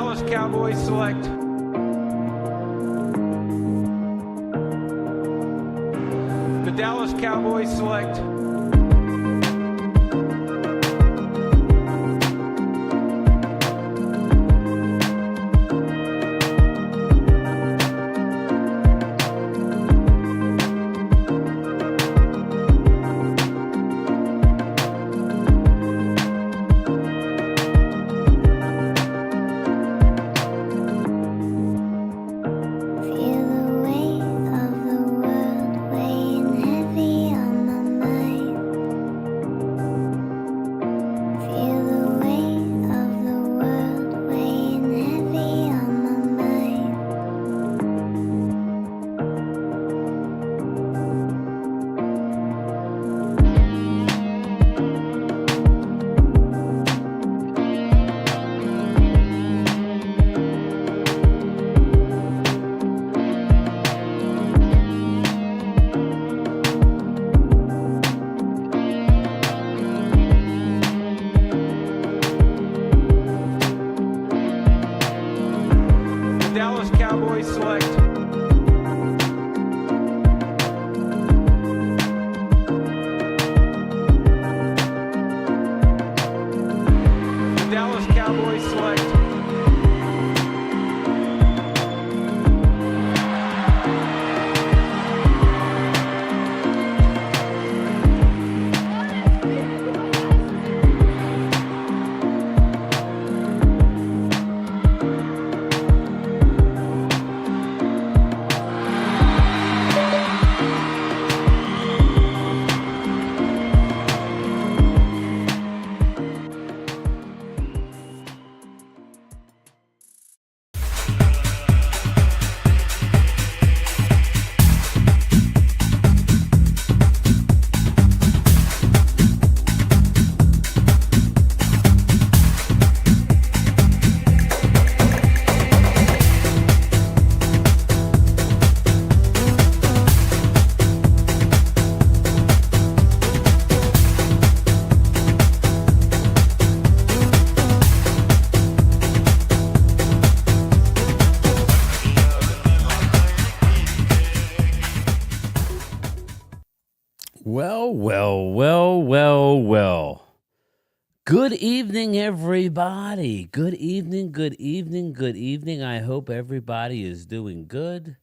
Dallas Cowboys select the Dallas Cowboys select Dallas Cowboys select the Dallas Cowboys select Well. Good evening, everybody. Good evening. I hope everybody is doing good.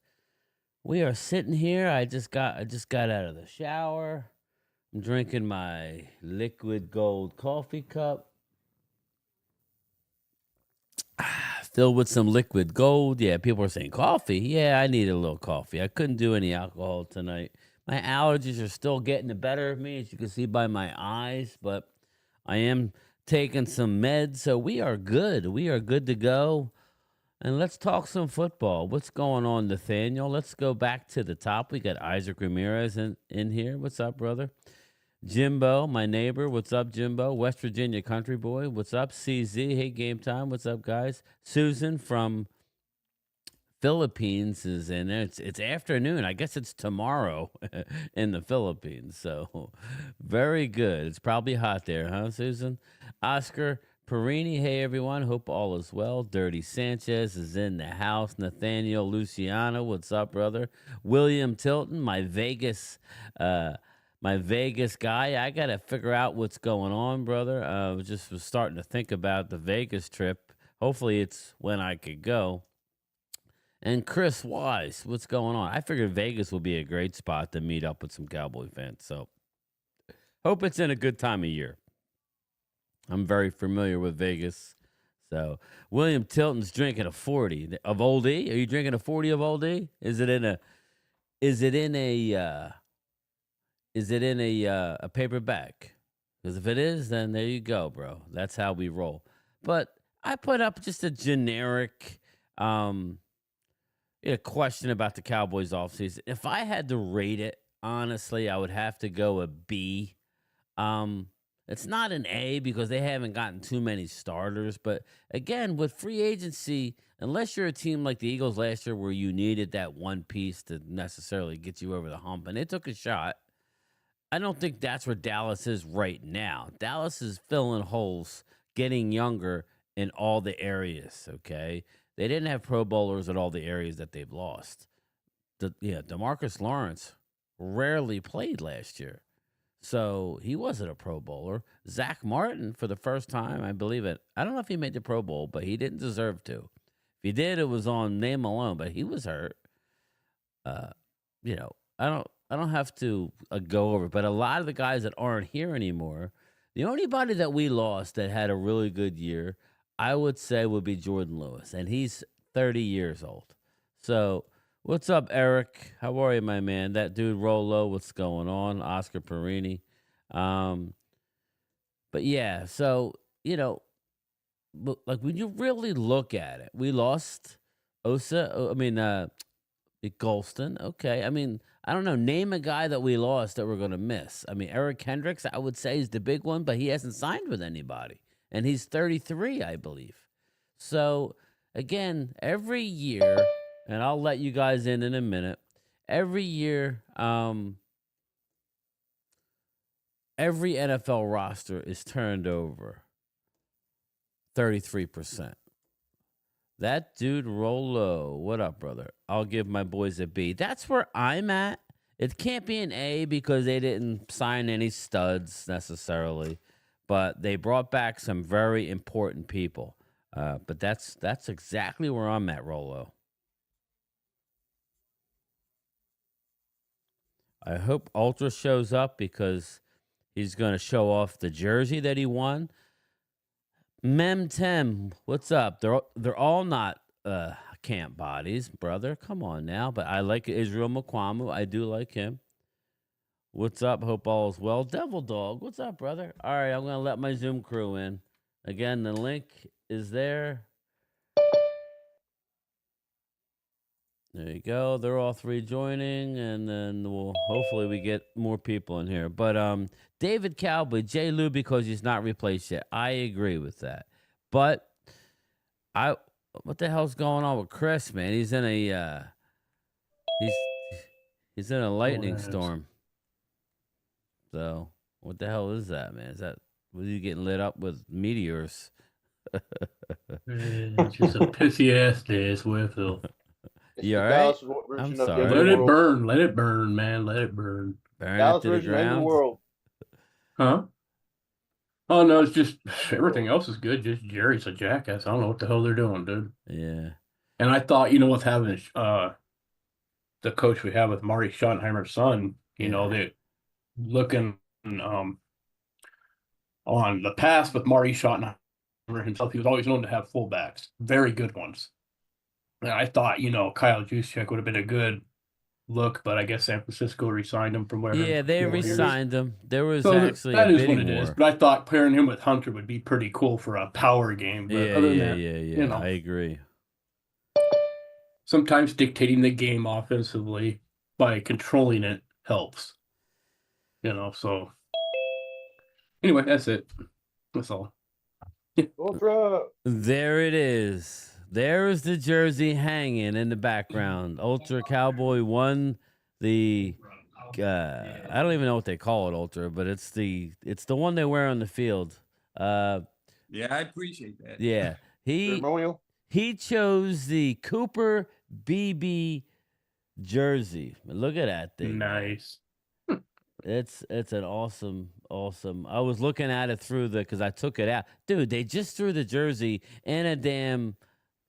We are sitting here. I just got out of the shower. I'm drinking my liquid gold coffee cup. Filled with some liquid gold. Yeah, people are saying coffee. Yeah, I need a little coffee. I couldn't do any alcohol tonight. My allergies are still getting the better of me, as you can see by my eyes, but I am taking some meds, so we are good. We are good to go. And let's talk some football. What's going on, Nathaniel? Let's go back to the top. We got Isaac Ramirez in here. What's up, brother? Jimbo, my neighbor. What's up, Jimbo? West Virginia country boy. What's up, CZ? Hey, game time. What's up, guys? Susan from Philippines is in there. It's afternoon. I guess it's tomorrow in the Philippines. So very good. It's probably hot there, huh, Susan? Oscar Perini. Hey, everyone. Hope all is well. Dirty Sanchez is in the house. Nathaniel Luciano. What's up, brother? William Tilton, my Vegas guy. I got to figure out what's going on, brother. Was starting to think about the Vegas trip. Hopefully it's when I could go. And Chris Wise, what's going on? I figured Vegas would be a great spot to meet up with some Cowboy fans. So hope it's in a good time of year. I'm very familiar with Vegas. So William Tilton's drinking a 40 of Old E. Are you drinking a 40 of Old E? Is it in a paper bag? Because if it is, then there you go, bro. That's how we roll. But I put up just a generic question about the Cowboys offseason. If I had to rate it, honestly, I would have to go a B. It's not an A because they haven't gotten too many starters. But again, with free agency, unless you're a team like the Eagles last year where you needed that one piece to necessarily get you over the hump, and they took a shot, I don't think that's where Dallas is right now. Dallas is filling holes, getting younger, in all the areas. Okay, they didn't have Pro Bowlers at all the areas that they've lost. Demarcus Lawrence rarely played last year, so he wasn't a Pro Bowler. Zach Martin, for the first time, I believe it. I don't know if he made the Pro Bowl, but he didn't deserve to. If he did, it was on name alone. But he was hurt. Uh, I don't have to go over, but a lot of the guys that aren't here anymore, the only body that we lost that had a really good year, I would say, would be Jordan Lewis, and he's 30 years old. So, what's up, Eric? How are you, my man? That dude Rolo, what's going on? Oscar Perini. Um, but yeah, so like when you really look at it, we lost Osa. I mean, Golston. Okay. I mean, I don't know. Name a guy that we lost that we're going to miss. I mean, Eric Hendricks, I would say, is the big one, but he hasn't signed with anybody. And he's 33, I believe. So, again, every year, and I'll let you guys in a minute, every year, every NFL roster is turned over 33%. That dude Rolo, what up, brother? I'll give my boys a B. That's where I'm at. It can't be an A because they didn't sign any studs necessarily, but they brought back some very important people. But that's exactly where I'm at, Rolo. I hope Ultra shows up because he's going to show off the jersey that he won. Mem what's up? They're all not camp bodies, brother. Come on now. But I like Israel Mukwamu. I do like him. What's up? Hope all is well. Devil Dog, what's up, brother? All right, I'm gonna let my Zoom crew in. Again, the link is there. There you go. They're all three joining, and then hopefully we get more people in here. But David Cowboy, J. Lou, because he's not replaced yet. I agree with that. But what the hell's going on with Chris, man? He's in a he's in a lightning storm. So what the hell is that, man? Was he getting lit up with meteors? It's just a pissy ass day, I swear, Phil. You all right? I'm sorry. Let it burn. Let it burn, man. Let it burn. Burn it to the ground. Huh? Oh, no, it's just everything else is good. Just Jerry's a jackass. I don't know what the hell they're doing, dude. Yeah. And I thought, with having the coach we have with Marty Schottenheimer's son, they looking on the past with Marty Schottenheimer himself, he was always known to have fullbacks, very good ones. And I thought, Kyle Juszczyk would have been a good look, but I guess San Francisco re-signed him from where. Yeah, they re-signed him. There was actually that is what it is. But I thought pairing him with Hunter would be pretty cool for a power game. But yeah. I agree. Sometimes dictating the game offensively by controlling it helps. So anyway, that's it. That's all. Ultra. There it is. There is the jersey hanging in the background. Ultra Cowboy won the I don't even know what they call it, Ultra, but it's the one they wear on the field. Yeah, I appreciate that. Yeah. He chose the Cooper BB jersey. Look at that thing. Nice. It's an awesome. I was looking at it because I took it out. Dude, they just threw the jersey in a damn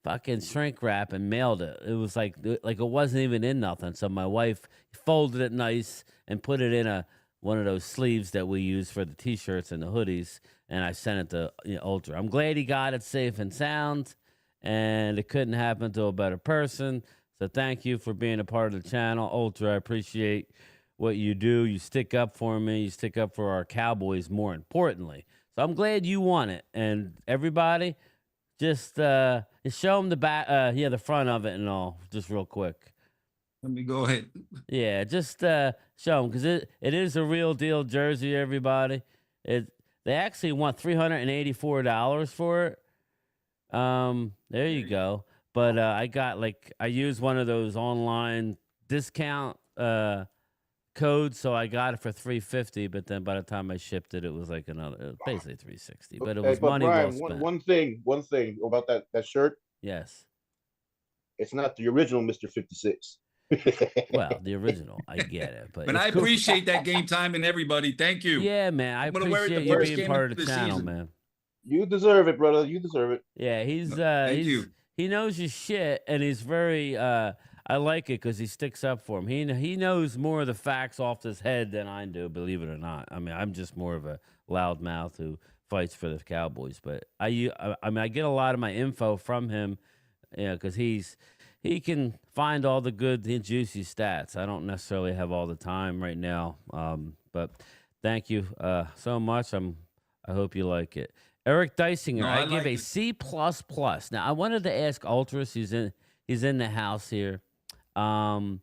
fucking shrink wrap and mailed it. It was like it wasn't even in nothing. So my wife folded it nice and put it in one of those sleeves that we use for the t-shirts and the hoodies, and I sent it to Ultra. I'm glad he got it safe and sound, and it couldn't happen to a better person. So thank you for being a part of the channel, Ultra. I appreciate what you do. You stick up for me. You stick up for our Cowboys, more importantly. So I'm glad you won it. And everybody, just show them the back, the front of it and all, just real quick. Let me go ahead. Yeah, just show them, because it is a real deal jersey, everybody. They actually want $384 for it. There you go. But I used one of those online discount code, so I got it for $350. But then by the time I shipped it, it was like basically $360. But it Hey, was but money well Brian, spent. one thing about that shirt. Yes. It's not the original Mr. 56. Well, the original, I get it, but I it's cool. appreciate that game time and everybody. Thank you. Yeah, man, I I'm gonna wear it appreciate the you first being game part of of the the channel, season. man. You deserve it, brother. You deserve it. Yeah, he's Thank you. he knows his shit, and he's very I like it because he sticks up for him. He knows more of the facts off his head than I do, believe it or not. I mean, I'm just more of a loudmouth who fights for the Cowboys, but I mean, I get a lot of my info from him, because he can find all the good and juicy stats. I don't necessarily have all the time right now, but thank you so much. I hope you like it. Eric Dysinger, No, I I give like a it. C++. Now, I wanted to ask Ultras, he's in the house here. What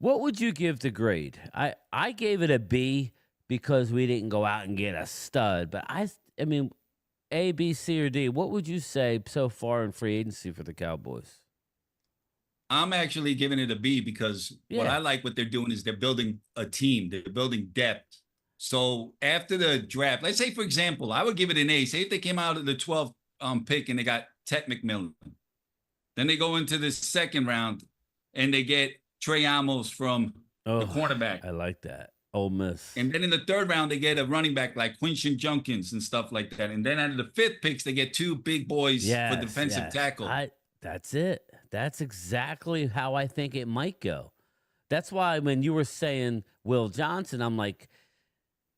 would you give the grade? I gave it a B because we didn't go out and get a stud, but I mean, A, B, C, or D. What would you say so far in free agency for the Cowboys? I'm actually giving it a B because what Yeah. I like what they're doing is they're building a team. They're building depth. So after the draft, let's say, for example, I would give it an A. Say if they came out of the 12th pick and they got Ted McMillan. Then they go into the second round and they get Trey Amos from the cornerback. I like that. Ole Miss. And then in the third round, they get a running back like Quinton Junkins and stuff like that. And then out of the fifth picks, they get two big boys for defensive tackle. That's it. That's exactly how I think it might go. That's why when you were saying Will Johnson, I'm like,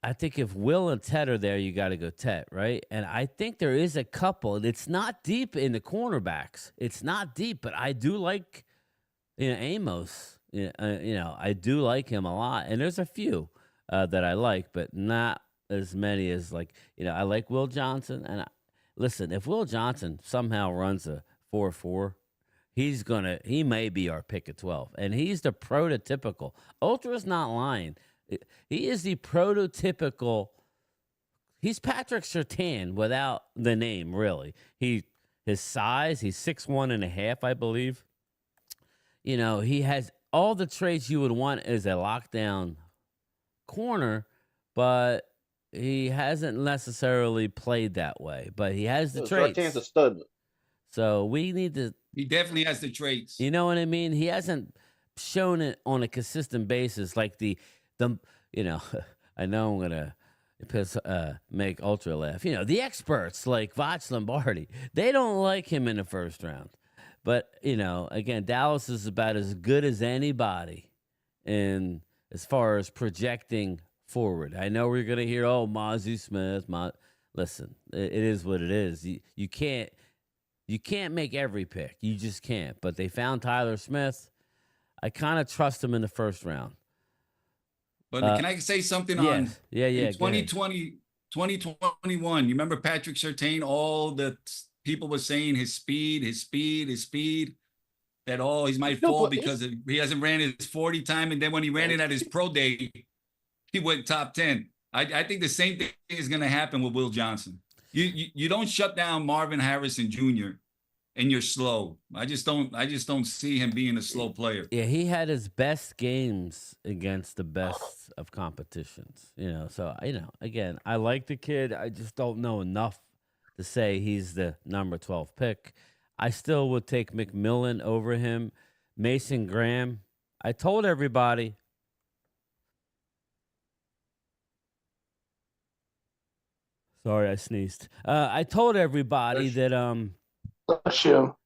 I think if Will and Ted are there, you got to go Ted, right? And I think there is a couple. It's not deep in the cornerbacks. It's not deep, but I do like, Amos. I do like him a lot, and there's a few that I like, but not as many as I like Will Johnson. And listen, if Will Johnson somehow runs a 4.4, he may be our pick at 12, and he's the prototypical. Ultra's not lying. He is the prototypical. He's Patrick Surtain without the name, really. His size, he's 6'1.5", I believe. He has all the traits you would want as a lockdown corner, but he hasn't necessarily played that way. But he has the traits. Surtain's a stud. So we need to. He definitely has the traits. You know what I mean? He hasn't shown it on a consistent basis like the I know I'm gonna make Ultra laugh. The experts like Voch Lombardi, they don't like him in the first round. But again, Dallas is about as good as anybody in as far as projecting forward. I know we're gonna hear, Mazu Smith. Listen, it is what it is. You can't make every pick. You just can't. But they found Tyler Smith. I kind of trust him in the first round. But can I say something on in 2020, 2021? You remember Patrick Surtain? All the people were saying his speed, that he might fall because he hasn't ran his 40 time. And then when he ran it at his pro day, he went top 10. I think the same thing is going to happen with Will Johnson. You don't shut down Marvin Harrison Jr. and you're slow. I just don't see him being a slow player. Yeah, he had his best games against the best of competitions. So again, I like the kid. I just don't know enough to say he's the number 12 pick. I still would take McMillan over him. Mason Graham. I told everybody. Sorry, I sneezed. I told everybody that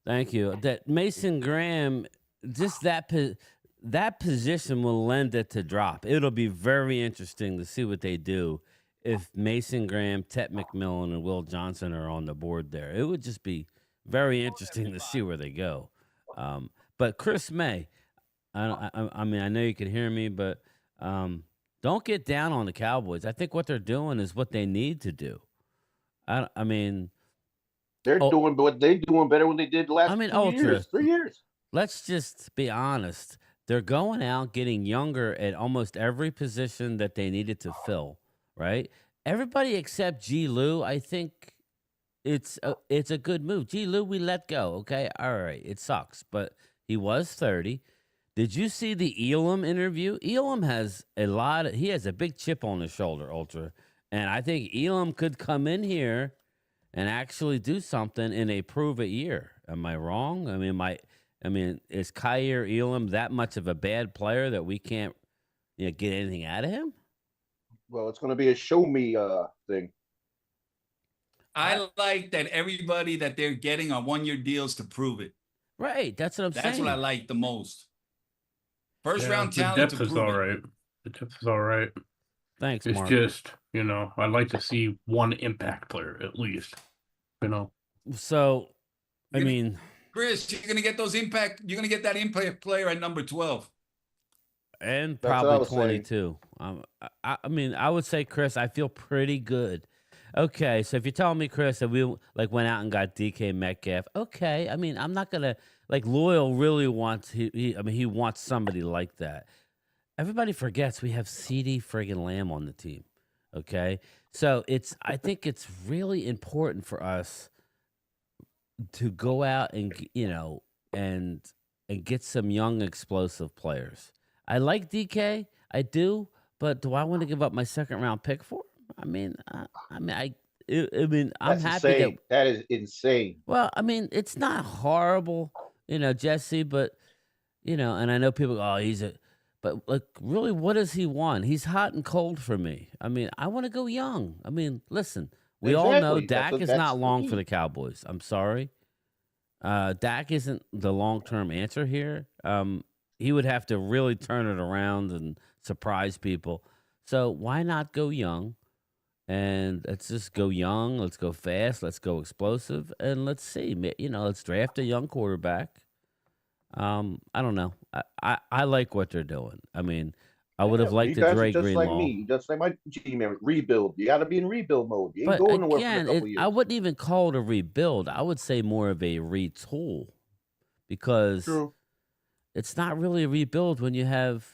Thank you. That Mason Graham, just that position will lend it to drop. It'll be very interesting to see what they do if Mason Graham, Ted McMillan, and Will Johnson are on the board there. It would just be very interesting to see where they go. But Chris May, I mean, I know you can hear me, but don't get down on the Cowboys. I think what they're doing is what they need to do. I mean. They're doing better than they did the last 3 years. Let's just be honest. They're going out getting younger at almost every position that they needed to fill, right? Everybody except G. Lou, I think it's a good move. G. Lou, we let go, okay? All right, it sucks, but he was 30. Did you see the Elam interview? Elam has he has a big chip on his shoulder, Ultra. And I think Elam could come in here and actually do something in a prove it year. Am I wrong? I mean, is Kyer Elam that much of a bad player that we can't get anything out of him? Well, it's going to be a show me thing. I like that everybody that they're getting on 1-year deals to prove it. Right. That's what I'm saying. That's what I like the most. First round the talent depth to is prove all it. right. The depth is all right. Thanks, It's Mark. just, I'd like to see one impact player at least. So, I mean, Chris, you're gonna get those impact. You're gonna get that impact player at number 12, and That's what I probably was saying. 22. I mean, I would say, Chris, I feel pretty good. Okay, so if you're telling me, Chris, that we went out and got DK Metcalf, okay. I mean, I'm not gonna Loyal really wants he wants somebody like that. Everybody forgets we have CD friggin' Lamb on the team. Okay, so I think it's really important for us to go out and and get some young explosive players. I like DK, I do, but do I want to give up my second round pick for him? I'm That's happy insane. That is insane. Well, I mean, it's not horrible, Jesse, but and I know people go, but really, what does he want? He's hot and cold for me. I mean, I want to go young. I mean, listen, we all know Exactly. Dak is That's not the long key. for the Cowboys. I'm sorry. Dak isn't the long-term answer here. He would have to really turn it around and surprise people. So why not go young? And let's just go young. Let's go fast. Let's go explosive. And let's see. Let's draft a young quarterback. I don't know. I like what they're doing. I mean, I would have liked to Dre just Greenlaw. like me, just like my G-man. Rebuild. You got to be in rebuild mode. You ain't But going nowhere for a again, couple years. I wouldn't even call it a rebuild. I would say more of a retool, because True. it's not really a rebuild when you have,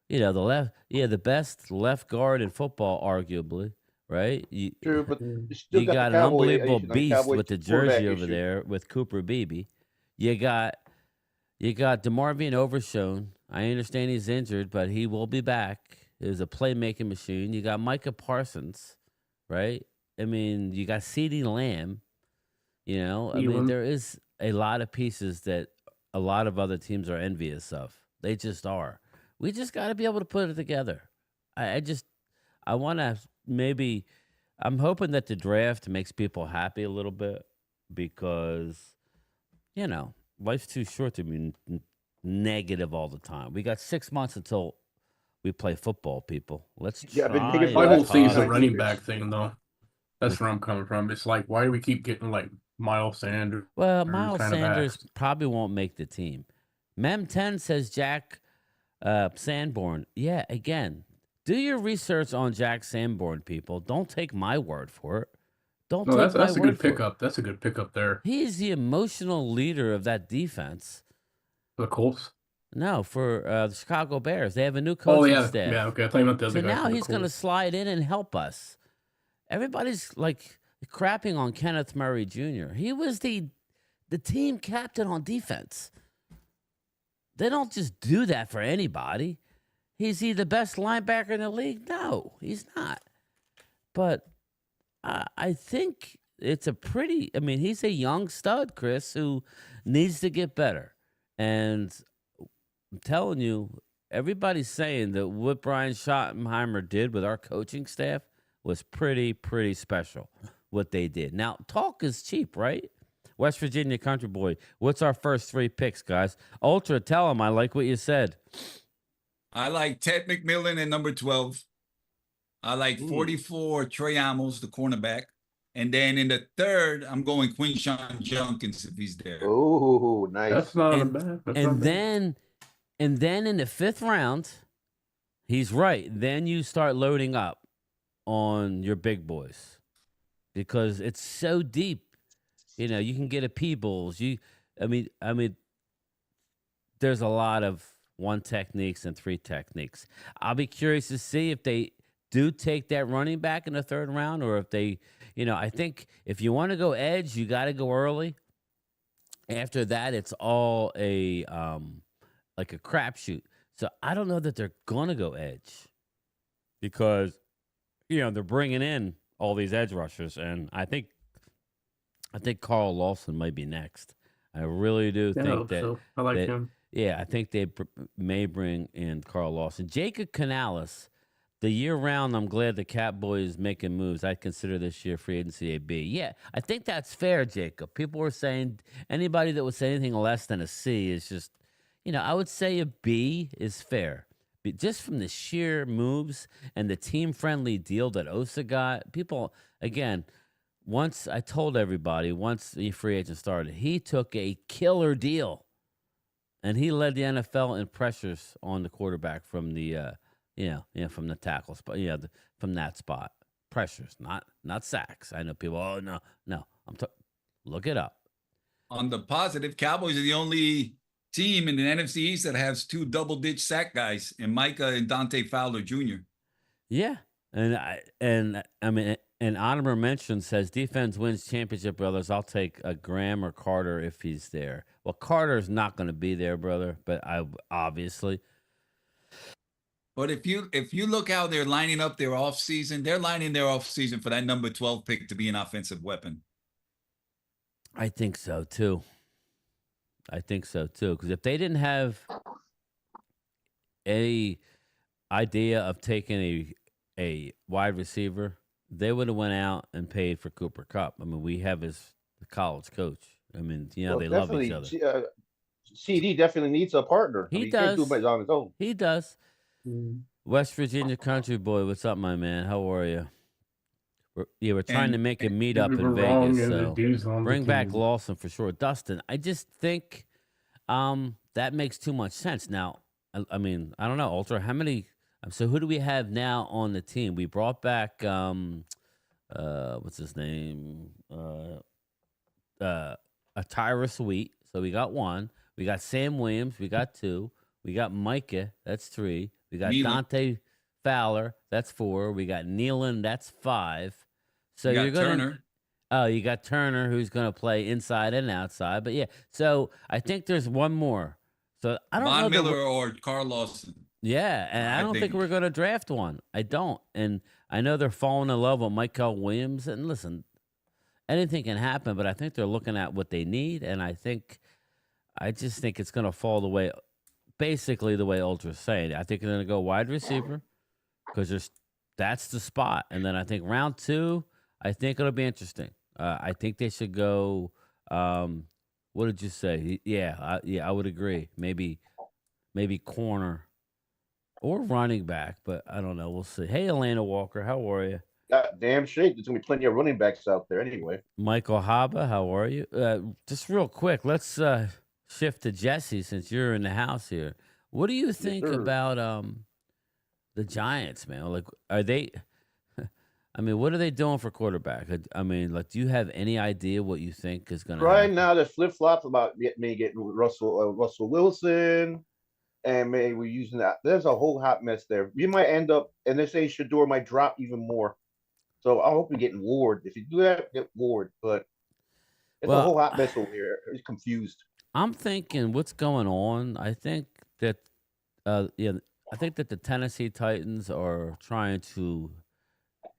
the best left guard in football, arguably, right? True, but you still You got got the an Cowboy, unbelievable the beast Cowboy with the quarterback jersey over issue. there with Cooper Beebe. You got DeMarvin Overshown. I understand he's injured, but he will be back. He's a playmaking machine. You got Micah Parsons, right? I mean, you got CeeDee Lamb. I mean, there is a lot of pieces that a lot of other teams are envious of. They just are. We just got to be able to put it together. I want to I'm hoping that the draft makes people happy a little bit, because, life's too short to be negative all the time. We got 6 months until we play football, people. Let's try. I've been thinking My about whole thing is the a Tigers. running back thing, though. That's where I'm coming from. It's like, why do we keep getting Miles Sanders? Well, Miles kind of Sanders backs? probably won't make the team. Mem 10 says Jack Sanborn. Yeah, again, do your research on Jack Sanborn, people. Don't take my word for it. Don't No, take that's my a good word for it. pickup. That's a good pickup there. He's the emotional leader of that defense. The Colts. No, for the Chicago Bears. They have a new coaching staff. Yeah, okay. I thought you meant the other So guy. now from the he's going to Colts. slide in and help us. Everybody's crapping on Kenneth Murray Jr. He was the team captain on defense. They don't just do that for anybody. Is he the best linebacker in the league? No, he's not. But I think it's he's a young stud, Chris, who needs to get better. And I'm telling you, everybody's saying that what Brian Schottenheimer did with our coaching staff was pretty special, what they did. Now, talk is cheap, right? West Virginia Country Boy, what's our first 3 picks, guys? Ultra, tell them I like what you said. I like Ted McMillan at number 12. I like 44, Trey Amos, the cornerback. And then in the 3rd, I'm going Quinshawn Junkins if he's there. Oh, nice. That's not And- bad. That's And not bad. then in the 5th round, he's right. Then you start loading up on your big boys, because it's so deep. You can get a Peebles. I mean, there's a lot of 1 techniques and 3 techniques. I'll be curious to see if they do take that running back in the 3rd round, or if they, I think if you want to go edge, you got to go early. After that, it's all a like a crapshoot. So I don't know that they're gonna go edge because they're bringing in all these edge rushers, and I think Carl Lawson might be next. I really do Yeah, I think hope that so. I like that him. yeah, I think they may bring in Carl Lawson. Jacob Canales, the year round. I'm glad the Catboy is making moves. I consider this year free agency a B. Yeah, I think that's fair, Jacob. People were saying anybody that would say anything less than a C is just, I would say a B is fair. Just from the sheer moves and the team friendly deal that Osa got, people again. Once I told everybody, once the free agent started, he took a killer deal, and he led the NFL in pressures on the quarterback from the, from the tackle spot, from that spot, pressures, not sacks. I know people. Oh no, look it up. On the positive, Cowboys are the only team in the NFC East that has 2 double-digit sack guys, in Micah and Dante Fowler Jr. Yeah, and I mean. And honorable mention says defense wins championship, brothers. I'll take a Graham or Carter if he's there. Well, Carter's not going to be there, brother, but I obviously. But if you look how they're lining up their offseason, they're lining their offseason for that number 12 pick to be an offensive weapon. I think so too. Because if they didn't have any idea of taking a wide receiver, they would have went out and paid for Cooper Kupp. I mean, we have the college coach. I mean, they love each other. CD definitely needs a partner. He does. He can't do it on his own. He does. West Virginia country boy, what's up, my man? How are you? We're trying to make a meet up in Vegas. So bring back Lawson for sure. Dustin, I just think that makes too much sense. Now, I mean, I don't know, Ultra, how many... So who do we have now on the team? We brought back what's his name? Tyra Sweet. So we got 1. We got Sam Williams. We got 2. We got Micah. That's 3. We got Dante Fowler. That's 4. We got Nealon. That's 5. So you're going Turner. Oh, you got Turner, who's going to play inside and outside. But yeah, so I think there's one more. So I don't know. Von Miller or Carl Lawson. Yeah, and I don't think we're going to draft one. I don't. And I know they're falling in love with Michael Williams. And listen, anything can happen, but I think they're looking at what they need. And I just think it's going to fall basically the way Ultra's saying. I think they're going to go wide receiver because that's the spot. And then I think round 2, I think it'll be interesting. I think they should go, what did you say? Yeah, I would agree. Maybe corner. Or running back, but I don't know. We'll see. Hey, Atlanta Walker, how are you? Damn straight. There's going to be plenty of running backs out there anyway. Michael Haba, how are you? Just real quick, let's shift to Jesse since you're in the house here. What do you think about the Giants, man? Like, are they... I mean, what are they doing for quarterback? I mean, like, do you have any idea what you think is going to happen? Right now, they're flip-flops about me getting Russell Wilson. And maybe we're using that. There's a whole hot mess there. You might end up, and they say Shador might drop even more. So I hope we're getting Ward. If you do that, get Ward. But it's a whole hot mess over here. He's confused. I'm thinking what's going on. I think that, I think that the Tennessee Titans are trying to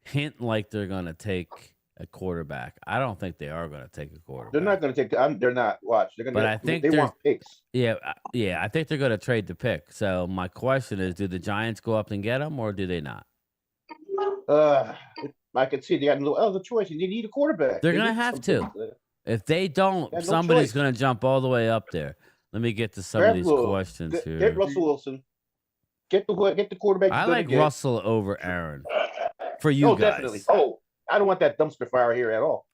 hint like they're going to take a quarterback. I don't think they are going to take a quarterback. They're not going to take. They're not. Watch. They're going to. But I think they want picks. Yeah. I think they're going to trade the pick. So my question is, do the Giants go up and get them, or do they not? I could see they got no other choice. They need a quarterback. They're going to have to. If they don't, somebody's going to jump all the way up there. Let me get to some of these questions here. Get Russell Wilson. Get the quarterback. I like Russell over Aaron. For you guys. Definitely. I don't want that dumpster fire here at all.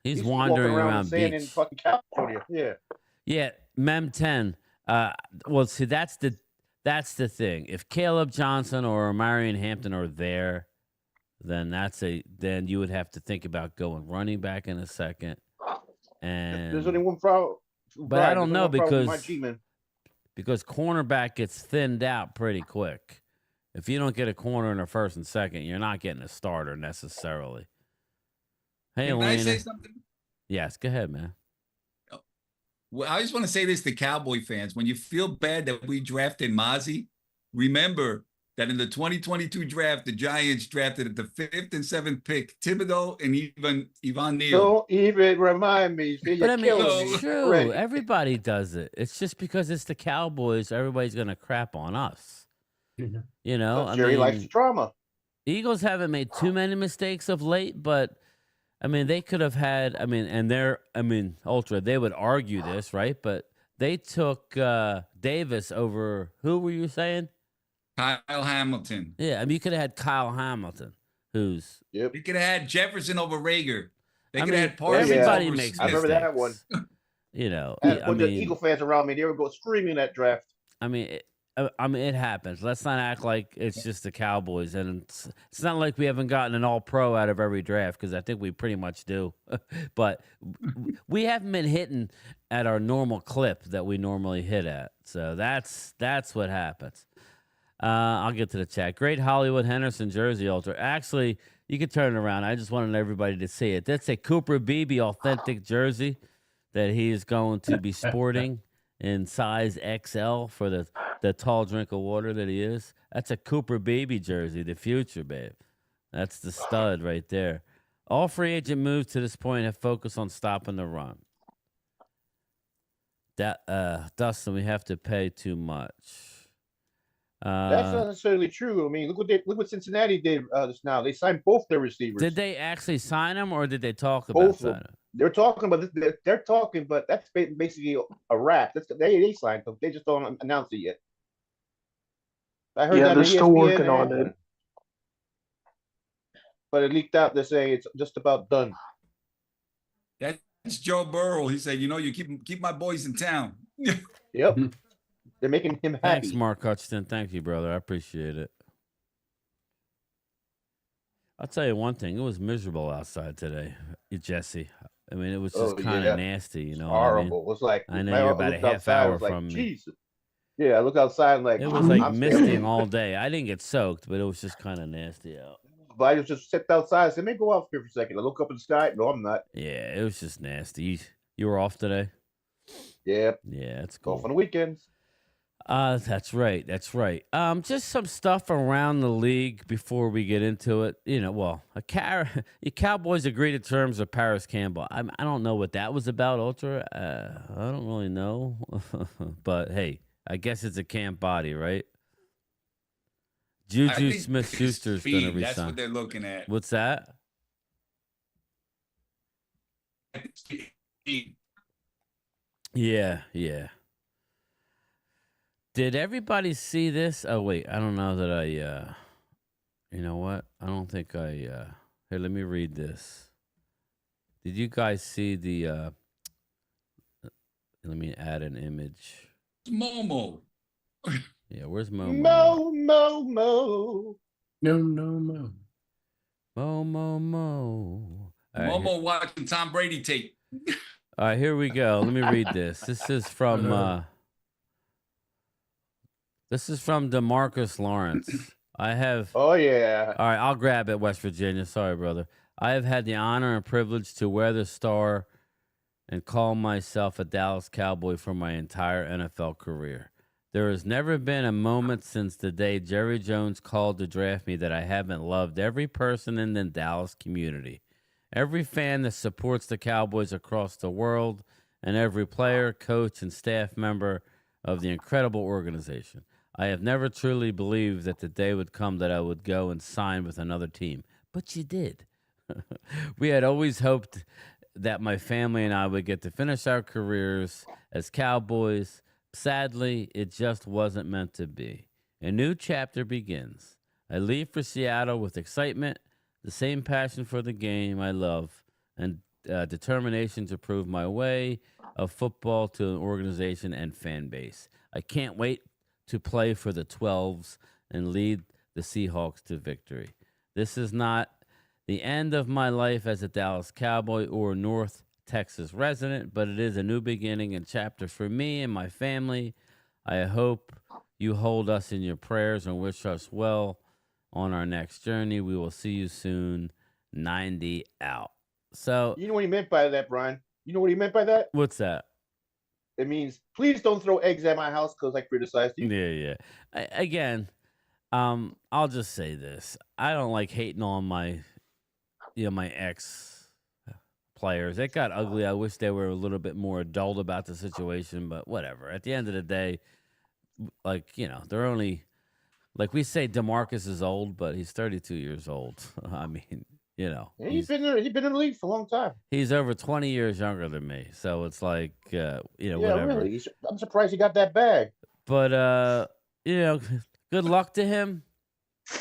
He's wandering around beach. In fucking California. Yeah. Yeah, Mem 10. Well, see, that's the thing. If Caleb Johnson or Marion Hampton are there, then then you would have to think about going running back in a second. And there's only one problem. But I don't know because cornerback gets thinned out pretty quick. If you don't get a corner in the first and second, you're not getting a starter necessarily. Hey, Can Elena. I say something? Yes, go ahead, man. Well, I just want to say this to Cowboy fans. When you feel bad that we drafted Mozzie, remember that in the 2022 draft, the Giants drafted at the 5th and 7th pick Thibodeau and even Ivan Neal. Don't even remind me. See, But you're I mean, killing it's me true. already. Everybody does it. It's just because it's the Cowboys, everybody's gonna crap on us. You know, I Jerry likes the mean, drama. Eagles haven't made too many mistakes of late, but I mean, they could have had. I mean, and Ultra. They would argue this, right? But they took Davis over. Who were you saying? Kyle Hamilton. Yeah, I mean, you could have had Kyle Hamilton, who's Yep. You could have had Jefferson over Rager. They I could mean, have had Parsons everybody over makes I Smith. remember that one. mistakes. You know, And I with the mean, Eagle fans around me, they would go screaming that draft. I mean, it happens. Let's not act like it's just the Cowboys, and it's not like we haven't gotten an All-Pro out of every draft because I think we pretty much do. But we haven't been hitting at our normal clip that we normally hit at. So that's what happens. I'll get to the chat. Great Hollywood Henderson jersey, Ultra. Actually, you can turn it around. I just wanted everybody to see it. That's a Cooper Beebe authentic jersey that he is going to be sporting in size XL for the tall drink of water that he is. That's a Cooper Beebe jersey, the future, babe. That's the stud right there. All free agent moves to this point have focused on stopping the run. Dustin, we have to pay too much. That's not necessarily true. I mean, look what Cincinnati did just now. They signed both their receivers. Did they actually sign him, or did they talk about Both of signing them. him? They're talking about this. They're talking, but that's basically a wrap. They signed them. They just don't announce it yet. I heard Yeah, that they're on still ESPN, working on it. but it leaked out. They're saying it's just about done. That's Joe Burrow. He said, you keep my boys in town. Yep. They're making him happy. Thanks, Mark Hutchinson. Thank you, brother. I appreciate it. I'll tell you one thing. It was miserable outside today, Jesse. I mean, it was just kind of nasty, you know. Horrible. What It was like I know you're about a half hour from me. Jesus. Yeah, I look outside and like It was like I'm misting scared. all day. I didn't get soaked, but it was just kind of nasty out. But I just stepped outside. I said, let me go out here for a second. I look up in the sky. No, I'm not. Yeah, it was just nasty. You were off today? Yeah. Yeah, that's Go cool. on the weekends. That's right. That's right. Just some stuff around the league before we get into it. You know, well, the Cowboys agreed to terms with Paris Campbell. I don't know what that was about, Ultra. I don't really know. But, hey, I guess it's a camp body, right? Juju Smith-Schuster's going to resign. That's what they're looking at. What's that? Yeah. Did everybody see this? Oh, wait. I don't know that I, you know what? I don't think I, here, let me read this. Did you guys see the, let me add an image. Momo. Yeah, where's Momo? Mo. No. Mo. All right, Momo watching Tom Brady tape. all right, here we go. Let me read this. This is from DeMarcus Lawrence. I have. Oh, yeah. All right, I'll grab it, West Virginia. Sorry, brother. I have had the honor and privilege to wear the star and call myself a Dallas Cowboy for my entire NFL career. There has never been a moment since the day Jerry Jones called to draft me that I haven't loved every person in the Dallas community, every fan that supports the Cowboys across the world, and every player, coach, and staff member of the incredible organization. I have never truly believed that the day would come that I would go and sign with another team, but you did. We had always hoped that my family and I would get to finish our careers as Cowboys. Sadly, it just wasn't meant to be. A new chapter begins. I leave for Seattle with excitement, the same passion for the game I love, and determination to prove my way of football to an organization and fan base. I can't wait to play for the 12s and lead the Seahawks to victory. This is not the end of my life as a Dallas Cowboy or North Texas resident, but it is a new beginning and chapter for me and my family. I hope you hold us in your prayers and wish us well on our next journey. We will see you soon. 90 out. So, You know what he meant by that, Brian? You know what he meant by that? what's that? it means please don't throw eggs at my house because I criticized you. Yeah. Again, I'll just say this: I don't like hating on my, my ex players. It got ugly. I wish they were a little bit more adult about the situation, but whatever. At the end of the day, like they're only like we say DeMarcus is old, but he's 32 years old. I mean, Yeah, he's been in the league for a long time. he's over 20 years younger than me, so it's like Yeah, whatever. really. I'm surprised he got that bag. But good luck to him.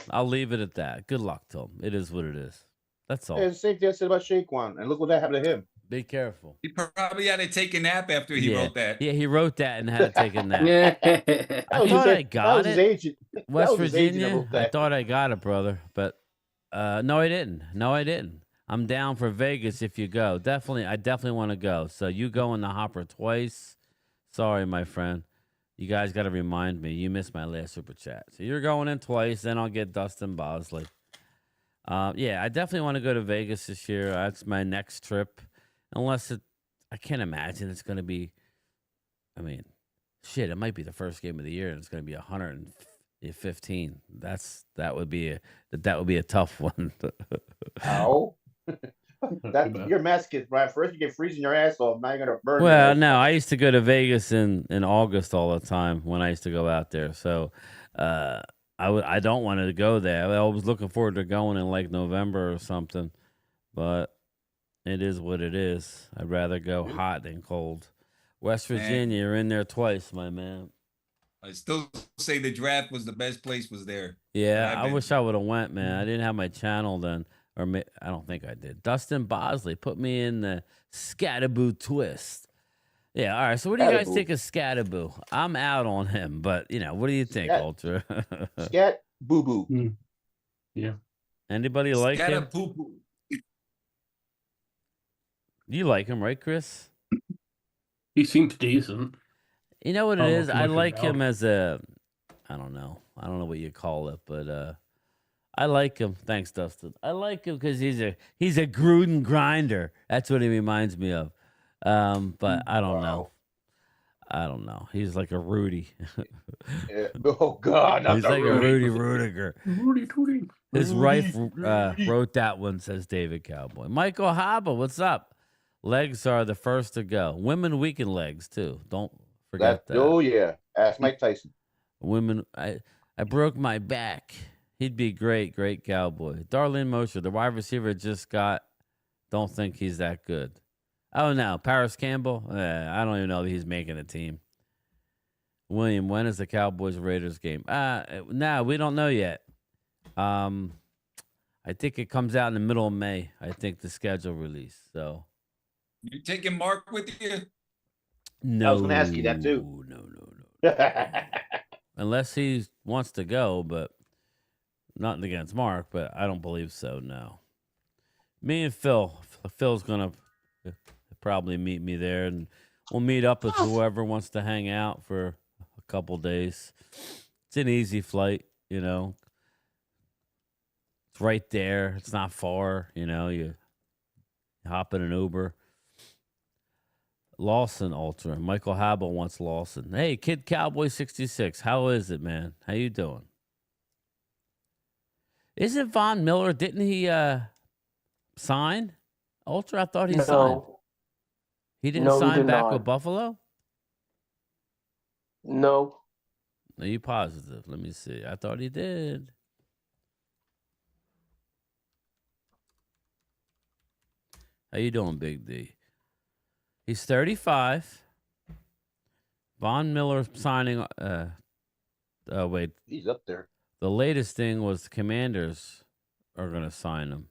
I'll leave it at that. Good luck to him. It is what it is. That's all. Yeah, the same thing I said about Shaquan, and look what that happened to him. Be careful. He probably had to take a nap after he wrote that. Yeah, he wrote that and had to take a nap. Yeah. I thought I got his it. agent. West was his agent that Virginia. wrote I that. thought I got it, brother. But no, I didn't. I'm down for Vegas if you go. I definitely want to go. So you go in the hopper twice. Sorry, my friend. You guys got to remind me. You missed my last super chat. So you're going in twice. Then I'll get Dustin Bosley. Yeah, I definitely want to go to Vegas this year. That's my next trip. I can't imagine it's going to be. I mean, shit, it might be the first game of the year, and it's going to be 115. That would be a tough one. How? Your mask gets right. First you get freezing your ass off. Now you're gonna burn. Well, no, I used to go to Vegas in August all the time when I used to go out there. So, I don't want to go there. I was looking forward to going in like November or something, but it is what it is. I'd rather go hot than cold. West Virginia, you're in there twice, my man. I still say the draft was the best place was there. Yeah, I've I been- wish I would have went, man. I didn't have my channel then, I don't think I did. Dustin Bosley put me in the Scatterboo twist. Yeah, all right. So what do you guys Scatterboo. think of Scatterboo? I'm out on him, but what do you think, Ultra? Scat boo boo. Yeah. Anybody like Gotta him? poo-poo. You like him, right, Chris? He seems decent. You know what I it don't know is? if I much like about him as a, I don't know what you call it, but I like him. Thanks, Dustin. I like him because he's a Gruden grinder. That's what he reminds me of. But I don't know. I don't know. He's like a Rudy. Yeah. Oh God, not He's the like Rudy. a Rudy Rudiger. Rudy Tooty. His Rudy, wife wrote that one, says David Cowboy. Michael Haba, what's up? Legs are the first to go. Women weaken legs too. Don't forget that. Oh yeah, ask Mike Tyson. Women, I broke my back. He'd be great Cowboy. Darlene Mosher, the wide receiver just got. Don't think he's that good. Oh no, Paris Campbell. I don't even know if he's making a team. William, when is the Cowboys Raiders game? No, we don't know yet. I think it comes out in the middle of May. I think the schedule release. So You taking Mark with you? no, was gonna ask you that, too. No. Unless he wants to go, but nothing against Mark, but I don't believe so. No. Me and Phil's gonna probably meet me there, and we'll meet up with whoever wants to hang out for a couple days. It's an easy flight, It's right there. It's not far, You hop in an Uber. Lawson Ultra. Michael Habel wants Lawson. Hey, Kid Cowboy 66. How is it, man? How you doing? Isn't Von Miller? Didn't he sign? Ultra, I thought he signed. He didn't No, he sign did back not. with Buffalo? No. Are you positive? Let me see. I thought he did. How you doing, Big D? He's 35. Von Miller signing. Oh wait, He's up there. the latest thing was the Commanders are going to sign him.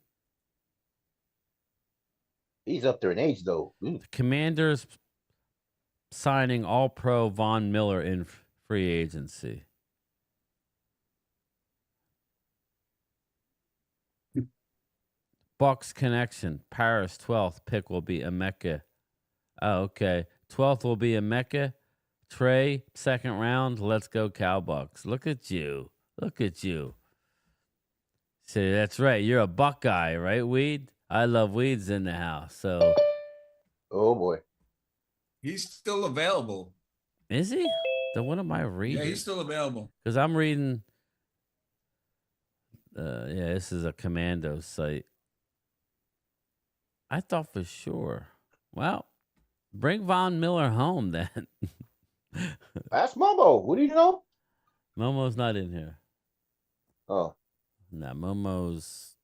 He's up there in age though. The Commanders signing All-Pro Von Miller in free agency. Bucks connection. Paris 12th pick will be Emeka. Oh, okay. 12th will be Emeka. Trey, second round. Let's go Cowbucks. Look at you. Look at you. See, that's right. You're a Buckeye, right, Weed? I love Weeds in the house. So Oh boy. He's still available. Is he? Then what am I Yeah, reading? he's still available. Because I'm reading. Yeah, this is a commando site. I thought for sure. Well, bring Von Miller home then. Ask Momo. What do you know? Momo's not in here. Oh, Nah, Momo's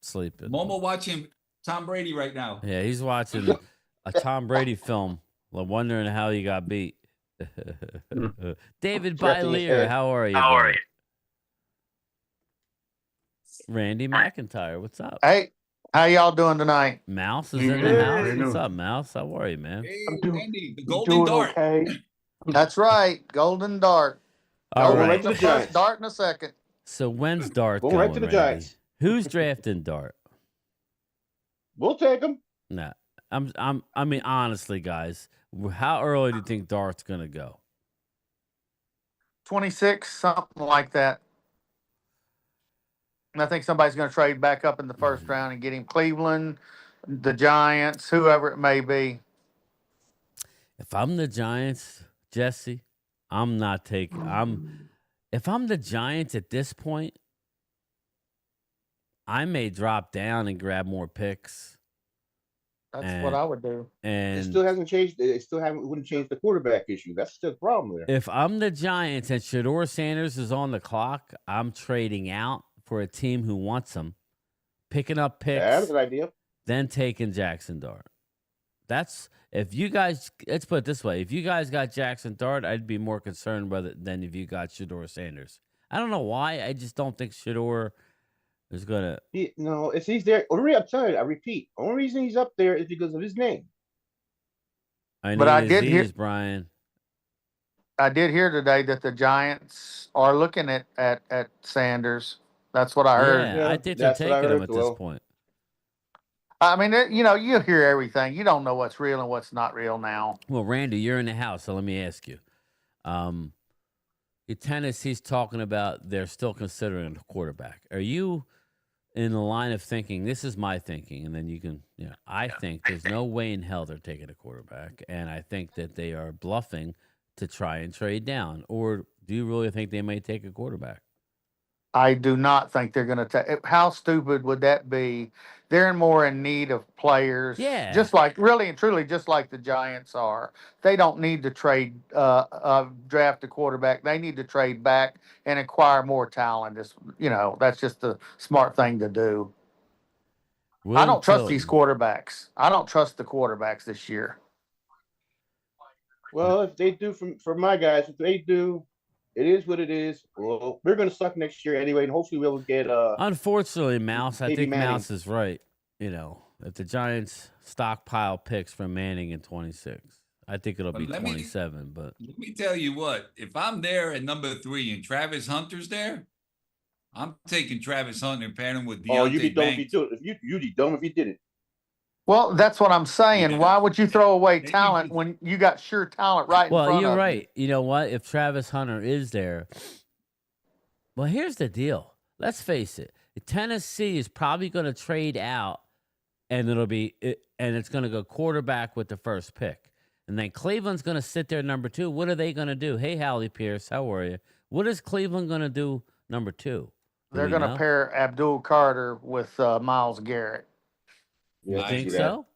sleeping. Momo watching Tom Brady right now. Yeah, he's watching a Tom Brady film, wondering how he got beat. David Scratching his Bylear, head. how are you? How are buddy? you? Randy McIntyre, what's up? Hey, how y'all doing tonight? Mouse is in the Good. house. How you What's doing? up, Mouse? How are you, man? Hey, I'm doing- Randy, the You golden doing dart. okay? That's right, golden dart. All Going right. right to the First Giants. dart in a second. So when's Dart Going going, right to the Randy? Giants. Who's drafting Dart? We'll take him. Nah, I mean, honestly, guys, how early do you think Dart's gonna go? 26, something like that. And I think somebody's going to trade back up in the first round and get him. Cleveland, the Giants, whoever it may be. If I'm the Giants, Jesse, I'm not taking. If I'm the Giants at this point, I may drop down and grab more picks. That's what I would do. And It still hasn't changed. It still wouldn't change the quarterback issue. That's still the problem there. if I'm the Giants and Shador Sanders is on the clock, I'm trading out for a team who wants him, picking up picks, Yeah, that's an idea. then taking Jackson Dart. That's if you guys. Let's put it this way: if you guys got Jackson Dart, I'd be more concerned than if you got Shador Sanders. I don't know why. I just don't think Shador is gonna. No, it's he's there. I'm telling you, I repeat. Only reason he's up there is because of his name. I But need I his did hear- Z's, Brian. I did hear today that the Giants are looking at Sanders. That's what I heard. Yeah, Yeah, I think they're that's what I taking him heard, at this Will. point. I mean, you hear everything. You don't know what's real and what's not real now. Well, Randy, you're in the house, so let me ask you. Tennessee's talking about they're still considering a quarterback. Are you in the line of thinking, this is my thinking, and then you can, I think there's no way in hell they're taking a quarterback, and I think that they are bluffing to try and trade down. Or do you really think they may take a quarterback? I do not think they're going to take. How stupid would that be? They're more in need of players. Yeah. Just like, really and truly, just like the Giants are. They don't need to trade, draft a quarterback. They need to trade back and acquire more talent. That's just the smart thing to do. I don't trust these quarterbacks. I don't trust the quarterbacks this year. Well, if they do, for my guys, if they do, it is what it is. Well, we're going to suck next year anyway, and hopefully we'll get Unfortunately, Mouse, I maybe think Manning. Mouse is right. If the Giants stockpile picks for Manning in 26, I think it'll be But let me- 27. But Let me tell you what, if I'm there at number 3 and Travis Hunter's there, I'm taking Travis Hunter and pairing him with Deontay you'd be dumb if you Banks. do it. You'd be dumb if you didn't. Well, that's what I'm saying. Yeah. Why would you throw away They need talent to- when you got sure talent right in front well, of you're you? right. You know what? If Travis Hunter is there, well, here's the deal. Let's face it. Tennessee is probably going to trade out, and it's going to go quarterback with the first pick, and then Cleveland's going to sit there number 2. What are they going to do? Hey, Hallie Pierce, how are you? What is Cleveland going to do number 2? Do They're we going to know? pair Abdul Carter with Myles Garrett. You Yeah, I think see that. so?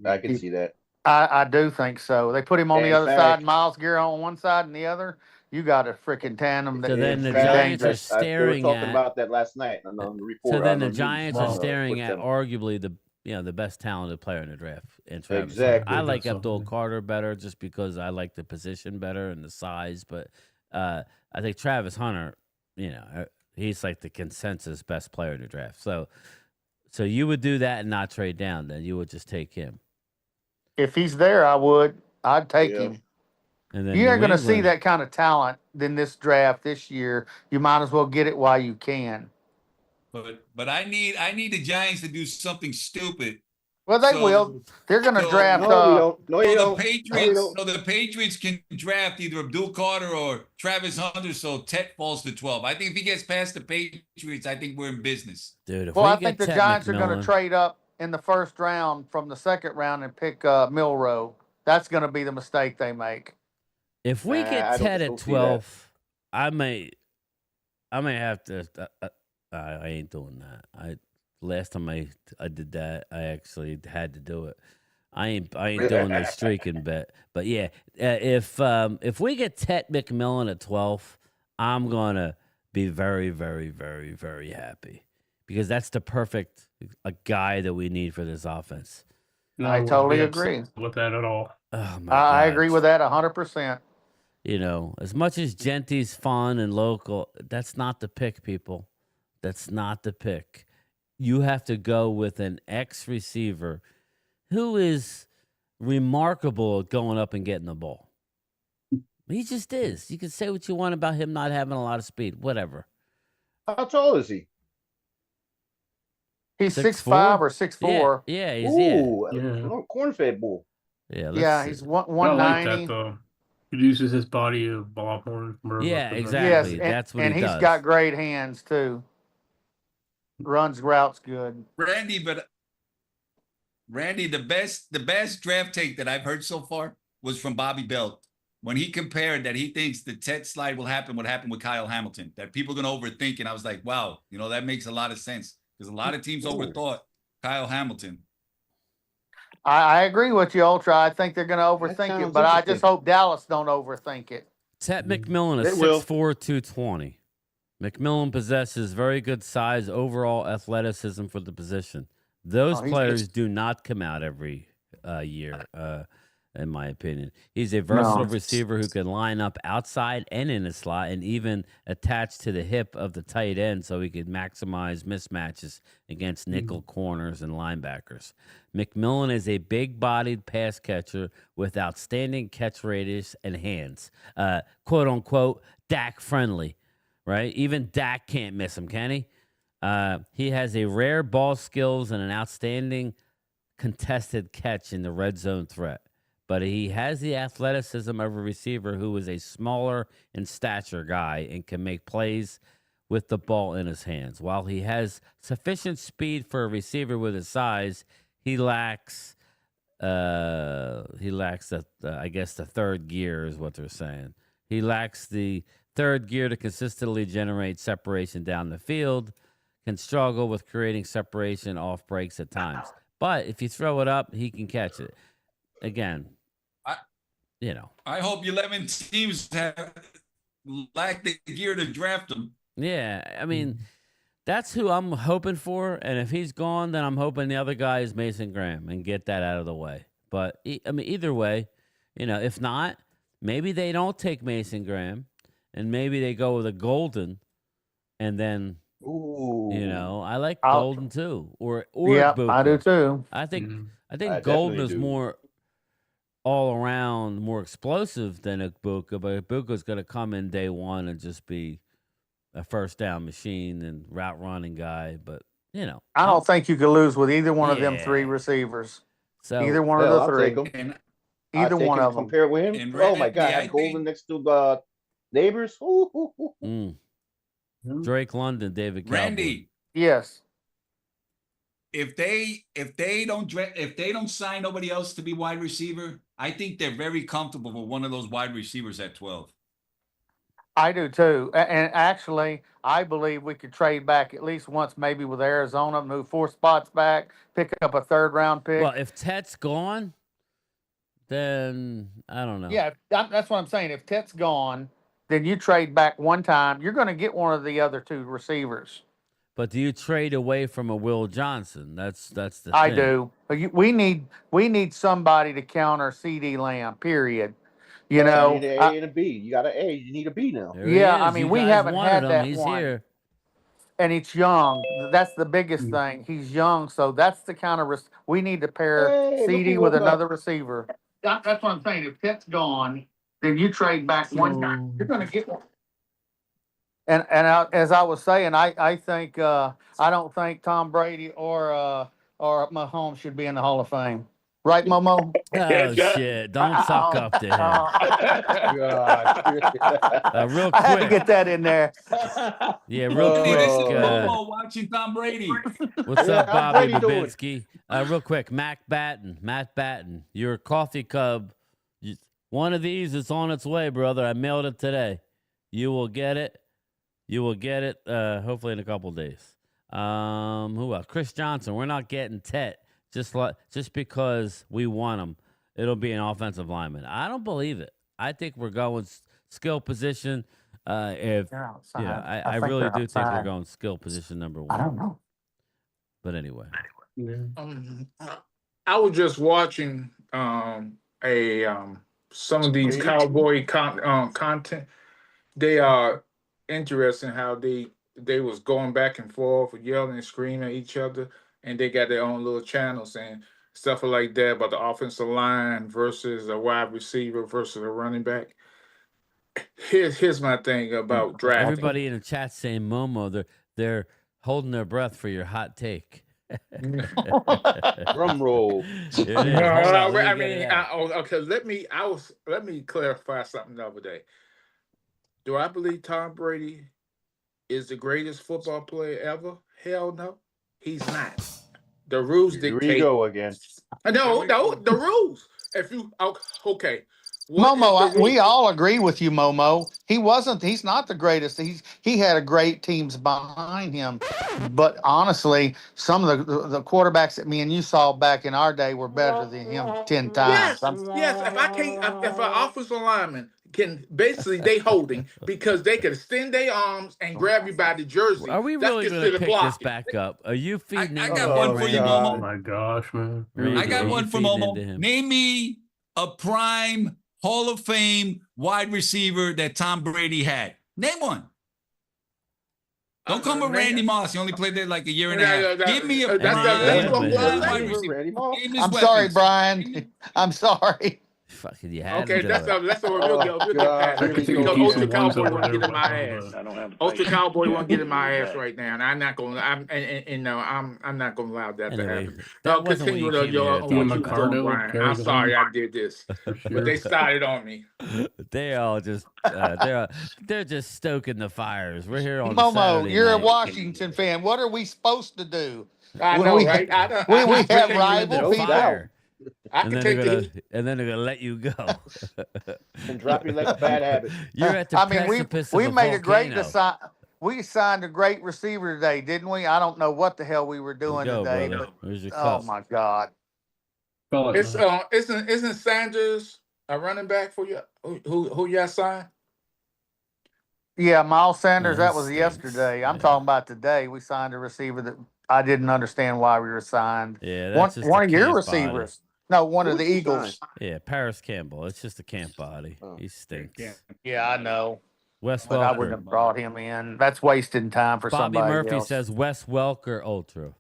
I can see that. I do think so. They put him on the In other fact- side, Myles Garrett on one side and the other. You got a freaking tandem. So then is the In fact, Giants are dangerous. they were staring talking at- about that last night on the report. So then on the news. Giants are Wow. staring With at them. arguably the best talented player in the draft, in Travis. Exactly. I like That's Abdul something. Carter better just because I like the position better and the size, but I think Travis Hunter, he's like the consensus best player in the draft. So you would do that and not trade down, then you would just take him. If he's there, I'd take Yeah. him. And then You ain't New going to see England- that kind of talent in this draft this year. You might as well get it while you can. But I need the Giants to do something stupid. Well, they So- will. They're going to so- draft. No, you don't. No, you So don't. the No, you Patriots, don't. so the Patriots can draft either Abdul Carter or Travis Hunter, so Tet falls to 12. I think if he gets past the Patriots, I think we're in business. Dude, if Well, we I get think the Ted Giants are going McMillan- to trade up in the first round from the second round and pick Milrow. That's going to be the mistake they make. If we Nah, get I don't Ted still at see that. 12, I may have to. I ain't doing that. Last time I did that, I actually had to do it. I ain't doing no streaking bet. But yeah, if we get Ted McMillan at 12, I'm gonna be very, very, very, very happy because that's the perfect a guy that we need for this offense. No, I wouldn't totally be upset agree. with that at all. Oh my I God. agree with that 100%. You know, as much as Genty's fun and local, that's not the pick, people. That's not the pick. You have to go with an ex receiver who is remarkable at going up and getting the ball. He just is. You can say what you want about him not having a lot of speed, whatever. How tall is he? He's 6'4"? 6'5" or 6'4". Yeah, he's Ooh, corn-fed bull. yeah. Yeah, he's I like 190. that though. He uses his body a lot more. Yeah, than exactly. Yes, That's what and he he's does. got great hands too. Runs routes good. Randy, the best draft take that I've heard so far was from Bobby Belt when he compared that he thinks the Ted slide will happen. What happened with Kyle Hamilton? That people are gonna overthink, and I was like, wow, that makes a lot of sense because a lot of teams overthought Kyle Hamilton. I agree with you, Ultra. I think they're going to overthink it, sounds but I interesting. just hope Dallas don't overthink it. Ted McMillan is It will. 6'4", 220. McMillan possesses very good size, overall athleticism for the position. Those he's players just- do not come out every year, in my opinion. He's a versatile receiver who can line up outside and in a slot and even attach to the hip of the tight end so he could maximize mismatches against nickel corners and linebackers. McMillan is a big-bodied pass catcher with outstanding catch radius and hands. Quote-unquote, Dak-friendly, right? Even Dak can't miss him, can he? He has a rare ball skills and an outstanding contested catch in the red zone threat. But he has the athleticism of a receiver who is a smaller in stature guy and can make plays with the ball in his hands. While he has sufficient speed for a receiver with his size, he lacks the third gear is what they're saying. He lacks the third gear to consistently generate separation down the field, can struggle with creating separation off breaks at times. But if you throw it up, he can catch it. Again, I hope 11 teams lack the gear to draft him. Yeah, I mean, that's who I'm hoping for. And if he's gone, then I'm hoping the other guy is Mason Graham and get that out of the way. But, I mean, either way, if not, maybe they don't take Mason Graham and maybe they go with a Golden and then, Ooh. I like Golden too. Or Yeah, Buka. I do too. I think I Golden definitely is do. more all around, more explosive than Buka, but Buka's going to come in day one and just be a first down machine and route running guy. But I don't think you could lose with either one of them three Yeah. receivers. so Either one Hell, of the I'll three. take him. And Either I'll take one him of them. Compare with him. And Oh my Randy, God, I have Golden think- next to neighbors. Ooh. Drake London, David Cowboy. Randy, Yes. if they don't sign nobody else to be wide receiver, I think they're very comfortable with one of those wide receivers at 12. I do too. And actually, I believe we could trade back at least once, maybe with Arizona, move 4 spots back, pick up a 3rd round pick. Well, if Tet's gone, then I don't know. Yeah, that's what I'm saying. If Tet's gone, then you trade back one time. You're going to get one of the other 2 receivers. But do you trade away from a Will Johnson? That's the I thing. do. But we need somebody to counter CD Lamb. Period. You know, need an A and a B. You got an A. You need a B now. There he Yeah, I is. mean, You we guys haven't wanted had him. that He's one. here. and it's young. That's the biggest thing. He's young, so that's the kind of we need to pair Hey, look CD who with woke up. another receiver. That's what I'm saying. If Pitt's gone, then you trade back one time. You're going to get one. And as I was saying, I think I don't think Tom Brady or Mahomes should be in the Hall of Fame. Right, Momo? Oh shit! Don't suck up to him. God. Real I had to quick. get that in there. Yeah, real Hey, this is quick. Momo watching Tom Brady. What's Yeah, up, how's Bobby Brady doing? Babinski? Real quick, Matt Batten, your coffee cub. One of these is on its way, brother. I mailed it today. You will get it. Hopefully in a couple days. Who else? Chris Johnson. We're not getting Tet just because we want him. It'll be an offensive lineman. I don't believe it. I think we're going skill position. I really do think we're going skill position number one. I don't know. But anyway. I was just watching some of these cowboy content. They are interesting how they was going back and forth, yelling and screaming at each other, and they got their own little channels and stuff like that about the offensive line versus a wide receiver versus a running back. Here's my thing about drafting. Everybody in the chat saying Momo, they're holding their breath for your hot take. Drum roll. Okay. Let me clarify something the other day. Do I believe Tom Brady is the greatest football player ever? Hell no, he's not. The rules dictate. Here we go again. No, the rules. If you okay. Momo, we all agree with you, Momo. He's not the greatest. He had a great teams behind him. But honestly, some of the quarterbacks that me and you saw back in our day were better than him 10 times. Yes. If an offensive lineman can basically they holding because they can extend their arms and grab you by the jersey. Are we that's really going to pick this back up? Are you feeding? I got one for you, Momo. Oh my gosh, man. I got one for Momo. Name me a prime Hall of Fame wide receiver that Tom Brady had. Name one. Don't come with Randy Moss. He only played there like a year and a half. Give me a prime wide receiver. I'm sorry, Brian. I'm sorry. Fucking you had Okay, to that's do it. a we'll get past. I could take a Because piece Ultra of ones Cowboy over won't there, get in my but- ass. I don't have. Ultra Cowboy won't get in my ass right now, and I'm not gonna. I'm not gonna allow that to Anyway, happen. that wasn't Continue what you to came your here to what talk you about. Ricardo, doing, Brian. carry I'm the sorry one. I did this, For but they sure. started on me. They all just they're just stoking the fires. We're here on Momo, Saturday you're a night. Washington fan. What are we supposed to do? I When know, we- right? we I have can rival The people. fire. I And can then, take they're the. gonna, and then they're gonna let you go. And drop you like a bad habit. You're at the I mean, precipice we of a made a great volcano. we signed a great receiver today, didn't we? I don't know what the hell we were doing Go, today, brother. Where's your but oh cup? my God. It's isn't Sanders a running back for you? Who y'all signed? Yeah, Miles Sanders, Yeah, that he was stinks. yesterday. I'm Yeah. talking about today. We signed a receiver that I didn't understand why we were signed. Yeah, One that's just one a of your camp receivers. No, one of Who's the he Eagles. body. Yeah, Paris Campbell. It's just a camp body. Oh. He stinks. Yeah. Yeah, I know. Wes But I wouldn't Welker. have brought him in. That's wasting time for Bobby somebody Murphy else. says Wes Welker Ultra.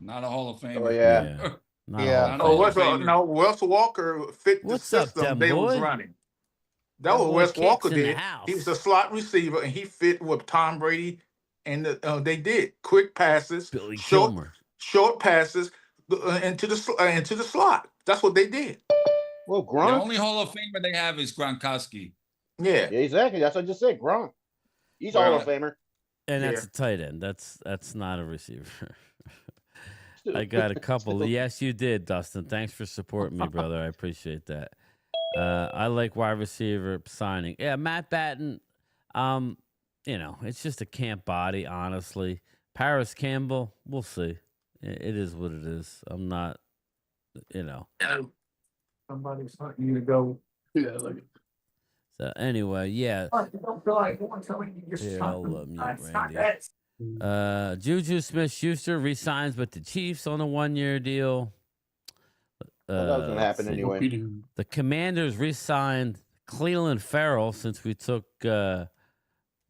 Not a Hall of Famer. Oh yeah. Not a Yeah. Hall of Oh, Fame. Wes Walker fit the What's up, system Dem they was boy? running. That Dem was boy Wes kicks Walker in the did. house. He was a slot receiver, and he fit with Tom Brady. And they did quick passes, Billy short Kilmer. short passes into the slot. That's what they did. Well, The Gronk. only Hall of Famer they have is Gronkowski. Yeah. Yeah, exactly. That's what I just said. Gronk. He's a Hall of Famer. And that's Yeah. a tight end. That's not a receiver. I got a couple. Yes, you did, Dustin. Thanks for supporting me, brother. I appreciate that. I like wide receiver signing. Yeah, Matt Batten. It's just a camp body, honestly. Paris Campbell, we'll see. It is what it is. I'm not, Somebody's hunting you to go. Yeah, like So anyway, yeah. Don't feel like going to me. Here, I'll mute Randy. Juju Smith-Schuster re-signs with the Chiefs on a 1-year deal. That was gonna happen let's see. anyway. The Commanders re-signed Cleveland Farrell since we took.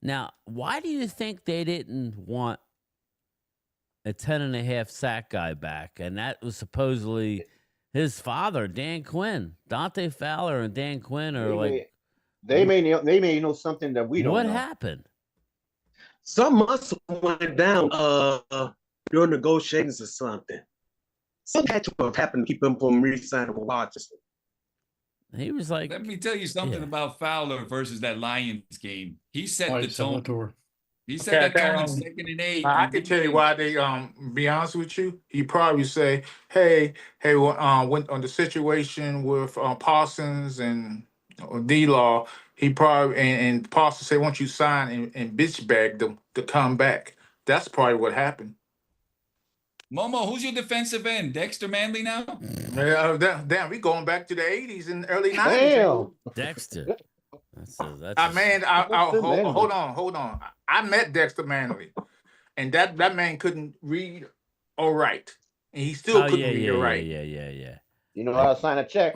Now, why do you think they didn't want a 10.5 sack guy back? And that was supposedly his father, Dan Quinn. Dante Fowler and Dan Quinn are They may know something that we don't what know. happened? Some must have went down during negotiations or something. something had to have happened to keep him from re-signing with Rochester. He was like, Let me tell you something Yeah. about Fowler versus that Lions game. He set the tone. Salvatore. He set that tone in Okay, second and 8. I and can didn't tell you change. why they be honest with you. He probably say, hey, went on the situation with Parsons and D-Law. He probably and Parsons say once you sign and bitch bag them to come back. That's probably what happened. Momo, who's your defensive end? Dexter Manley now? Damn, we going back to the 80s and early 90s. Damn. Dexter. That's Man, Dexter Manley. hold on. I met Dexter Manley, and that man couldn't read or write, and he still couldn't read or write. Yeah. You know how to sign a check?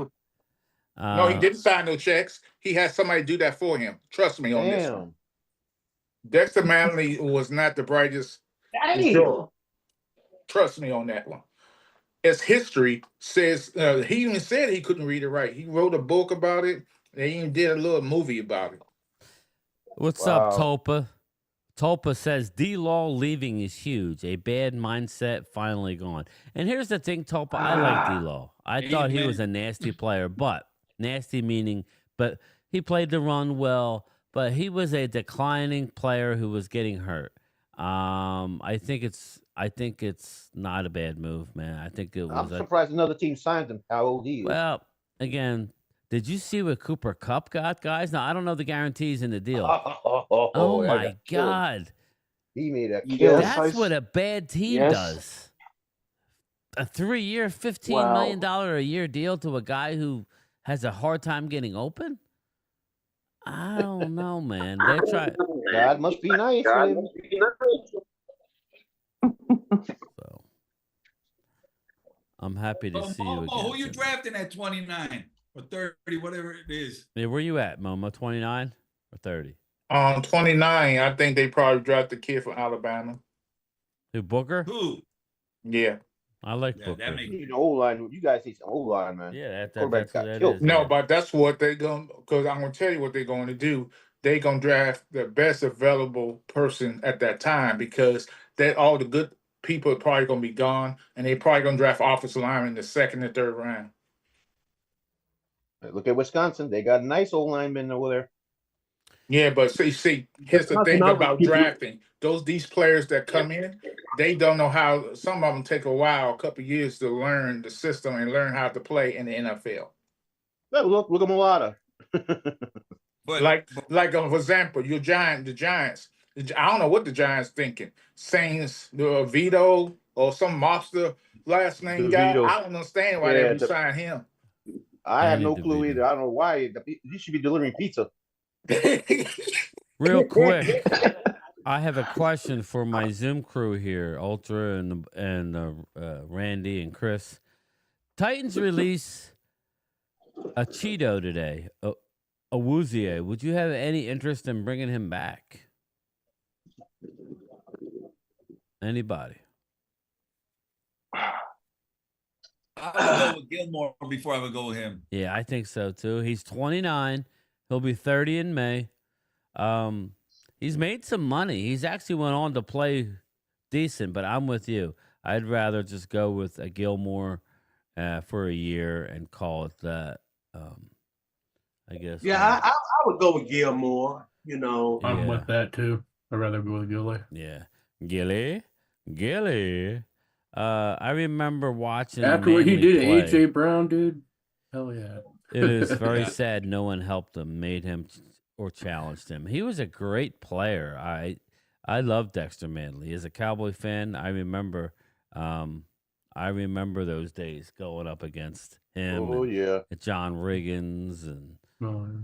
No, he didn't sign no checks. He had somebody do that for him. Trust me on this one. Damn. Dexter Manley was not the brightest. Damn. Trust me on that one. As history says, he even said he couldn't read or write. He wrote a book about it. They even did a little movie about it. What's Wow. up, Tulpa? Tulpa says D-Law leaving is huge. A bad mindset finally gone. And here's the thing, Tulpa. I like D-Law. I thought he was a nasty player, but nasty meaning, but he played the run well. But he was a declining player who was getting hurt. I think it's not a bad move, man. I think it I'm was. surprised another team signed him. How old he is? Well, again, did you see what Cooper Kupp got, guys? Now I don't know the guarantees in the deal. Oh that my got killed. God. He made a Yes, kill. That's what a bad team Yes. does. A 3-year, $15 million a year deal to a guy who has a hard time getting open? I don't know, man. They're trying. God must be nice with him. So I'm happy to see you again. Who you Jimmy. drafting at 29 or 30, whatever it is? Yeah, where you at, Momo? 29 or 30? 29, I think they probably drafted the kid from Alabama. Who, Booker? Who? Yeah. I like Yeah, Booker. that makes You need an O-line. You guys need some O-line, man. Yeah, that's Quarterback what got that killed. is. No, yeah. but that's what they're going to, because I'm going to tell you what they're going to do. They're going to draft the best available person at that time because that all the good people are probably going to be gone, and they probably going to draft offensive linemen in the second and third round. Look at Wisconsin. They got a nice O-lineman over there. Yeah, but see, here's the thing about drafting. These players that come in, they don't know how. Some of them take a while, a couple of years to learn the system and learn how to play in the NFL. Look at Mulata. But For example, the Giants. I don't know what the Giants thinking. Saints, Vito, or some mobster last name guy. DeVito. I don't understand why Yeah, they signed him. I have Danny no clue DeVito. either. I don't know why. He should be delivering pizza. Real quick, I have a question for my Zoom crew here, Ultra and Randy and Chris. Titans release a Cheeto today, a Awuzie. Would you have any interest in bringing him back? Anybody? I would go with Gilmore before I would go with him. Yeah, I think so too. He's 29. He'll be 30 in May. He's made some money. He's actually went on to play decent, but I'm with you. I'd rather just go with a Gilmore for a year and call it that. I guess. Yeah, I would go with Gilmore. You know, Yeah. I'm with that too. I'd rather go with Gilly. Yeah. Gilly. I remember watching After what he Manly did play. to AJ Brown, dude. Hell yeah. It is very sad no one helped him, made him, or challenged him. He was a great player. I love Dexter Manley. As a Cowboy fan, I remember those days going up against him. Oh, yeah. and John Riggins and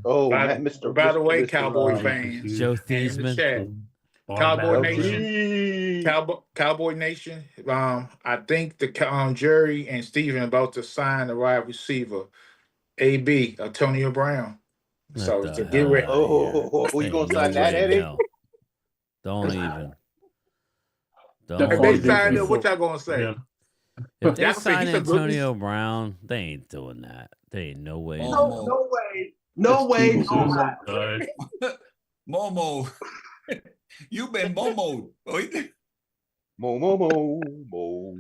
Oh, By Mr. the way, Mr. Cowboy Rogers fans, was Joe and in the Thiesman. chat, Bob Cowboy Ballard. Nation. Cowboy Nation. I think the Jerry and Steven about to sign the wide receiver, AB Antonio Brown. So What to the get hell ready. outta here. Oh, you gonna Ain't sign no that, way in Eddie? hell. Don't even. That If far they deep sign before- him, what y'all gonna say? Yeah. If they Y'all say sign he's a good Antonio Brown, they ain't doing that. They ain't no way. in Oh, hell. no way, no way, That's no too how. soon. Momo, you've been Momo'd. Mo.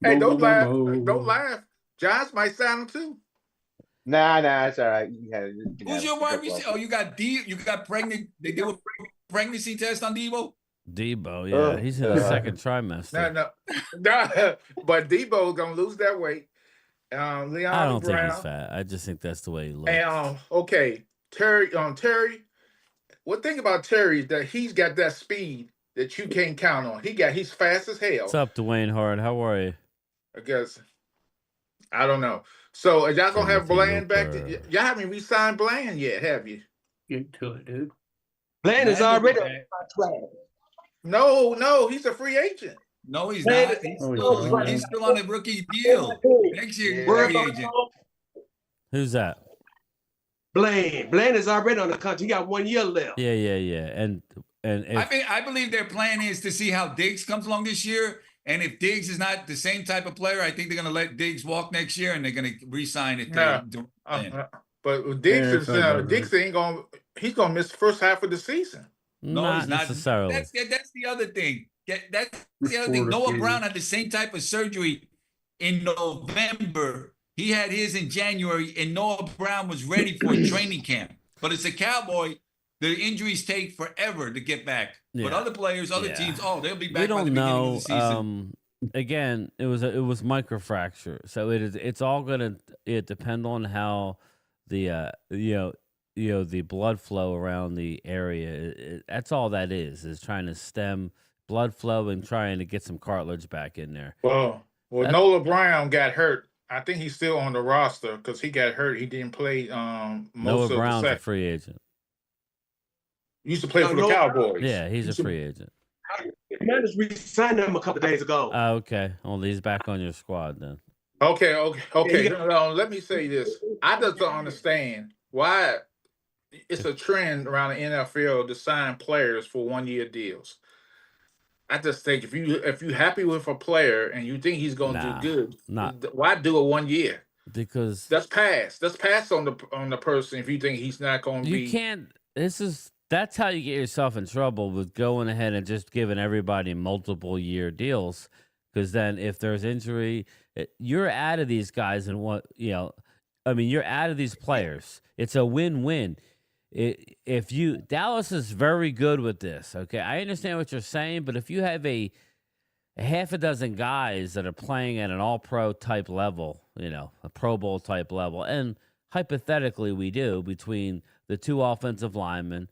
Hey, don't laugh. Mo. Don't laugh. Giants might sign him too. Nah, it's all right. You had, Who's your wide receiver? Oh, you got pregnant. They do a pregnancy test on Debo. Debo, yeah, he's in the second trimester. No. But Debo's gonna lose that weight. Leon I don't think Brown. he's fat. I just think that's the way he looks. And okay, Terry. One thing about Terry is that he's got that speed that you can't count on. He's fast as hell. What's up, Dwayne Hart? How are you? I guess. I don't know. So are y'all gonna have Timothy Bland back? Hooper. Y'all haven't re-signed Bland yet, have you? Get to it, dude. Bland is Bland already is on back. the contract. No, he's a free agent. No, he's Bland not. is- He's still on a rookie deal. Next year, he's a Worry free about agent. Who's that? Bland is already on the contract. He got 1 year left. Yeah. And if, I believe their plan is to see how Diggs comes along this year. And if Diggs is not the same type of player, I think they're going to let Diggs walk next year and they're going to re-sign it. But Diggs sounds about Diggs ain't gonna. He's gonna miss the first half of the season. No, not he's not necessarily. That's the other thing. That's the other thing. Noah Brown had the same type of surgery in November. He had his in January, and Noah Brown was ready for training camp. But it's a Cowboy. The injuries take forever to get back. But Yeah. other players, other Yeah. teams, they'll be back we by the don't beginning know. of the season. Again, it was microfracture, so it's all gonna depend on how the the blood flow around the area. That's all that is trying to stem blood flow and trying to get some cartilage back in there. Well, Noah Brown got hurt. I think he's still on the roster because he got hurt. He didn't play Noah most of Brown's the a second. free agent. He used to play for the Noah Cowboys. Yeah, he's a free agent. Commanders re-signed him a couple days ago. Okay, well, he's back on your squad then. Okay. Yeah, No, let me say this. I just don't understand why it's a trend around the NFL to sign players for 1 year deals. I just think if you're happy with a player and you think he's going to Nah, do good, not- why do a 1 year? Because That's pass. That's pass on the person if you think he's not going to be. you can't. That's how you get yourself in trouble with going ahead and just giving everybody multiple year deals. Because then, if there's injury, you're out of these guys, and you're out of these players. It's a win-win. Dallas is very good with this. Okay, I understand what you're saying, but if you have a half a dozen guys that are playing at an all-pro type level, a Pro Bowl type level, and hypothetically we do, between the two offensive linemen,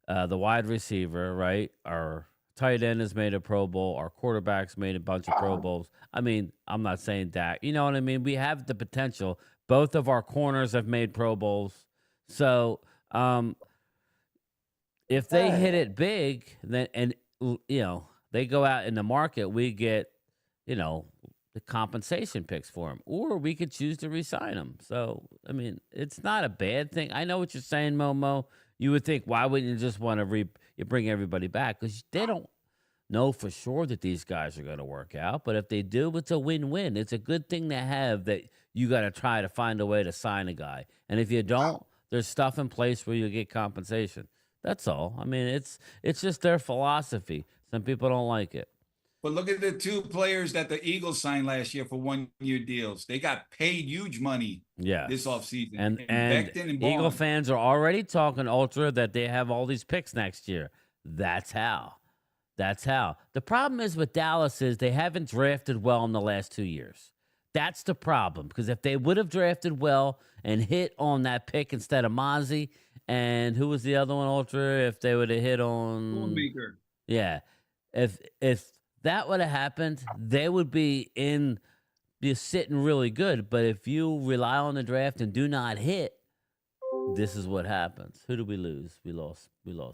the wide receiver, right? Our tight end has made a Pro Bowl. Our quarterback's made a bunch of Pro Bowls. I mean, I'm not saying Dak. You know what I mean? We have the potential. Both of our corners have made Pro Bowls. So if they hit it big, then they go out in the market, we get, the compensation picks for them, or we could choose to re-sign them. So, I mean, it's not a bad thing. I know what you're saying, Momo. You would think, why wouldn't you just want to bring everybody back? Because they don't know for sure that these guys are going to work out. But if they do, it's a win-win. It's a good thing to have that you got to try to find a way to sign a guy. And if you don't, there's stuff in place where you get compensation. That's all. I mean, it's just their philosophy. Some people don't like it. But look at the two players that the Eagles signed last year for 1 year deals. They got paid huge money this offseason. And Becton and Eagle Bond. fans are already talking Ultra that they have all these picks next year. That's how. The problem is with Dallas is they haven't drafted well in the last 2 years. That's the problem. Because if they would have drafted well and hit on that pick instead of Mozzie, and who was the other one, Ultra? If they would have hit on Bootmaker. Yeah. If that would have happened, they would be sitting really good. But if you rely on the draft and do not hit, this is what happens. Who did we lose? We lost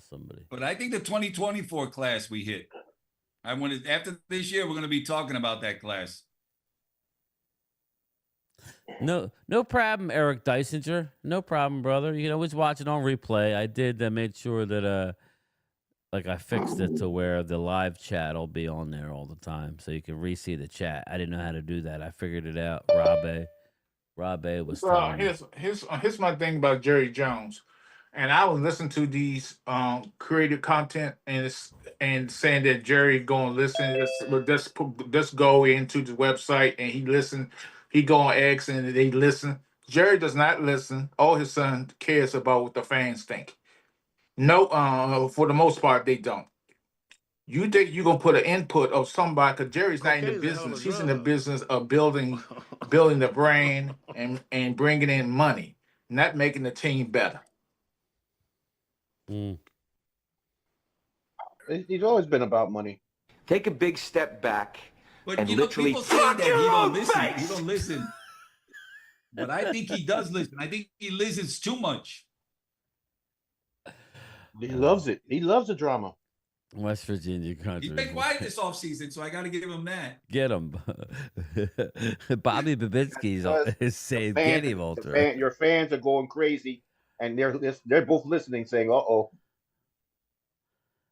somebody. But I think the 2024 class we hit. After this year, we're going to be talking about that class. No problem, Eric Dysinger. No problem, brother. You can always watch it on replay. I did made sure that I fixed it to where the live chat will be on there all the time, so you can re-see the chat. I didn't know how to do that. I figured it out. Rob A was telling me. Here's my thing about Jerry Jones, And I was listening to these creative content and saying that Jerry going to listen. Just go into the website and he listen. He go on X and they listen. Jerry does not listen. All his son cares about what the fans think. No, for the most part, they don't. You think you're gonna put an input of somebody? Because Jerry's not in the business. He's in the business of building the brand and bringing in money, not making the team better. Mm. He's always been about money. Take a big step back But and you know, literally people say that he don't listen. He don't listen. But I think he does listen. I think he listens too much. He loves it. He loves the drama. West Virginia country. He's been quiet this offseason, so I got to give him that. Get him. Bobby Babinski's is saying, get him, Ultra. Your fans are going crazy, and they're both listening, saying, "Uh-oh."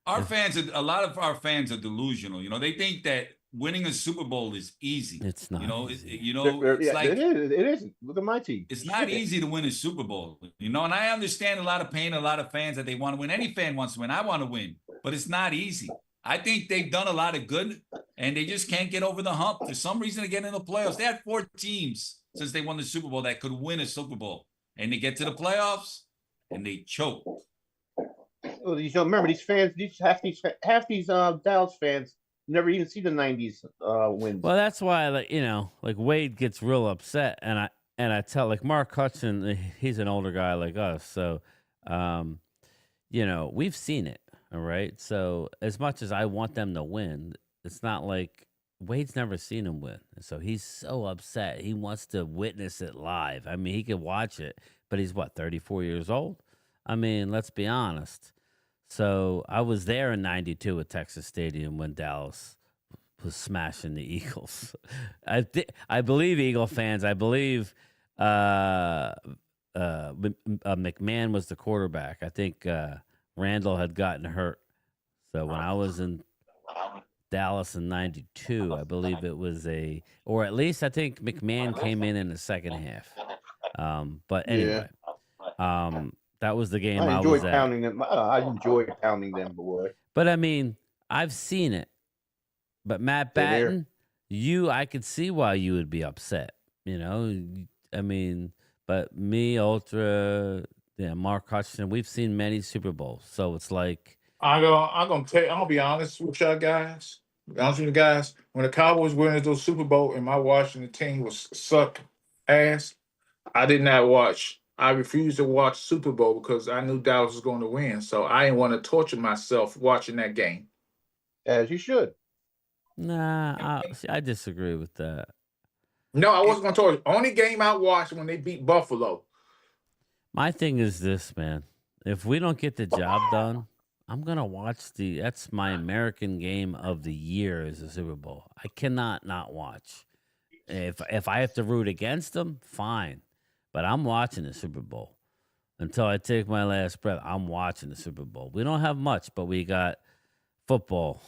Our fans, a lot of our fans are delusional. You know, they think that winning a Super Bowl is easy. It's not. You know, easy. it's like it is. It isn't. Look at my team. it's not easy to win a Super Bowl. You know, and I understand a lot of pain, a lot of fans that they want to win. Any fan wants to win. I want to win, but it's not easy. I think they've done a lot of good, and they just can't get over the hump for some reason to get in the playoffs. They had 4 teams since they won the Super Bowl that could win a Super Bowl, and they get to the playoffs and they choke. Well, you don't remember these fans. Half these Dallas fans never even see the '90s wins. Well, that's why, like Wade gets real upset, and I tell, like, Mark Hudson, he's an older guy like us, so we've seen it. All right. So as much as I want them to win, it's not like Wade's never seen him win. So he's so upset. He wants to witness it live. I mean, he could watch it, but he's 34 years old. I mean, let's be honest. So I was there in '92 at Texas Stadium when Dallas was smashing the Eagles. I believe Eagle fans. I believe McMahon was the quarterback. I think Randall had gotten hurt. So when I was in Dallas in '92, I believe it was or at least I think McMahon came in the second half. But anyway, that was the game I was at. Pounding them. I enjoyed pounding them, boy. But I mean, I've seen it. But Matt Batten, I could see why you would be upset. You know, I mean, but me, Ultra, Mark Hutchinson, we've seen many Super Bowls, so it's like I'm gonna be honest with y'all guys. When the Cowboys win those Super Bowl and my Washington team was suck ass, I did not watch. I refused to watch Super Bowl because I knew Dallas was going to win. So I didn't want to torture myself watching that game. As you should. Nah, I disagree with that. No, I wasn't going to torture. Only game I watched when they beat Buffalo. My thing is this, man. If we don't get the job done, I'm going to watch that's my American game of the year is the Super Bowl. I cannot not watch. If I have to root against them, fine. But I'm watching the Super Bowl. Until I take my last breath, I'm watching the Super Bowl. We don't have much, but we got football.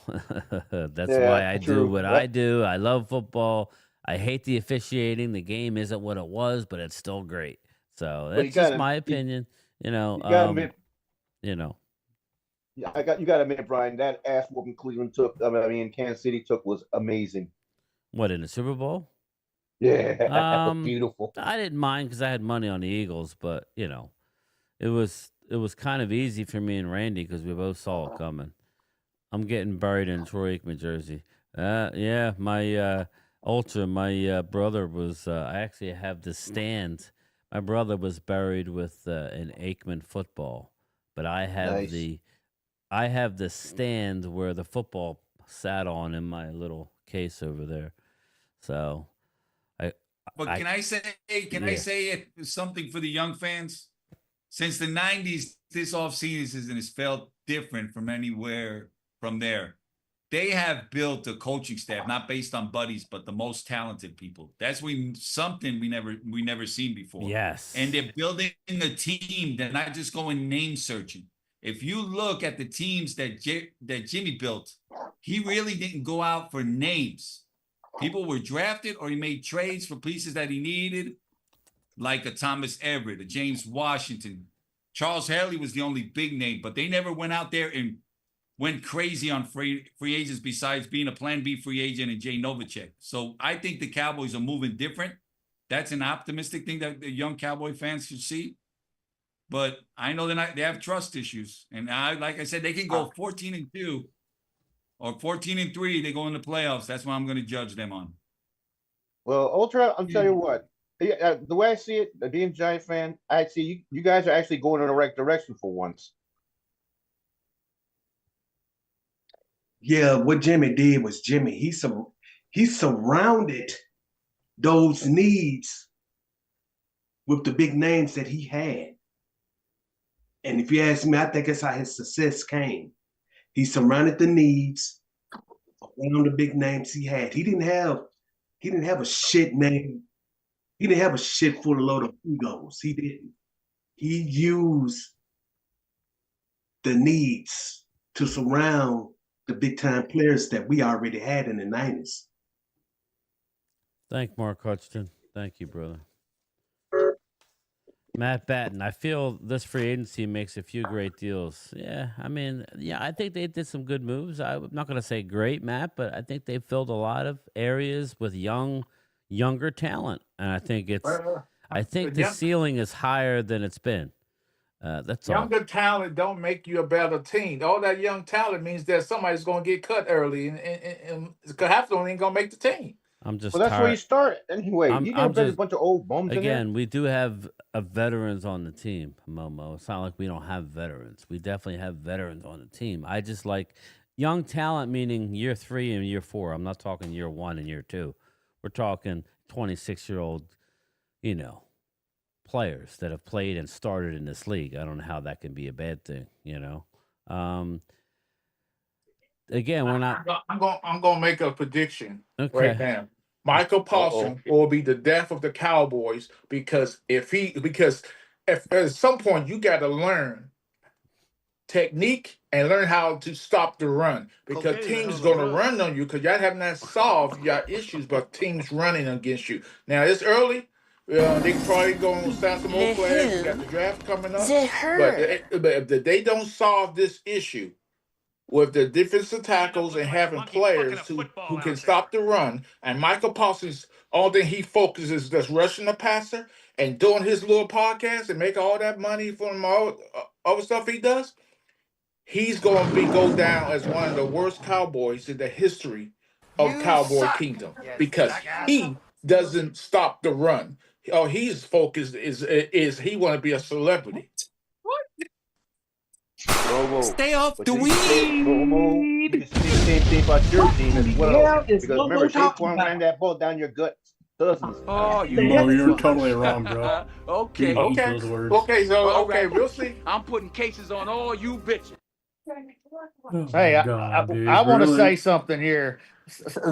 That's why I do what I do. I love football. I hate the officiating. The game isn't what it was, but it's still great. So that's just my opinion. You gotta admit, you got to admit, Brian, that ass whooping Cleveland took. Kansas City took was amazing. What, in the Super Bowl? Yeah, beautiful. I didn't mind because I had money on the Eagles, but it was kind of easy for me and Randy because we both saw it coming. I'm getting buried in Troy Aikman jersey. Yeah, my Ultra, my brother was. I actually have the stand. My brother was buried with an Aikman football, but I have the stand where the football sat on in my little case over there. So. But can I say something for the young fans? Since the '90s, this offseason has felt different from anywhere from there. They have built a coaching staff, not based on buddies, but the most talented people. That's something we never seen before. Yes. And they're building a team. They're not just going name searching. If you look at the teams that Jimmy built, he really didn't go out for names. People were drafted or he made trades for pieces that he needed, like a Thomas Everett, a James Washington, Charles Haley was the only big name, but they never went out there and went crazy on free agents besides being a Plan B free agent and Jay Novacek. So I think the Cowboys are moving different. That's an optimistic thing that the young Cowboy fans should see. But I know they have trust issues. And like I said, they can go 14-2 or 14-3. They go in the playoffs. That's what I'm going to judge them on. Well, Ultra, I'm telling you what. The way I see it, being a Giant fan, I see you guys are actually going in the right direction for once. Yeah, what Jimmy did was Jimmy. He surrounded those needs with the big names that he had. And if you ask me, I think that's how his success came. He surrounded the needs around the big names he had. He didn't have a shit name. He didn't have a shit full of load of egos. He didn't. He used the needs to surround the big time players that we already had in the 90s. Thank Mark Hutchinson. Thank you, brother. Matt Batten, I feel this free agency makes a few great deals. Yeah, I mean, I think they did some good moves. I'm not going to say great, Matt, but I think they filled a lot of areas with younger talent, and I think the ceiling is higher than it's been. That's all. Younger talent don't make you a better team. All that young talent means that somebody's going to get cut early, and half of them ain't going to make the team. I'm just Well, that's tired. where you start anyway. You got a bunch of old bums in there. Again, we do have veterans on the team, Momo. It's not like we don't have veterans. We definitely have veterans on the team. I just like young talent, meaning year 3 and year 4. I'm not talking year 1 and year 2. We're talking 26-year-old, players that have played and started in this league. I don't know how that can be a bad thing, Again, we're not. I'm going to make a prediction Okay. right now. Michael Paulson will be the death of the Cowboys because if at some point you got to learn technique and learn how to stop the run because teams going to run on you because y'all have not solved your issues, but teams running against you. Now it's early. They probably going to sign some more players. We got the draft coming up. But if they don't solve this issue with the defensive tackles and having players who can stop the run, and Michael Paulson's all that he focuses is just rushing the passer and doing his little podcast and make all that money from all other stuff he does, he's going to go down as one of the worst Cowboys in the history of Cowboy Kingdom because he doesn't stop the run. His focus is he want to be a celebrity. Whoa. Stay off the weed. You can say the same thing about your team as well. Because remember, Saquon ran that ball down your gut dozens. Oh, you're totally wrong, bro. Okay. We'll see. I'm putting cases on all you bitches. Hey, I want to say something here.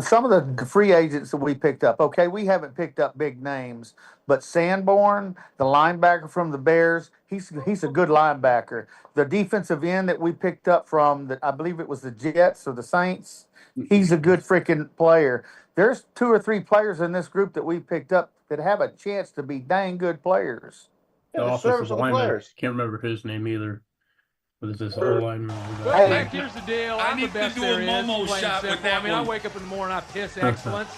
Some of the free agents that we picked up, okay, we haven't picked up big names, but Sanborn, the linebacker from the Bears, he's a good linebacker. The defensive end that we picked up from, I believe it was the Jets or the Saints, he's a good freaking player. There's 2 or 3 players in this group that we picked up that have a chance to be dang good players. The offensive lineman, can't remember his name either. What is this whole line? Well, here's the deal. I'm the need to best do there a is. Momo Plain shot and with simple. that I mean, I one. wake up in the morning, I piss excellence.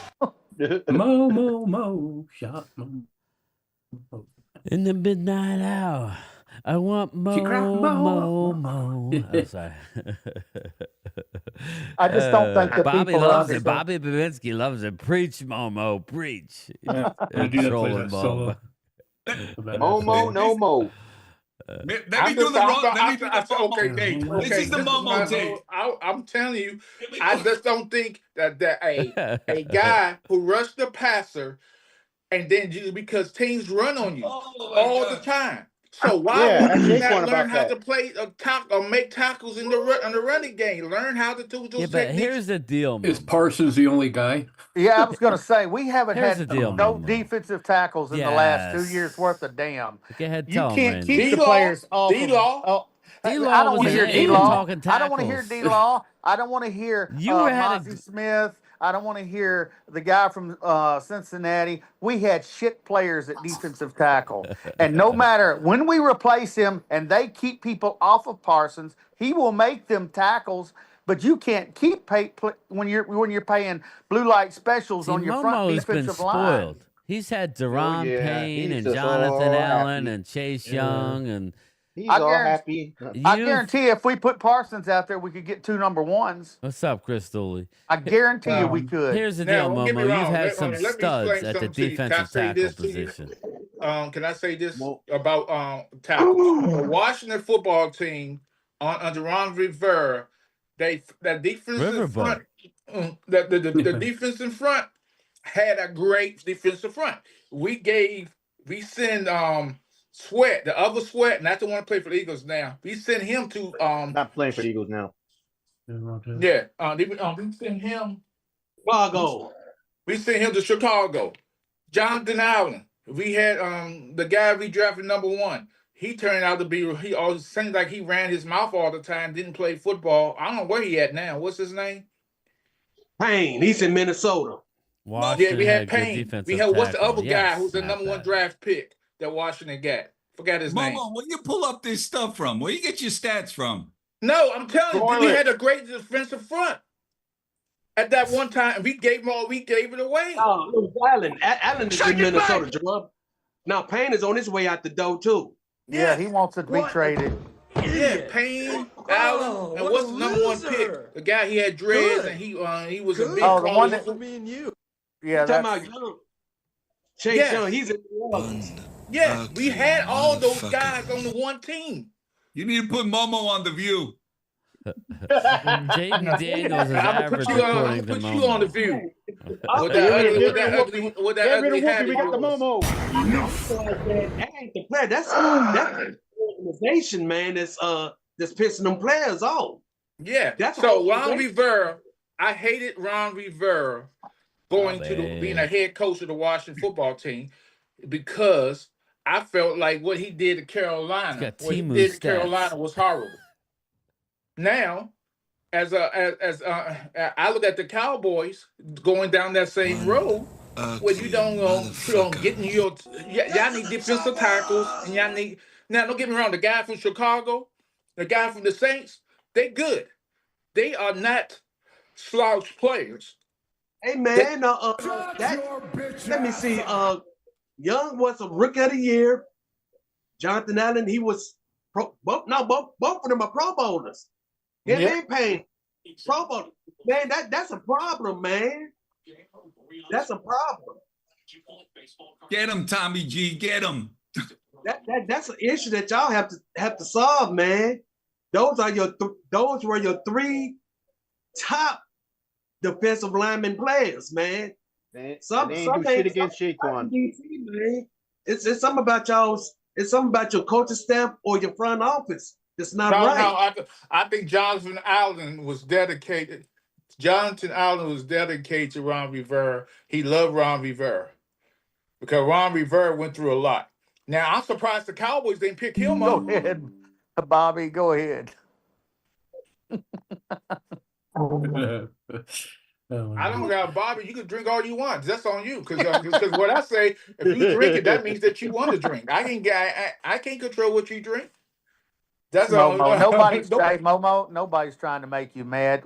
Mo shot. In the midnight hour, I want mo. I'm sorry. I just don't think that Bobby people loves it. understand. Bobby Babinski loves it. Preach, Momo, preach. I do that play that solo. Momo, no mo. Let me do the Momo take. This is the Momo take. I'm telling you, I just don't think that a guy who rushed the passer and then because teams run on you all the time. So why would you not learn how to play or make tackles in the running game? Learn how to do those Yeah, but techniques. here's the deal, Is Momo. Parsons the only guy? Yeah, I was going to say, we haven't Here's had the deal, no Momo. defensive tackles in the last 2 years worth of damn. Go ahead, You tell him, can't Randy. keep the players off. D-Law I don't want to hear was an eight D-Law. talking I don't want to hear tackles. D-Law. I don't want to hear You had Mozzie Smith. I don't want to hear the guy from Cincinnati. We had shit players at defensive tackle. And no matter when we replace him and they keep people off of Parsons, he will make them tackles. But you can't keep when you're paying blue light specials See, on your front Momo's been defensive line. spoiled. He's had Deron yeah, Payne he's and just Jonathan all Allen happy. and Chase Yeah. Young and He's I all guarantee- happy. I you- guarantee you, if we put Parsons out there, we could get 2 number ones. What's up, Chris Dooley? I guarantee you we could. Here's the Now, deal, don't get me Momo. wrong. You've had Let some me studs explain at the something to you. Can I defensive say tackle this to you? position. Can I say this Well- about tackles? The Washington football team under Ron Rivera, that defense in Riverboat. front, the defense in front had a great defensive front. We send Sweat, the other Sweat, not the one who played for the Eagles now. We send him to Not playing for the Eagles now. we send him. Chicago. We sent him to Chicago. Jonathan Allen. We had the guy we drafted #1. He turned out to be. He always seemed like he ran his mouth all the time. Didn't play football. I don't know where he at now. What's his name? Payne. He's in Minnesota. Washington Yeah, we had good Payne. defensive We had what's the tackle. other guy Yes, who's the not #1 bad. draft pick that Washington got? Forgot his name. Momo, where you pull up this stuff from? Where you get your stats from? No, I'm telling you, we Toilet. had a great defensive front at that one time. We gave it away. Oh, it was Allen. Allen is in Minnesota, Jerome. Now Payne is on his way out the door too. Yeah, he wants it to be traded. Yeah, Payne, Allen, and what what's a the #1 loser. pick? The guy he had dreads Good. and he was a Good. big. Oh, the one cone. that- me and you. Yeah, Talking that's, about Young. Chase Yes. Young, he's in New Orleans. Yeah, we had all those guys on the one team. You need to put Momo on the View. Jaden Daniels is I'm gonna average put you according to on the Momo. view. Oh, With yeah, that ugly, Get with rid that of ugly, with that Get rid ugly of Whoopi. hat. We got the of yours. Momo. that ain't the player. That's the organization, man. That's pissing them players off. Yeah. That's So all Ron they- Rivera, I hated Ron Rivera going to man. being a head coach of the Washington football team because I felt like what he did to Carolina, He's got what he Timu did to stats. Carolina was horrible. Now, as I look at the Cowboys going down that same road, where you don't getting y'all need defensive tackles and y'all need. Now, don't get me wrong, the guy from Chicago, the guy from the Saints, they good. They are not slouch players. Hey man, let me see. Young was a rookie of the year. Jonathan Allen, he was both of them are Pro Bowlers. Him Yeah. and Payne, Pro Bowlers. Man, that's a problem, man. That's a problem. Get him, Tommy G. Get him. That's an issue that y'all have to solve, man. Those were your 3 top defensive lineman players, man. Man, Some they ain't do shit against DC, Shaquan. man. It's something about it's something about your coaching staff or your front office that's not right. I think Jonathan Allen was dedicated. Jonathan Allen was dedicated to Ron Rivera. He loved Ron Rivera because Ron Rivera went through a lot. Now I'm surprised the Cowboys didn't pick him go up. ahead, Bobby. Go ahead. I don't got Bobby. You can drink all you want. That's on you. Because what I say, if you drink it, that means that you want to drink. I can't control what you drink. That's all. Momo, nobody's trying to make you mad.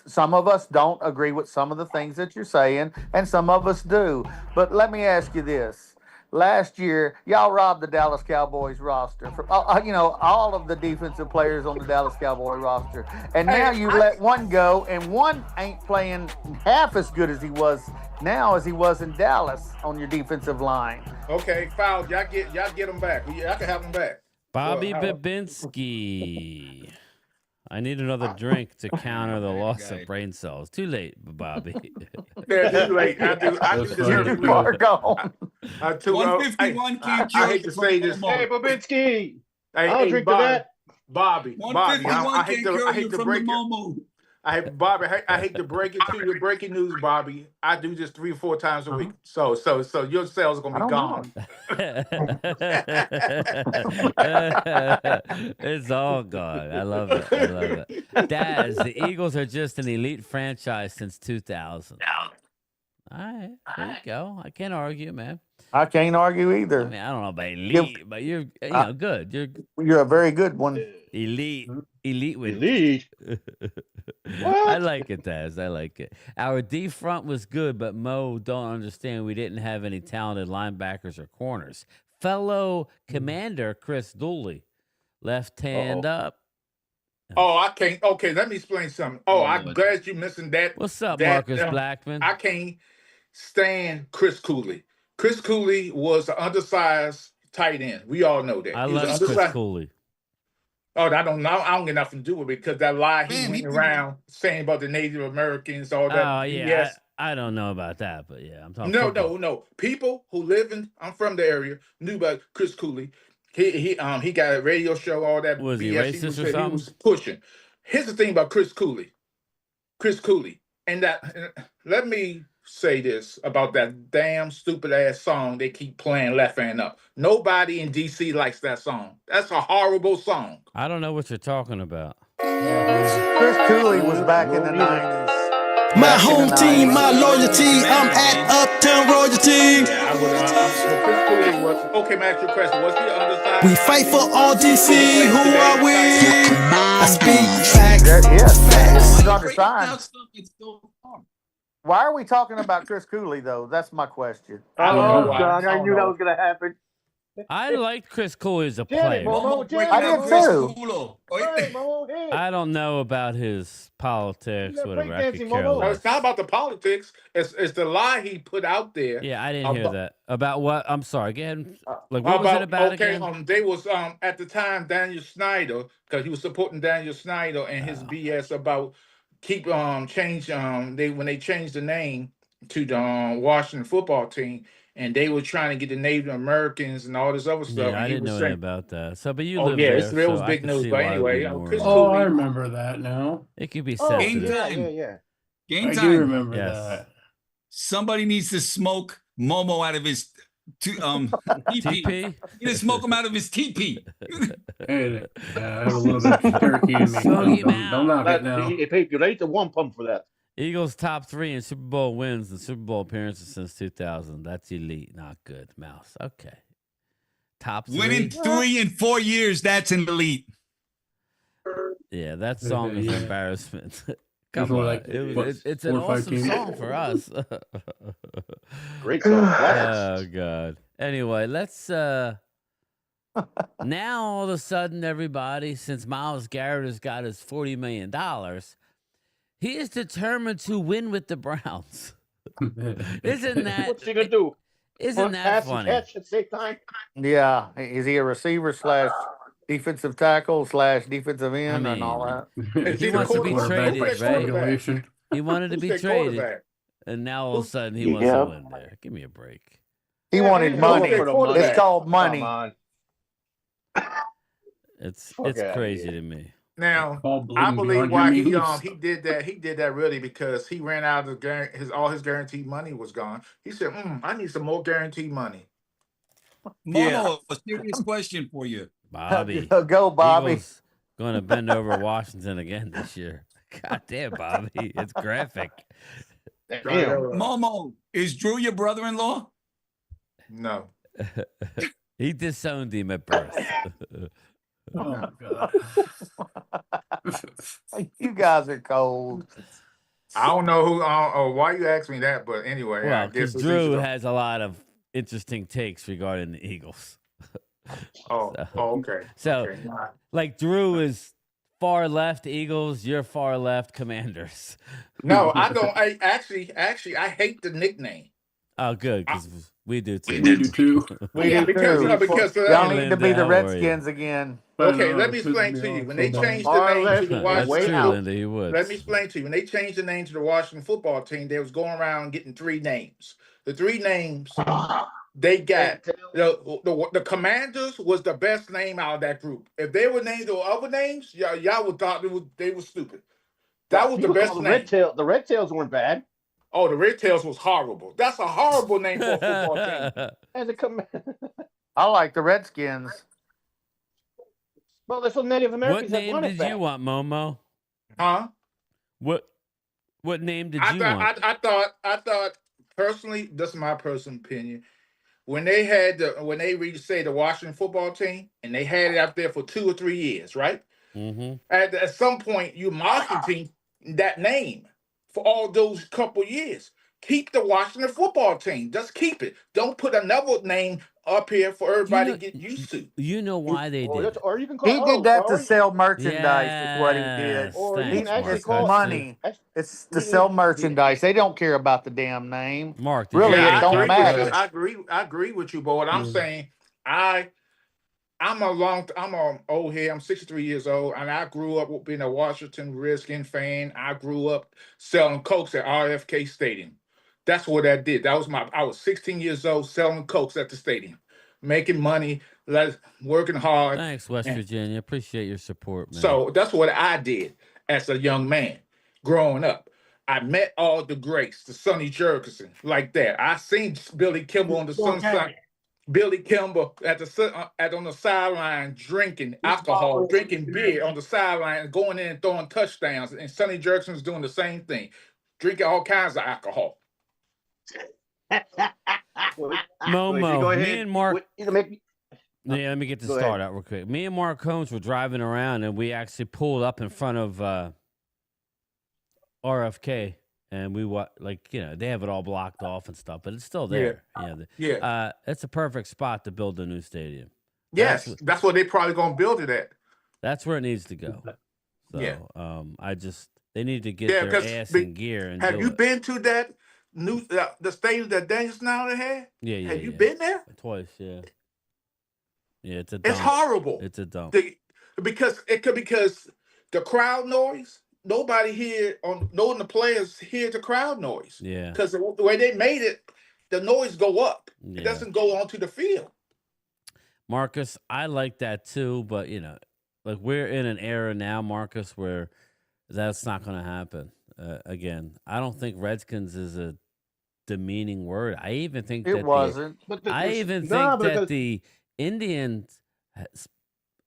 Some of us don't agree with some of the things that you're saying, and some of us do. But let me ask you this. Last year, y'all robbed the Dallas Cowboys roster for, all of the defensive players on the Dallas Cowboy roster. And now you let one go, and one ain't playing half as good as he was now as he was in Dallas on your defensive line. Okay, foul. Y'all get him back. I can have him back. Bobby Well, Babinski. I need another drink to counter the loss of brain cells. Too late, Bobby. Too late. I do this You're every too week. far gone. 151 can't I hate to say this. Hey, Babinski. Hey, I'll drink to Bobby, that. Bobby, I 151 hate can't cure to you from the break it. Momo. Bobby, I hate to break it to you. Breaking news, Bobby. I do this 3 or 4 times a week. So your sales are gonna be gone. It's all gone. I love it. I love it. Daz, the Eagles are just an elite franchise since 2000. All right, there you go. I can't argue, man. I can't argue I either. mean, I don't know about elite, but you're good. You're a very good one. Elite with Elite. I like it, Daz. I like it. Our D front was good, but Mo don't understand we didn't have any talented linebackers or corners. Fellow commander Chris Dooley, left hand up. Oh, I can't. Okay, let me explain something. Oh, I'm glad you mentioned that. What's up, Marcus Blackman? I can't stand Chris Cooley. Chris Cooley was an undersized tight end. We all know that. I love Chris Cooley. Oh, I don't know. I don't get nothing to do with it because that lie he went around saying about the Native Americans, all that. Oh, yeah. I don't know about that, but yeah, I'm talking. No. People who live I'm from the area, knew about Chris Cooley. He got a radio show, all that. Was he racist or something? He was pushing. Here's the thing about Chris Cooley. And let me say this about that damn stupid ass song they keep playing left hand up. Nobody in DC likes that song. That's a horrible song. I don't know what you're talking about. Chris Cooley was back in the 90s. My home team, my loyalty, I'm at Uptown Royalty. Chris Cooley was, okay, my actual question, was he undersized? We fight for all DC, who are we? I speak facts. Yes, he's undersized. Why are we talking about Chris Cooley, though? That's my question. Oh, God, I knew that was going to happen. I liked Chris Cooley as a player. I did too. I don't know about his politics, whatever. I could care No, less. it's not about the politics. It's the lie he put out there. Yeah, I didn't hear that. About what? I'm sorry. Again, like what was it about again? They was at the time Daniel Snyder, because he was supporting Daniel Snyder and his BS about when they changed the name to the Washington football team. And they were trying to get the Native Americans and all this other stuff. Yeah, I didn't know anything about that. So, but you live there. It was big news. But anyway, I remember that now. It could be sensitive. Yeah. Game I time. do remember that. Somebody needs to smoke Momo out of his TP. You need to smoke him out of his TP. Hey, I have a little bit of turkey in me. Don't knock it now. It paid you late to one pump for that. Eagles top 3 in Super Bowl wins and Super Bowl appearances since 2000. That's elite, not good. Mouse. Okay. Top 3. Winning 3 in 4 years, that's an elite. Yeah, that song is an embarrassment. Come on. It's an awesome song for us. Great song. Oh, God. Anyway, let's... now, all of a sudden, everybody, since Myles Garrett has got his $40 million... he is determined to win with the Browns. Isn't that? What's he gonna do? Isn't that funny? Catch at the same time? Yeah, is he a receiver / defensive tackle / defensive end and all that? He wants to be traded, right? He wanted to be traded, and now all of a sudden he wants to win there. Give me a break. He wanted money. It's called money. It's crazy to me. Now, I believe why he did that. He did that really because he ran out of all his guaranteed money was gone. He said, "I need some more guaranteed money." Momo, a serious question for you, Bobby. Go, Bobby. Eagles going to bend over Washington again this year. God damn, Bobby, it's graphic. Momo, is Drew your brother-in-law? No. He disowned him at birth. Oh, God. You guys are cold. I don't know who or why you asked me that, but anyway. Well, because Drew has a lot of interesting takes regarding the Eagles. Okay. So, like, Drew is far left Eagles, you're far left Commanders. No, I don't. I actually, I hate the nickname. Oh, good, because we do too. We do too. Because y'all need to be the Redskins again. Okay, let me explain to you. When they changed the name to the Washington, let me explain to you. When they changed the name to the Washington football team, they was going around getting 3 names. The 3 names they got, the Commanders was the best name out of that group. If they were named the other names, y'all would thought they were stupid. That was the People best call name. the Red Tails weren't bad. Oh, the Red Tails was horrible. That's a horrible name for a football team. As a I like the Redskins. well, there's some Native What Americans that name want it did back. you want, Momo? Huh? What name did you want? I thought personally, this is my personal opinion. When they had when they say the Washington football team, and they had it out there for 2 or 3 years, right? Mm-hmm. At some point, you marketing that name for all those couple years. Keep the Washington football team. Just keep it. Don't put another name up here for everybody to get used to. You know why they did it. Or you can call. He did that to or, sell merchandise. Is what he did. Yes, Or you thanks, can actually Mark. call That's money. good. It's to sell merchandise. They don't care about the damn name. Mark, did Really, you it get don't that? matter. I agree with you, but what I'm saying, I'm an old head. I'm 63 years old, and I grew up being a Washington Redskin fan. I grew up selling Cokes at RFK Stadium. That's what I did. I was 16 years old selling Cokes at the stadium, making money, working hard. Thanks, West Virginia. Appreciate your support, man. So that's what I did as a young man growing up. I met all the greats, the Sonny Jurgensen, like that. I seen Billy Kimball on the Sunshine. Billy Kimball on the sideline drinking alcohol, drinking beer on the sideline, going in and throwing touchdowns. And Sonny Jurgensen was doing the same thing, drinking all kinds of alcohol. Momo, me and Mark. Let me get this start out real quick. Me and Mark Holmes were driving around, and we actually pulled up in front of RFK, and we they have it all blocked off and stuff, but it's still there. It's a perfect spot to build a new stadium. Yes, that's where they probably gonna build it at. That's where it needs to go. So, they need to get their ass in gear. And have you been to that new the stadium that Daniels now had? Yeah. Have you been there? Twice, yeah. Yeah, it's It's horrible. It's a dump. Because the crowd noise. Nobody here knowing the players hear the crowd noise. Yeah. Because the way they made it, the noise go up. Yeah. It doesn't go onto the field. Marcus, I like that too, but we're in an era now, Marcus, where that's not going to happen again. I don't think Redskins is a demeaning word. I even think it wasn't. I even think that the Indians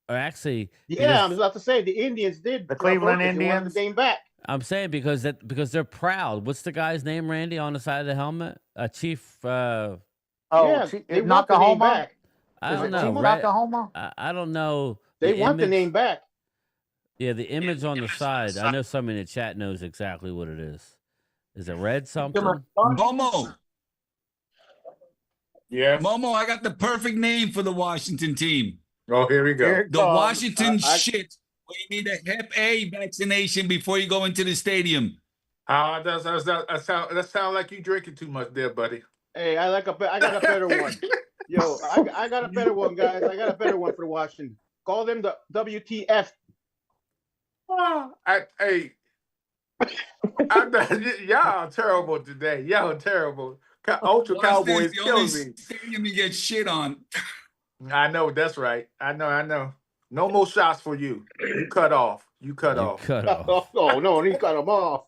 are actually. Yeah, I was about to say the Indians did. The Cleveland Indians came back. I'm saying because they're proud. What's the guy's name, Randy, on the side of the helmet? Chief. They want the name back. I don't know. I don't know. They want the name back. Yeah, the image on the side. I know somebody in the chat knows exactly what it is. Is it red something? Momo. Yeah. Momo, I got the perfect name for the Washington team. Oh, here we go. The Washington shit. Where you need a Hep A vaccination before you go into the stadium. That sound like you drinking too much there, buddy. Hey, I got a better one. Yo, I got a better one, guys. I got a better one for Washington. Call them the WTF. Y'all terrible today. Y'all terrible. Ultra Cowboys killing me. Stadium you get shit on. I know, that's right. I know. No more shots for you. You cut off. Cut off. Oh no, he cut them off.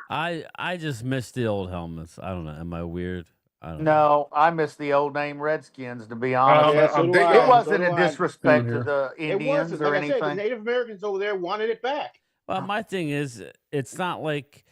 I just miss the old helmets. I don't know. Am I weird? I don't know. No, I miss the old name Redskins, to be honest. It wasn't a disrespect to the Indians or like anything. I said, the Native Americans over there wanted it back. Well, my thing is, it's not like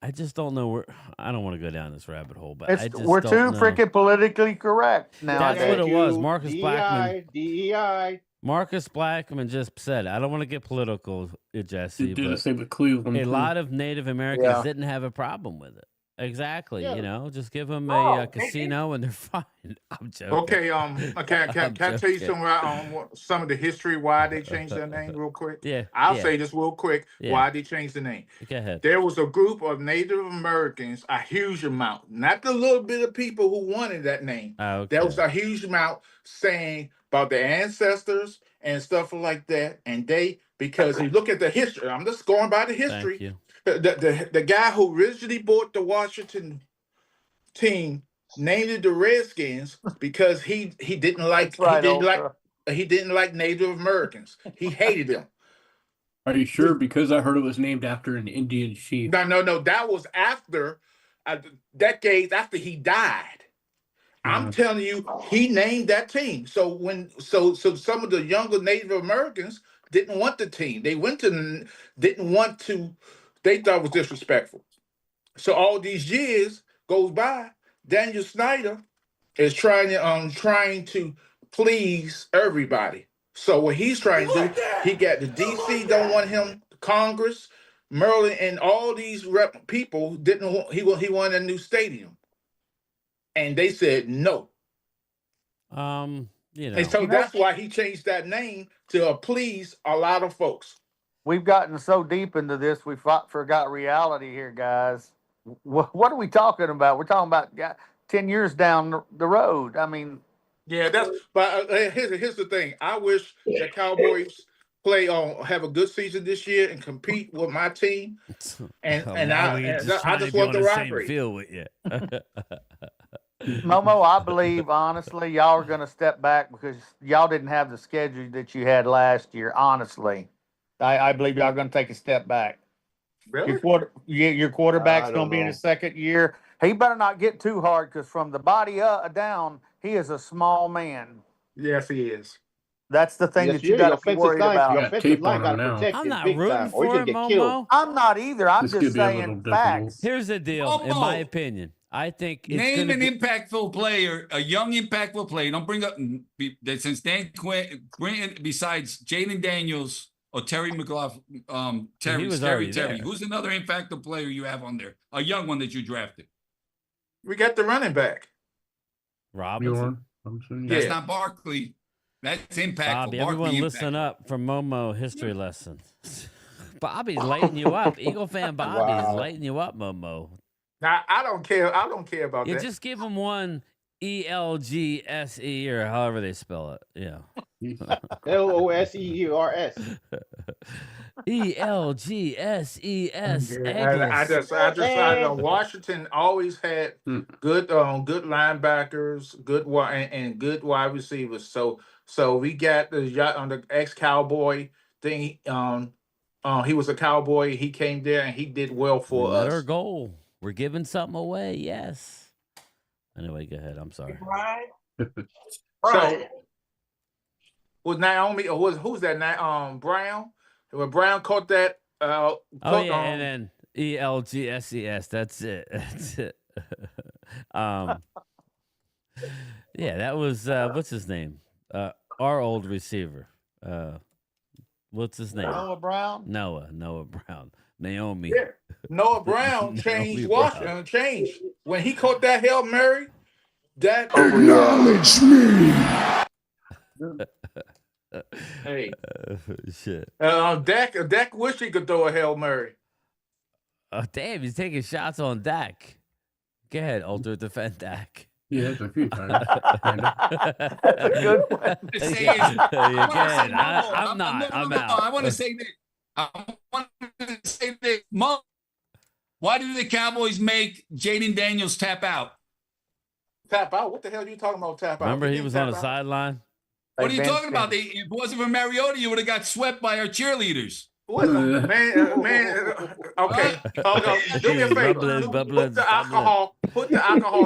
I just don't know where. I don't want to go down this rabbit hole, but we're too freaking politically correct now. That's what it was. Marcus Blackman. DEI. Marcus Blackman just said, I don't want to get political, Jesse. Do the but same with Cleveland. a lot of Native Americans didn't have a problem with it. Exactly. Yeah. Just give them a casino and they're fine. I'm joking. Okay. Can I tell you some of the history why they changed their name real quick? Yeah. I'll say this real quick. Yeah. Why they changed the name? Go ahead. There was a group of Native Americans, a huge amount, not the little bit of people who wanted that name. Okay. There was a huge amount saying about their ancestors and stuff like that, and because you look at the history. I'm just going by the history. Thank you. The guy who originally bought the Washington team named it the Redskins because he didn't like he didn't like Native Americans. He hated them. Are you sure? Because I heard it was named after an Indian chief. No. That was after decades after he died. I'm telling you, he named that team. So some of the younger Native Americans didn't want the team. They didn't want to. They thought it was disrespectful. So all these years goes by. Daniel Snyder is trying to please everybody. So what he's trying to do, he got the DC don't want him, Congress, Maryland, and all these people didn't want. He wanted a new stadium, and they said no. And so that's why he changed that name to please a lot of folks. We've gotten so deep into this, we forgot reality here, guys. What are we talking about? We're talking about 10 years down the road. I mean, yeah, but here's the thing. I wish the Cowboys have a good season this year and compete with my team. And I just want the rivalry. Feel with you. Momo, I believe honestly y'all are going to step back because y'all didn't have the schedule that you had last year. Honestly, I believe y'all are going to take a step back. Really? Your quarterback's going to be in his second year. He better not get too hard because from the body down, he is a small man. Yes, he is. That's the thing that you got to be worried about. Your offensive line got to protect I'm him not big rooting time, for or you're him, gonna get Momo. killed. I'm not either. I'm This just could be a little saying difficult. facts. Here's the deal, in my opinion. I think it's Name gonna an impactful player, a young impactful player. Don't bring up since Dan Quinn, besides Jaden Daniels or Terry McLaughlin, Terry. Who's another impactful player you have on there? A young one that you drafted. We got the running back. Robinson. That's not Barkley. That's impactful. Bobby, everyone listen up for Momo history lesson. Bobby's lighting you up. Eagle fan Bobby is lighting you up, Momo. Now, I don't care. I don't care about that. Just give him one ELGSE or however they spell it. Yeah. LOSEURS. ELGSES. I just decided Washington always had good linebackers, good wide receivers. So we got the ex-Cowboy thing. He was a Cowboy. He came there and he did well for us. Our goal. We're giving something away. Yes. Anyway, go ahead. I'm sorry. Right. So was Naomi or who's that? Brown. When Brown caught that. And then ELGSES. That's it. That's it. Yeah, that was what's his name? Our old receiver. What's his name? Noah Brown. Noah Brown. Naomi. Yeah. Noah Brown changed Washington. Changed when he caught that Hail Mary. That acknowledge me. Hey, shit. Dak wish he could throw a Hail Mary. Oh damn, he's taking shots on Dak. Go ahead, Ultra, defend Dak. Yeah, that's a few times. That's a good one. I'm out. I want to say this. Mo, why did the Cowboys make Jaden Daniels tap out? Tap out? What the hell are you talking about? Tap out? Remember he was on the sideline? What are you talking about? If it wasn't for Mariota, you would have got swept by our cheerleaders. What, man? Okay. Do me a favor. Put the alcohol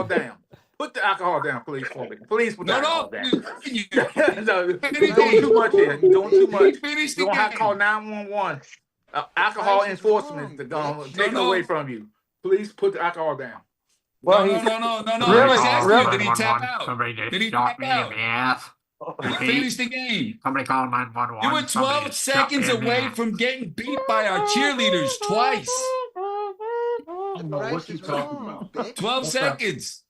down. Put the alcohol down, please, for me. Please put the alcohol down. You're doing too much here. You're doing too much. You don't have to call 911. Alcohol enforcement to take it away from you. Please put the alcohol down. Well, no. Really? Did he tap out? Somebody Did he shot tap me out? in the ass. Did he finish the game? Somebody called 911. You were 12 seconds away from getting beat by our cheerleaders twice. I don't know what you talking about. 12 seconds.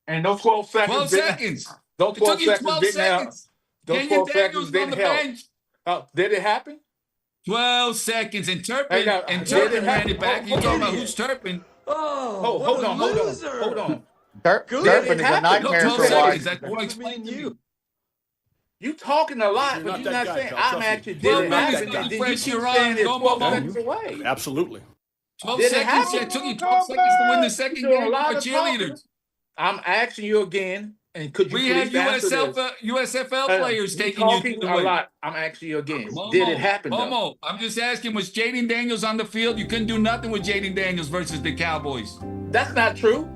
And those 12 seconds. 12 seconds. Those 12 seconds didn't help. Those 12 seconds didn't help. Did it happen? 12 seconds. And Turpin ran it back. You talking about who's Turpin? Oh, hold on. Turpin is a nightmare. 12 seconds. That's what I explained to you. You talking a lot, but you're not saying. I'm actually did it happen. And then you keep saying it's 12 seconds away. Absolutely. 12 seconds. It took you 12 seconds to win the second game with cheerleaders. I'm asking you again. And could you We have please answer this? USFL players You're taking you talking to the a win. lot. I'm asking you again. Did it happen though? Momo, I'm just asking, was Jaden Daniels on the field? You couldn't do nothing with Jaden Daniels versus the Cowboys. That's not true.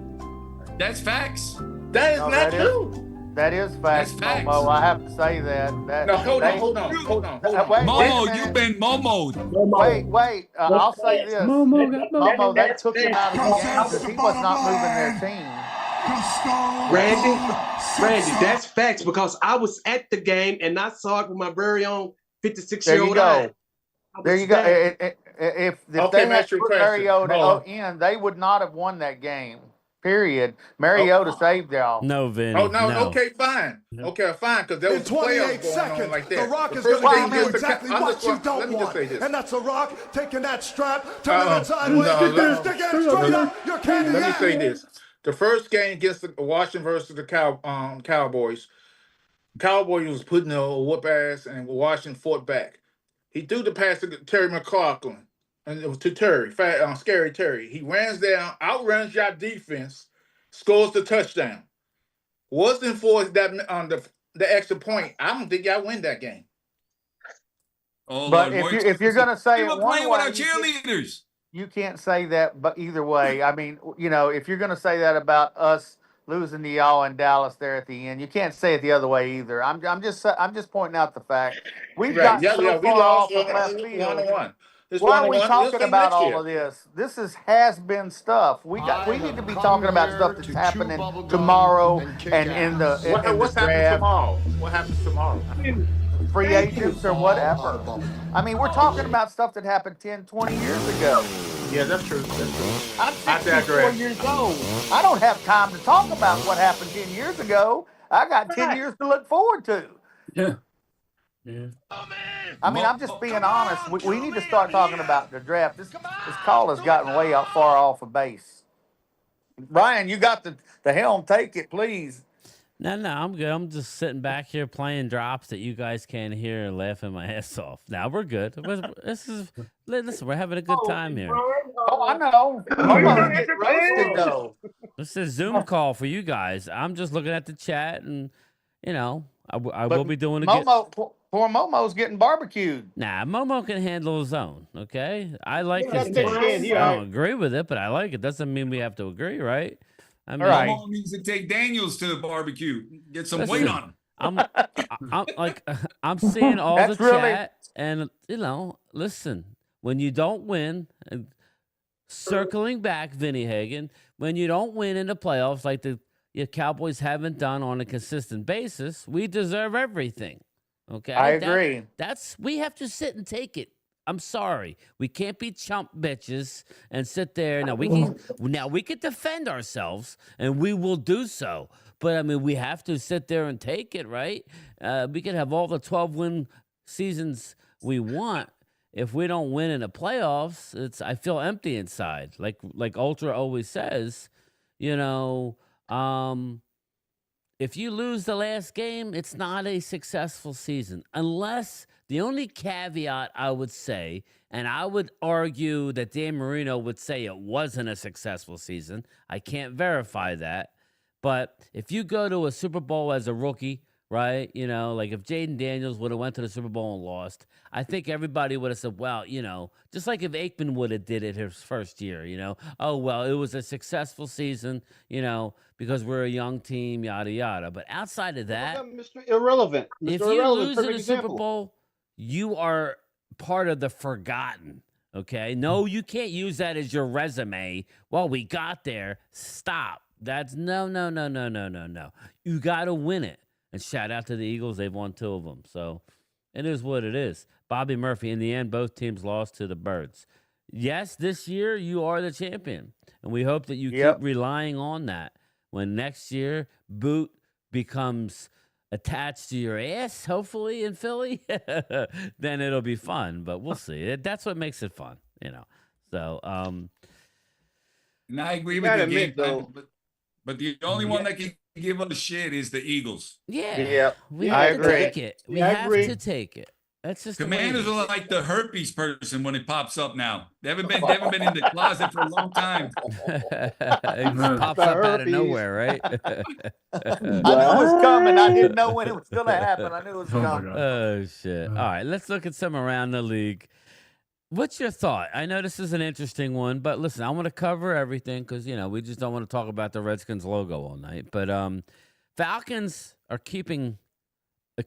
That's facts. That is No, not true. That is facts, That's facts. Momo. I have to say that. No, hold on. Wait, Momo, wait a you've minute. been Momo'd. Wait. I'll say this. Momo, they took him out of the game because he was not moving their team. Randy, that's facts because I was at the game and I saw it with my very own 56-year-old eye. There you go. If they had put Mariota in, they would not have won that game. Period. Mariota saved y'all. No, Vinny. Oh no. Okay, fine. Okay, fine. Because there was playoffs going on like that. The Rock is going to do exactly what you don't want, and that's The Rock taking that strap, turning it sideways, sticking it straight up your candy. Let me say this: the first game against the Washington versus the Cowboys, Cowboys was putting a whoop ass, and Washington fought back. He threw the pass to Terry McLaughlin. And it was to Terry, Scary Terry. He runs down, outruns your defense, scores the touchdown. Wasn't for that the extra point, I don't think y'all win that game. Oh, but Lord, if you're going to say we it were one playing way, with our cheerleaders. You can't say that, but either way, I mean, if you're going to say that about us losing to y'all in Dallas there at the end, you can't say it the other way either. I'm just pointing out the fact we've got so we far lost off of left field. 1-1. Why are we talking about all of this? This has-been stuff. We need to be talking about stuff that's happening tomorrow and in the what's happening tomorrow? What happens tomorrow? Free agents or whatever. I mean, we're talking about stuff that happened 10, 20 years ago. Yeah, that's true. I'm 64 years old. I don't have time to talk about what happened 10 years ago. I got 10 years to look forward to. Yeah. I mean, I'm just being honest. We need to start talking about the draft. This call has gotten way far off of base. Brian, you got the helm. Take it, please. No, I'm good. I'm just sitting back here playing drops that you guys can't hear and laughing my ass off. Now we're good. Listen, we're having a good time here. Oh, I know. Momo's getting roasted, though. This is a Zoom call for you guys. I'm just looking at the chat, and I will be doing it. Poor Momo's getting barbecued. Nah, Momo can handle his own. Okay, I like Yeah, this that's game. it, I don't agree with it, but I like it. Doesn't mean we have to agree, right? I mean, Momo needs to take Daniels to the barbecue. Get some weight on him. I'm seeing all the chat, and listen, when you don't win, circling back, Vinny Hagen, when you don't win in the playoffs like the Cowboys haven't done on a consistent basis, we deserve everything. Okay, I agree. We have to sit and take it. I'm sorry, we can't be chump bitches and sit there. Now we can defend ourselves, and we will do so. But I mean, we have to sit there and take it, right? We can have all the 12-win seasons we want. If we don't win in the playoffs, I feel empty inside. Like Ultra always says, if you lose the last game, it's not a successful season. Unless the only caveat I would say, and I would argue that Dan Marino would say it wasn't a successful season. I can't verify that. But if you go to a Super Bowl as a rookie, right? Like if Jaden Daniels would have went to the Super Bowl and lost, I think everybody would have said, well, just like if Aikman would have did it his first year, oh, well, it was a successful season, because we're a young team, yada, yada. But outside of that, Mr. Irrelevant. If you lose in the Super Bowl, you are part of the forgotten, okay? No, you can't use that as your resume. Well, we got there. Stop. That's no. You got to win it. And shout out to the Eagles. They've won 2 of them. So it is what it is. Bobby Murphy, in the end, both teams lost to the Birds. Yes, this year you are the champion. And we hope that you keep relying on that. When next year, Boot becomes attached to your ass, hopefully, in Philly, then it'll be fun. But we'll see. That's what makes it fun, So, and I agree with you, though. But the only one that can give us shit is the Eagles. Yeah. We have to take it. We have to take it. That's just the way it Commanders is. are like the herpes person when it pops up now. They haven't been in the closet for a long time. It just pops The up out of herpes. nowhere, right? I knew it was coming. I didn't know when it was going to happen. I knew it was Oh my coming. God. Oh shit! All right, let's look at some around the league. What's your thought? I know this is an interesting one, but listen, I want to cover everything because we just don't want to talk about the Redskins logo all night. But Falcons are keeping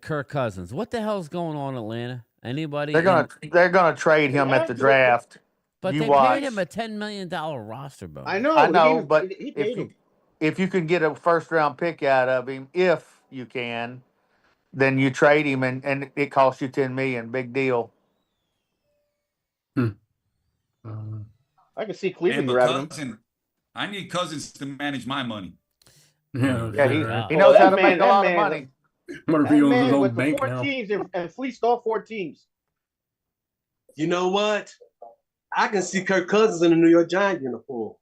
Kirk Cousins. What the hell's going on in Atlanta? Anybody? They're gonna trade him at the draft. But You they watch. paid him a $10 million roster bonus. I know. I know, but he paid him. if you can get a first round pick out of him, if you can, then you trade him and it costs you $10 million. Big deal. I can see And Cleveland but grabbing him. I need Cousins to manage my money. Yeah, he right. knows how to that make a man- lot that of man- money. What if That he owns his man own went to bank 4 now? teams and fleeced all 4 teams. You know what? I can see Kirk Cousins in the New York Giants uniform.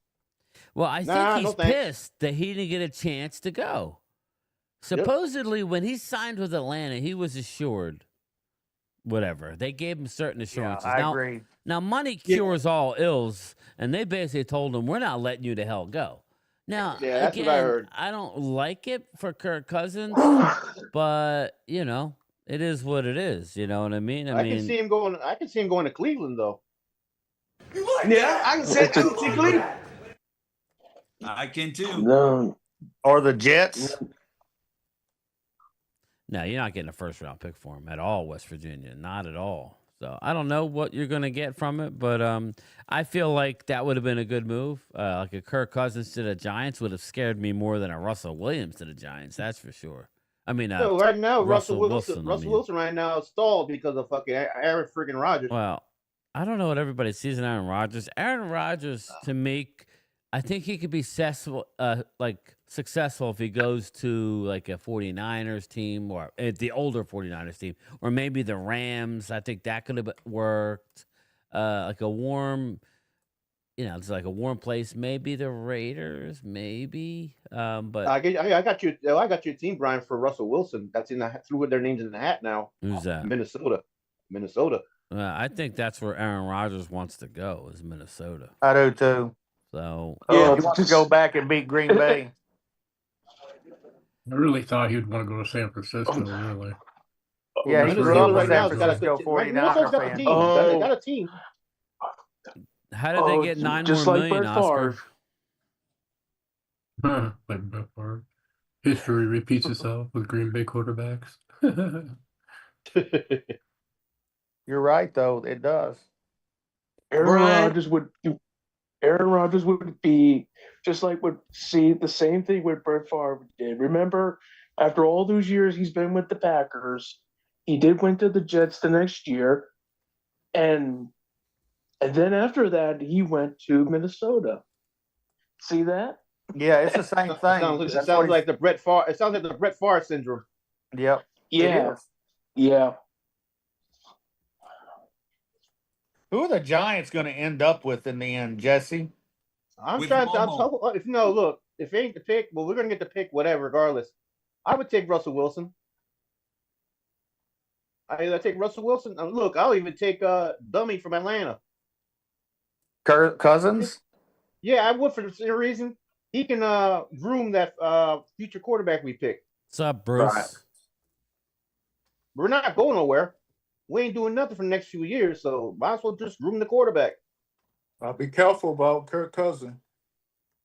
Well, I Nah, think no he's thanks. pissed that he didn't get a chance to go. Supposedly, when he signed with Atlanta, he was assured whatever. They gave him certain assurances. I agree. Now, money cures all ills, and they basically told him, we're not letting you to hell go. Now, Yeah, that's again, what I heard. I don't like it for Kirk Cousins, but, it is what it is. You know what I mean? I can see him going. I can see him going to Cleveland though. Yeah, I can see Cleveland. I can too. No, Or the Jets. No, you're not getting a first-round pick for him at all, West Virginia. Not at all. So I don't know what you're going to get from it, but I feel like that would have been a good move. Like a Kirk Cousins to the Giants would have scared me more than a Russell Williams to the Giants. That's for sure. I mean, So right now, Russell Wilson. I Russell mean. Wilson right now is stalled because of fucking Aaron freaking Rodgers. Well, I don't know what everybody sees in Aaron Rodgers. Aaron Rodgers, to me, I think he could be successful if he goes to like a 49ers team or the older 49ers team, or maybe the Rams. I think that could have worked. Like a warm, it's like a warm place. Maybe the Raiders, maybe. But I got you. I got your team, Brian, for Russell Wilson. That's threw their names in the hat now. Who's that? Minnesota. I think that's where Aaron Rodgers wants to go, is Minnesota. I do too. So he wants to go back and beat Green Bay. I really thought he'd want to go to San Francisco, really. Yeah, he grew up with San Francisco 49er fan. They got a team. How did they get $9 just more like million, Brett Oscar? Favre. Like Brett Favre. History repeats itself with Green Bay quarterbacks. You're right, though. It does. Aaron Rodgers would be just like the same thing what Brett Favre did. Remember, after all those years he's been with the Packers, he did went to the Jets the next year, and then after that he went to Minnesota. See that? Yeah, it's the same thing. It sounds like the Brett Favre. It sounds like the Brett Favre syndrome. Yep. Yeah. Yeah. Who are the Giants going to end up with in the end, Jesse? I'm trying to. Look, if it ain't the pick, well, we're gonna get the pick, whatever, regardless. I would take Russell Wilson. I take Russell Wilson. Look, I'll even take Dummy from Atlanta. Cousins? Yeah, I would for the same reason. He can groom that future quarterback we pick. What's up, Bruce? Right. We're not going nowhere. We ain't doing nothing for the next few years, so might as well just groom the quarterback. I'll be careful about Kirk Cousins.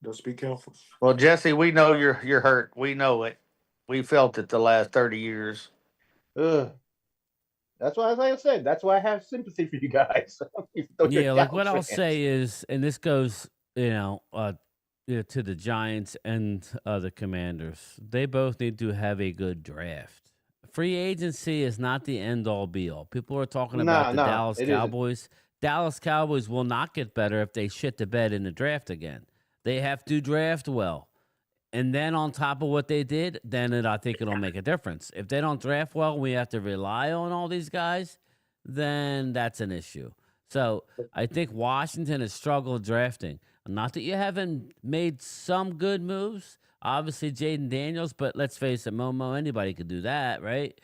Just be careful. Well, Jesse, we know you're hurt. We know it. We felt it the last 30 years. That's why, as I said, that's why I have sympathy for you guys. Yeah, like what I'll say is, and this goes, to the Giants and the Commanders. They both need to have a good draft. Free agency is not the end all be all. People are talking about the Dallas Cowboys. Isn't. Dallas Cowboys will not get better if they shit the bed in the draft again. They have to draft well. And then on top of what they did, I think it'll make a difference. If they don't draft well, we have to rely on all these guys, then that's an issue. So I think Washington has struggled drafting. Not that you haven't made some good moves. Obviously, Jaden Daniels, but let's face it, Momo, anybody could do that, right?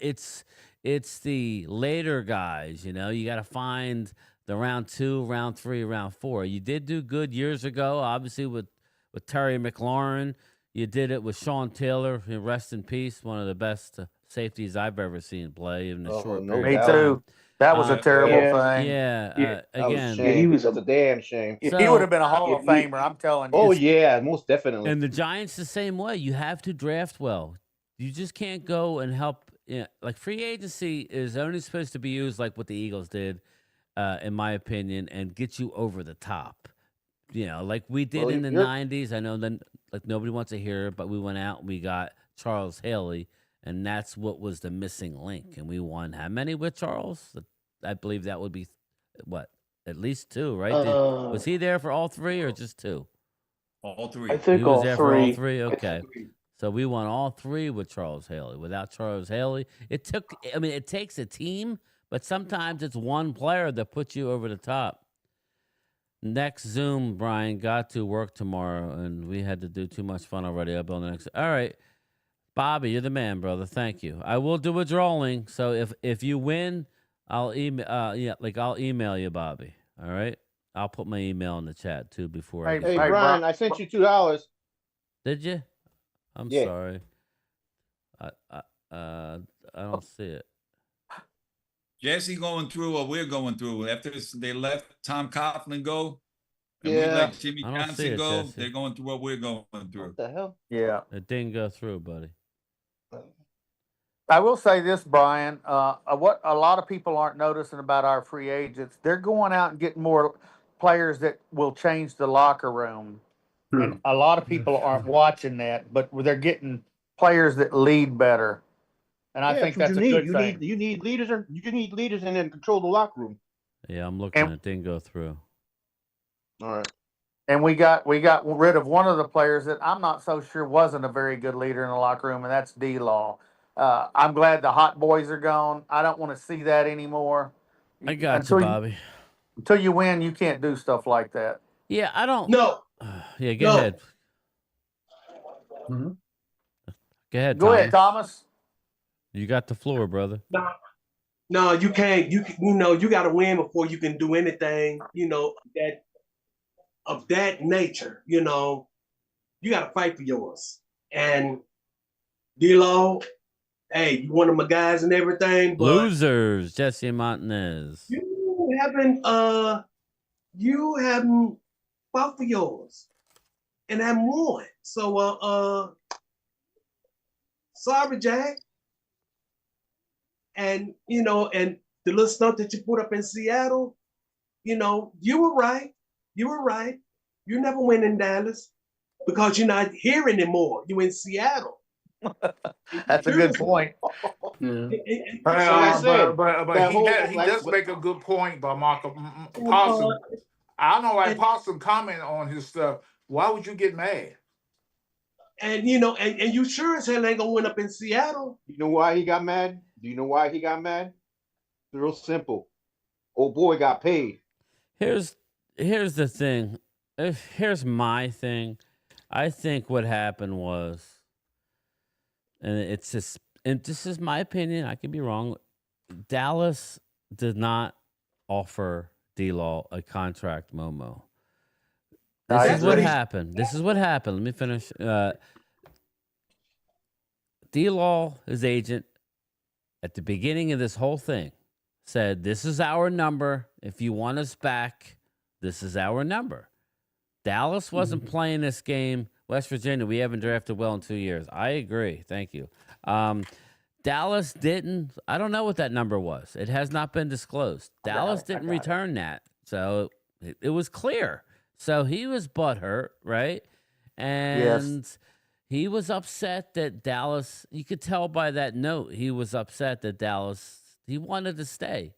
It's it's the later guys. You know, you got to find the round 2, round 3, round 4. You did do good years ago, obviously with Terry McLaurin. You did it with Sean Taylor. Rest in peace, one of the best safeties I've ever seen play in a short no period. Me of time. too. That was a terrible thing. Yeah. That was a Again, shame. That's a damn shame. He would have been a Hall of Famer. I'm telling you. Oh yeah, most definitely. And the Giants the same way. You have to draft well. You just can't go and help. Like free agency is only supposed to be used like what the Eagles did, in my opinion, and get you over the top. You know, like we did in the 90s. I know then, like nobody wants to hear it, but we went out and we got Charles Haley, and that's what was the missing link. And we won how many with Charles? I believe that would be what, at least 2, right? Was he there for all 3 or just 2? All 3. I think he was all there 3. For all 3. Okay. So we won all 3 with Charles Haley. Without Charles Haley, it takes a team, but sometimes it's one player that puts you over the top. Next Zoom, Brian, got to work tomorrow, and we had to do too much fun already. I'll be on the next. All right, Bobby, you're the man, brother. Thank you. I will do a drawing. So if you win, I'll email. I'll email you, Bobby. All right. I'll put my email in the chat too before. Hey, Brian, I sent you $2. Did you? I'm sorry. I don't see it. Jesse going through what we're going through. After they let Tom Coughlin go, and we Yeah. let Jimmy I don't see Johnson it, go, Jesse. they're going through what we're going through. What the hell? Yeah. It didn't go through, buddy. I will say this, Brian. What a lot of people aren't noticing about our free agents, they're going out and getting more players that will change the locker room. And a lot of people aren't watching that, but they're getting players that lead better. And I think that's a good thing. You need leaders, and then control the locker room. Yeah, I'm looking. It didn't go through. All right. And we got rid of one of the players that I'm not so sure wasn't a very good leader in the locker room, and that's D-Law. I'm glad the hot boys are gone. I don't want to see that anymore. I got you, Bobby. Until you win, you can't do stuff like that. Yeah, I don't. No. Yeah, go ahead. Mm-hmm. Go ahead. Go ahead, Thomas. You got the floor, brother. No, you can't. You got to win before you can do anything. Of that nature. You got to fight for yours. And D-Law, hey, you one of my guys and everything. But Losers, Jesse Montanez. You haven't fought for yours, and haven't won. So, sorry, Jack. And and the little stuff that you put up in Seattle, you were right. You were right. You never went in Dallas because you're not here anymore. You in Seattle. That's a good point. But he does make a good point by Possum. I don't know why Possum comment on his stuff. Why would you get mad? And you sure as hell ain't gonna win up in Seattle. You know why he got mad? Do you know why he got mad? It's real simple. Old boy got paid. Here's the thing. Here's my thing. I think what happened was, and it's just, and this is my opinion, I could be wrong. Dallas did not offer D-Law a contract, Momo. This is what happened. This is what happened. Let me finish. D-Law, his agent, at the beginning of this whole thing, said, this is our number. If you want us back, this is our number. Dallas wasn't playing this game. West Virginia, we haven't drafted well in 2 years. I agree. Thank you. Dallas didn't. I don't know what that number was. It has not been disclosed. Dallas didn't return that. So it was clear. So he was butthurt, right? And he was upset that Dallas, you could tell by that note, he was upset that Dallas, he wanted to stay,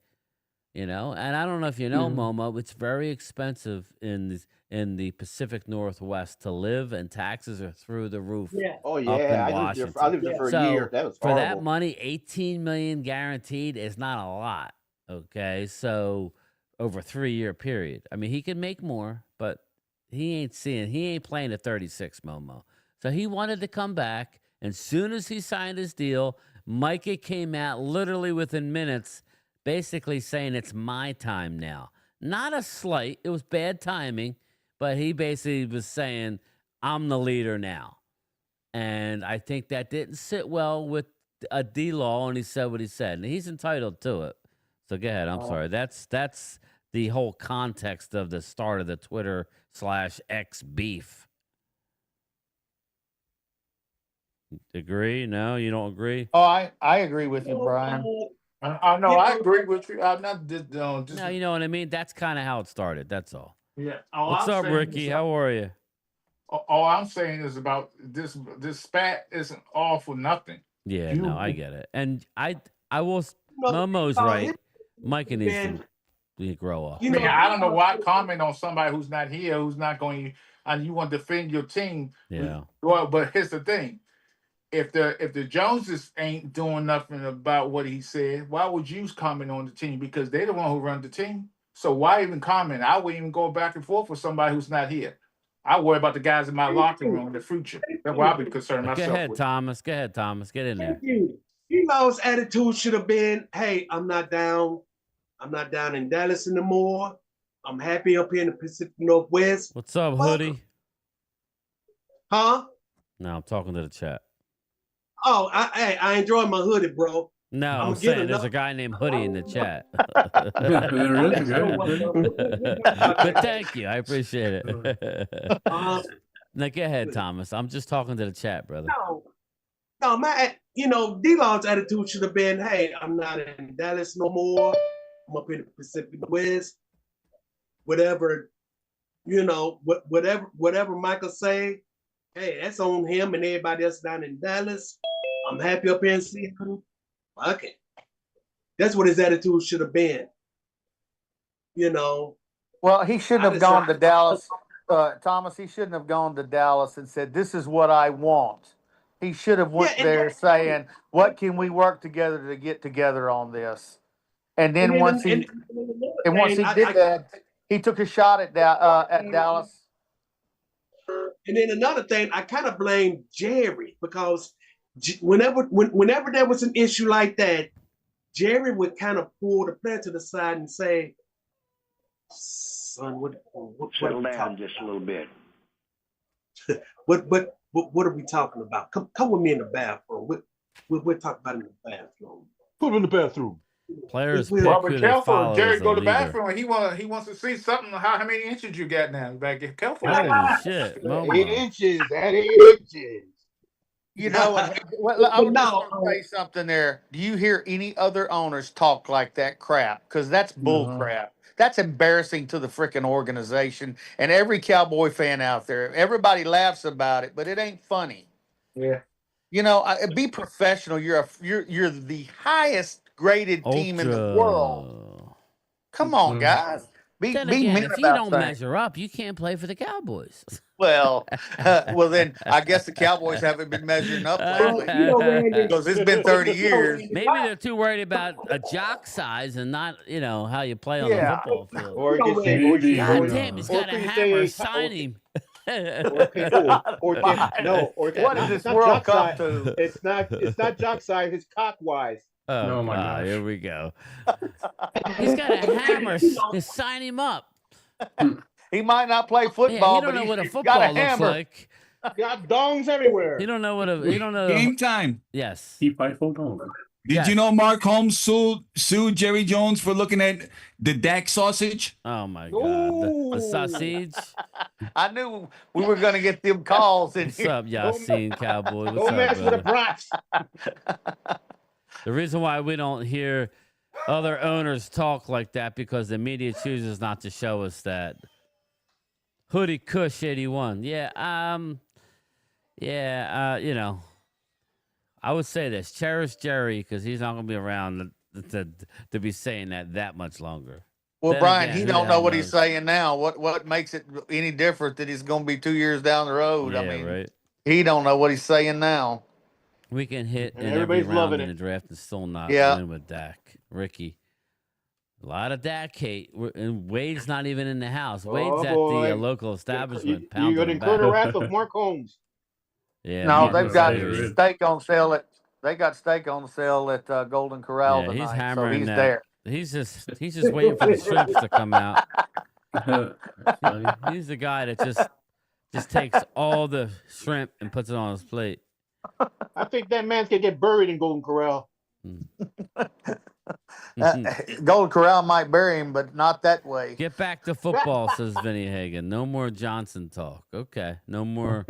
And I don't know if you know, Momo, it's very expensive in the Pacific Northwest to live, and taxes are through the roof. Yeah. Oh, yeah. I lived there for a year. That was horrible. For that money, $18 million guaranteed is not a lot, okay? So over a 3-year period. I mean, he can make more, but he ain't playing at 36, Momo. So he wanted to come back, and soon as he signed his deal, Micah came out literally within minutes, basically saying it's my time now. Not a slight. It was bad timing, but he basically was saying, I'm the leader now. And I think that didn't sit well with D-Law, and he said what he said. And he's entitled to it. So go ahead. I'm sorry. That's the whole context of the start of the Twitter/X beef. Agree? No, you don't agree? Oh, I agree with you, Brian. I know. I agree with you. I'm not just. No, you know what I mean? That's kind of how it started. That's all. Yeah. What's up, Ricky? How are you? All I'm saying is about this spat isn't all for nothing. Yeah, no, I get it. And I will, Momo's right. Micah needs to grow up. I don't know why comment on somebody who's not here, who's not going, and you want to defend your team. Yeah. Well, but here's the thing. If the Joneses ain't doing nothing about what he said, why would you comment on the team? Because they're the one who run the team. So why even comment? I wouldn't even go back and forth with somebody who's not here. I worry about the guys in my locker room in the future. That's why I'll be concerned myself. Go ahead, with. Thomas. Go ahead, Thomas. Get in there. D-Law's attitude should have been, hey, I'm not down in Dallas anymore. I'm happy up here in the Pacific Northwest. What's up, Hoodie? Huh? No, I'm talking to the chat. Oh, I enjoy my hoodie, bro. No, I'm saying there's a guy named Hoodie in the chat. But thank you. I appreciate it. Now, go ahead, Thomas. I'm just talking to the chat, brother. No, D-Law's attitude should have been, hey, I'm not in Dallas no more. I'm up in the Pacific West. Whatever, whatever Michael say, hey, that's on him and everybody else down in Dallas. I'm happy up here in Seattle. Okay. That's what his attitude should have been. Well, he shouldn't have gone to Dallas. Thomas, he shouldn't have gone to Dallas and said, this is what I want. He should have went there saying, what can we work together to get together on this? And then once he did that, he took a shot at Dallas. And then another thing, I kind of blame Jerry because whenever there was an issue like that, Jerry would kind of pull the player to the side and say, "Son, what settle down just a little bit. What are we talking about? Come with me in the bathroom. We're talking about in the bathroom. Put him in the bathroom." Players pick who they follow. Jerry go to the bathroom and he wants to see something. How many inches you got now? You better get careful. Holy shit! 8 inches. That 8 inches. I'm going to say something there. Do you hear any other owners talk like that crap? Because that's bull crap. That's embarrassing to the freaking organization and every Cowboy fan out there. Everybody laughs about it, but it ain't funny. Yeah. Be professional. You're the highest graded team in the world. Come on, guys. Be Then mean again, if you about don't things. measure up, you can't play for the Cowboys. Well, then I guess the Cowboys haven't been measuring up lately because it's been 30 years. Maybe they're too worried about a jock size and not, how you play on the football field. Or you can say, God damn, he's got a hammer. Sign him. What does this world come to? It's not jock size. It's cock wise. Oh my God! Here we go. He's got a hammer. Sign him up. He might not play football, he don't know what a football got a looks hammer. like. Got dongs everywhere. You don't know what a. You don't know. Game time. Yes. Keep my phone on. Did you know Mark Holmes sued Jerry Jones for looking at the Dak sausage? Oh my God, the sausage. I knew we were going to get them calls in What's here. up, Yassine Cowboy? What's Don't mess with the up, brats. The reason why we don't hear other owners talk like that because the media chooses not to show us that. Hoodie Kush 81. I would say this: cherish Jerry because he's not going to be around to be saying that much longer. Well, Then Brian, again, he who don't the know hell what knows? he's saying now. What makes it any different that he's going to be 2 years down the road? Yeah, I mean, right. he don't know what he's saying now. We can hit And in every everybody's round loving in the it. draft and still not Yeah. win with Dak. Ricky. A lot of Dak hate. And Wade's not even in the house. Wade's at the local establishment. You're going to pounding incur the back. wrath of Mark Holmes. Yeah, No, Mark they've was got serious. steak on sale at They got steak on sale at Golden Corral Yeah, he's tonight, so hammering he's that. there. He's just waiting for the shrimps to come out. Funny. He's the guy that just takes all the shrimp and puts it on his plate. I think that man's gonna get buried in Golden Corral. Golden Corral might bury him, but not that way. Get back to football, says Vinny Hagan. No more Johnson talk. Okay, no more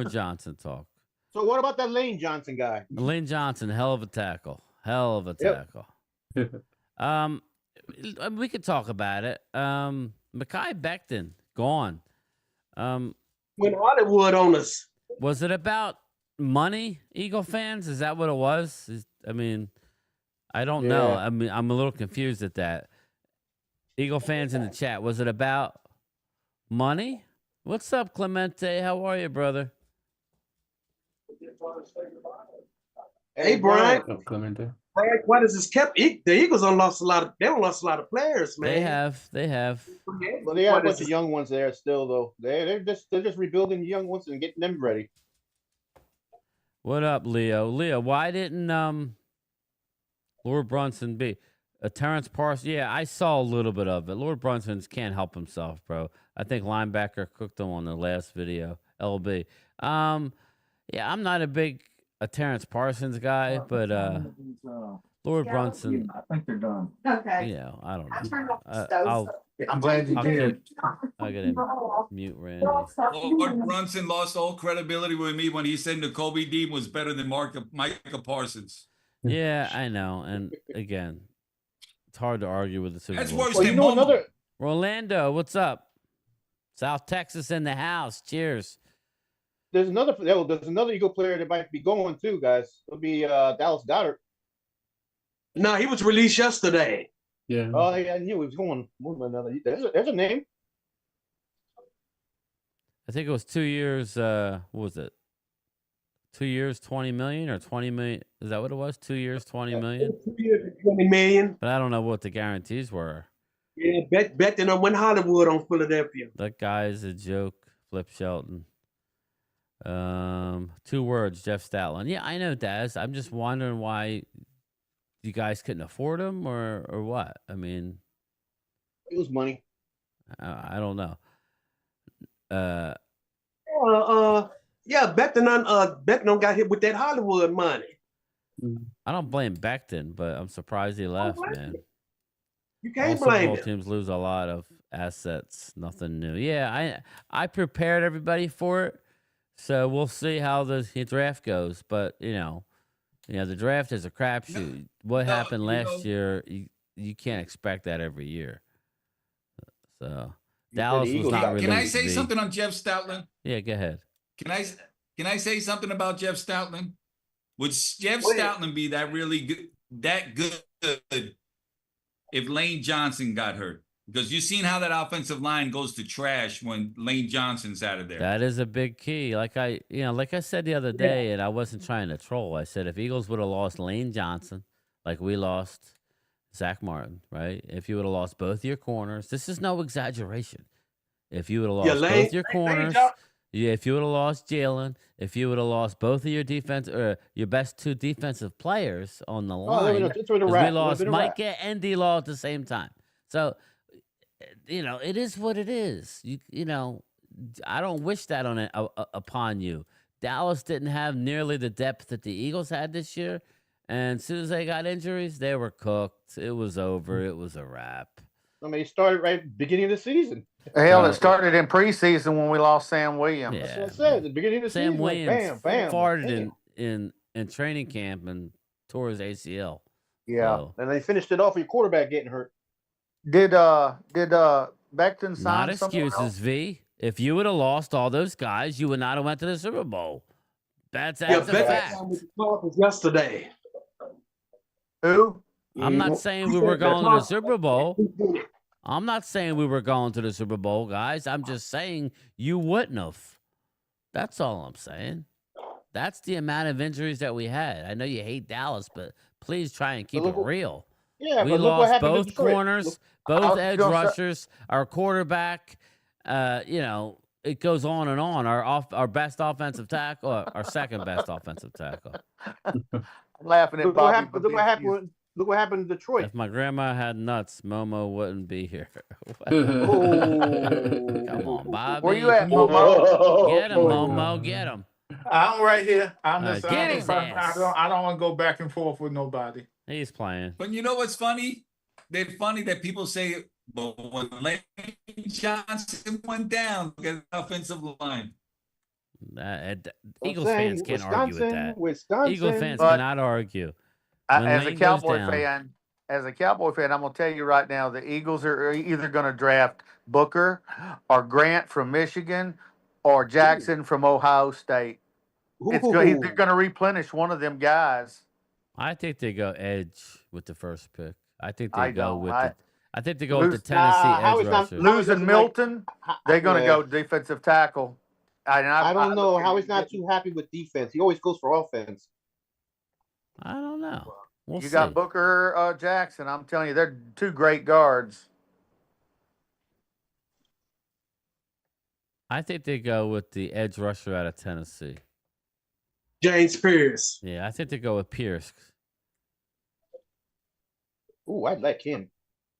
Johnson talk. So what about that Lane Johnson guy? Lane Johnson, hell of a tackle. Hell of a tackle. We could talk about it. Mekhi Becton, gone. Went Hollywood on us. Was it about money, Eagle fans? Is that what it was? I don't know. I mean, I'm a little confused at that. Eagle fans in the chat, was it about money? What's up, Clemente? How are you, brother? Hey, Brian. Oh, Clemente. Brian, why does this kept? The Eagles done lost a lot of. They done lost a lot of players, man. They have. Well, they have a bunch of young ones there still, though. They're just rebuilding the young ones and getting them ready. What up, Leo? Leo, why didn't Lord Brunson be Terrence Parsons? Yeah, I saw a little bit of it. Lord Brunson can't help himself, bro. I think linebacker cooked him on the last video. LB. Yeah, I'm not a big Terrence Parsons guy, but Lord Brunson. I think they're done. Okay. Yeah, I don't know. I'm glad you did. I got him mute Randy. Lord Brunson lost all credibility with me when he said N'Kobe Dean was better than Micah Parsons. Yeah, I know. And again, it's hard to argue with the Super That's Bowl. worse than Momo. Rolando, what's up? South Texas in the house. Cheers. There's another Eagle player that might be going too, guys. It'll be Dallas Goedert. No, he was released yesterday. Yeah. Oh, yeah, I knew he was going. There's a name. I think it was 2 years. What was it? 2 years, 20 million or 20 million? Is that what it was? 2 years, 20 million? 2 years, 20 million. But I don't know what the guarantees were. Yeah, Becton on went Hollywood on Philadelphia. That guy's a joke. Flip Shelton. 2 words, Jeff Stoutland. Yeah, I know, Daz. I'm just wondering why you guys couldn't afford him or what. I mean, it was money. I don't know. Yeah, Becton got hit with that Hollywood money. I don't blame Becton, but I'm surprised he left, man. You can't All blame Super Bowl him. teams lose a lot of assets. Nothing new. Yeah, I prepared everybody for it, so we'll see how the draft goes. But you know, the draft is a crapshoot. What happened last year? You can't expect that every year. So Dallas was not released. Can I say something on Jeff Stoutland? Yeah, go ahead. Can I say something about Jeff Stoutland? Would Jeff Stoutland be that good if Lane Johnson got hurt? Because you've seen how that offensive line goes to trash when Lane Johnson's out of there. That is a big key. Like I said the other day, and I wasn't trying to troll. I said if Eagles would have lost Lane Johnson, like we lost Zach Martin, right? If you would have lost both your corners, this is no exaggeration. If you would have lost both your corners, if you would have lost Jalen, if you would have lost both of your your best 2 defensive players on the line, we lost Micah and D-Law at the same time. So, it is what it is. I don't wish that upon you. Dallas didn't have nearly the depth that the Eagles had this year. And as soon as they got injuries, they were cooked. It was over. It was a wrap. I mean, it started right beginning of the season. Hell, it started in preseason when we lost Sam Williams. Yeah. That's what I said. At the beginning of the Sam season, Williams bam, farted in training camp and tore his ACL. Yeah, So, and they finished it off with your quarterback getting hurt. Did Becton sign not someone excuses, else? V. If you would have lost all those guys, you would not have went to the Super Bowl. That's a Becton fact. with the Cowboys yesterday. Who? I'm not saying we were going to the Super Bowl. I'm not saying we were going to the Super Bowl, guys. I'm just saying you wouldn't have. That's all I'm saying. That's the amount of injuries that we had. I know you hate Dallas, but please try and keep it real. Yeah, we but look what lost happened both in Detroit. corners, both edge rushers, our quarterback. it goes on and on. Our best offensive tackle, our second best offensive tackle. I'm laughing at Look Bobby. Look what happened to Detroit. If my grandma had nuts, Momo wouldn't be here. Oh, Come on, Bobby. Where you at, Momo? Get him, Momo. Get him. I'm right here. I'm All just. right, get his ass. I don't want to go back and forth with nobody. He's playing. But you know what's funny? They're funny that people say, but when Lane Johnson went down, look at the offensive line. Eagles fans can't argue with that. Wisconsin. Eagles fans cannot argue. As a Cowboy fan, I'm going to tell you right now, the Eagles are either going to draft Booker or Grant from Michigan or Jackson from Ohio State. They're going to replenish one of them guys. I think they go edge with the first pick. I think they I go don't. with I- I think they go with the Tennessee edge rushers. Losing Milton, they're going to go defensive tackle. I don't know how he's not too happy with defense. He always goes for offense. I don't know. We'll You see. got Booker, Jackson. I'm telling you, they're two great guards. I think they go with the edge rusher out of Tennessee. James Pierce. Yeah, I think they go with Pierce. Ooh, I like him.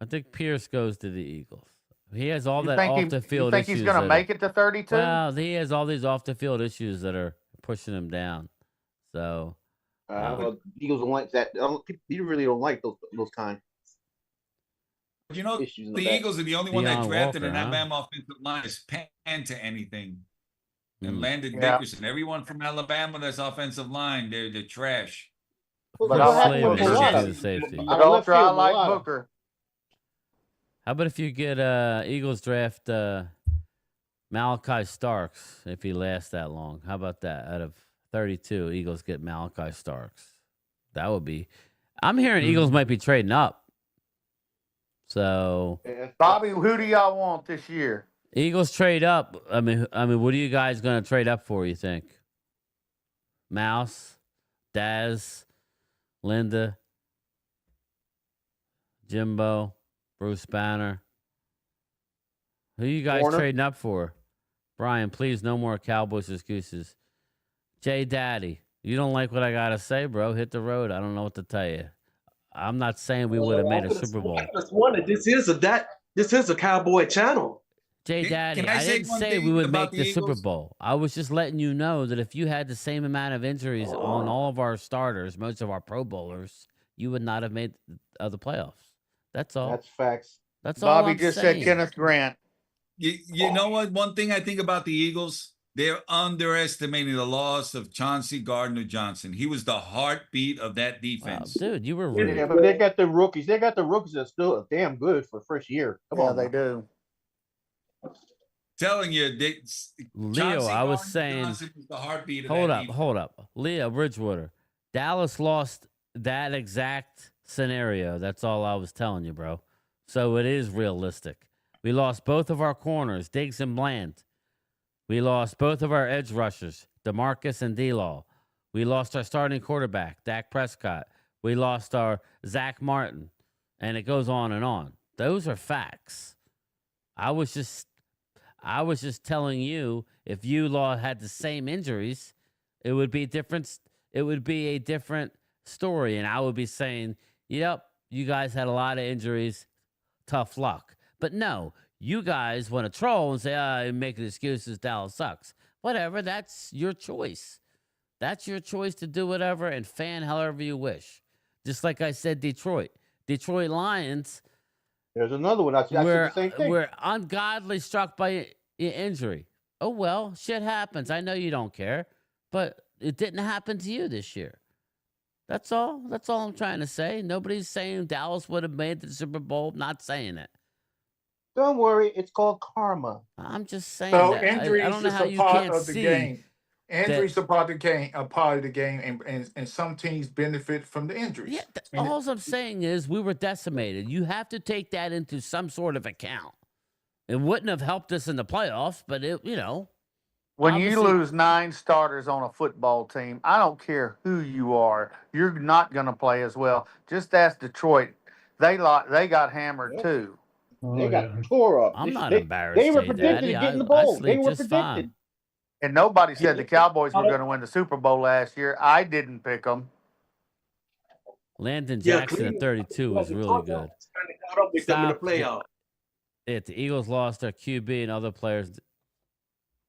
I think Pierce goes to the Eagles. He has all You that think off the field you think issues. he's going to make it to 32? Well, he has all these off the field issues that are pushing him down. So, well, Eagles don't like that. You really don't like those kind. But you know, the Eagles are the only one that drafted an Alabama offensive line is pan to anything. And landed Dickerson. Everyone from Alabama that's offensive line, they're trash. But I like Booker. How about if you get Eagles draft Malachi Starks if he lasts that long? How about that? Out of 32, Eagles get Malachi Starks. That would be. I'm hearing Eagles might be trading up. So, Bobby, who do y'all want this year? Eagles trade up. I mean, what are you guys going to trade up for? You think? Mouse, Daz, Linda, Jimbo, Bruce Banner. Who you guys trading up for? Brian, please, no more Cowboys excuses. Jay Daddy, you don't like what I got to say, bro? Hit the road. I don't know what to tell you. I'm not saying we would have made a Super Bowl. This is a Cowboy channel. Jay Daddy, I didn't say we would make the Super Bowl. I was just letting you know that if you had the same amount of injuries on all of our starters, most of our Pro Bowlers, you would not have made the playoffs. That's all. That's facts. That's all. Bobby just said Kenneth Grant. You know what? One thing I think about the Eagles, they're underestimating the loss of Chauncey Gardner-Johnson. He was the heartbeat of that defense. Dude, you were rude. Yeah, but they got the rookies. They got the rookies that's still damn good for first year. Come on, they do. Telling you, Leo, I was saying, was the heartbeat of hold up. Leo Bridgewater, Dallas lost that exact scenario. That's all I was telling you, bro. So it is realistic. We lost both of our corners, Diggs and Bland. We lost both of our edge rushers, DeMarcus and D-Law. We lost our starting quarterback, Dak Prescott. We lost our Zach Martin. And it goes on and on. Those are facts. I was just telling you, if you had the same injuries, it would be different. It would be a different story. And I would be saying, yep, you guys had a lot of injuries. Tough luck. But no, you guys want to troll and say, making excuses, Dallas sucks. Whatever, that's your choice. That's your choice to do whatever and fan however you wish. Just like I said, Detroit Lions. There's another one. I said the same thing. We're ungodly struck by injury. Oh, well, shit happens. I know you don't care, but it didn't happen to you this year. That's all. That's all I'm trying to say. Nobody's saying Dallas would have made the Super Bowl. I'm not saying it. Don't worry. It's called karma. I'm just saying So that. injuries I don't know is how a you part can't of the see game. Injuries that- are part of the game, and some teams benefit from the injuries. Yeah, all I'm saying is we were decimated. You have to take that into some sort of account. It wouldn't have helped us in the playoffs, but When you lose 9 starters on a football team, I don't care who you are, you're not going to play as well. Just ask Detroit. They got hammered too. They got tore up. I'm not they, embarrassed, They were Jay predicted Daddy. to get in the I bowl. They sleep were just predicted. fine. And nobody said the Cowboys were going to win the Super Bowl last year. I didn't pick them. Landon Yeah, Jackson at Cleveland 32 is really good. Caught up with them in the Stop. playoffs. The Eagles lost their QB and other players.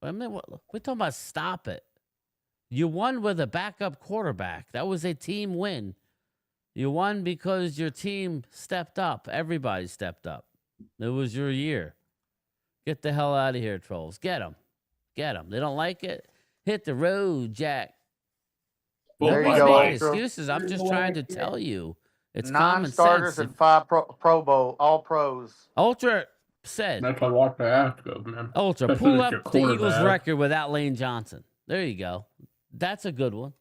I mean, we're talking about stop it. You won with a backup quarterback. That was a team win. You won because your team stepped up. Everybody stepped up. It was your year. Get the hell out of here, trolls. Get them. Get them. They don't like it. Hit the road, Jack. There you Nobody's go, making Ultra. excuses. I'm just trying to tell you. It's 9 common starters sense. and 5 Pro Bowl, all pros. Ultra said. That's why I watched the Astros, man. Ultra, Especially pull if your up the Eagles quarterback- record without Lane Johnson. There you go. That's a good one.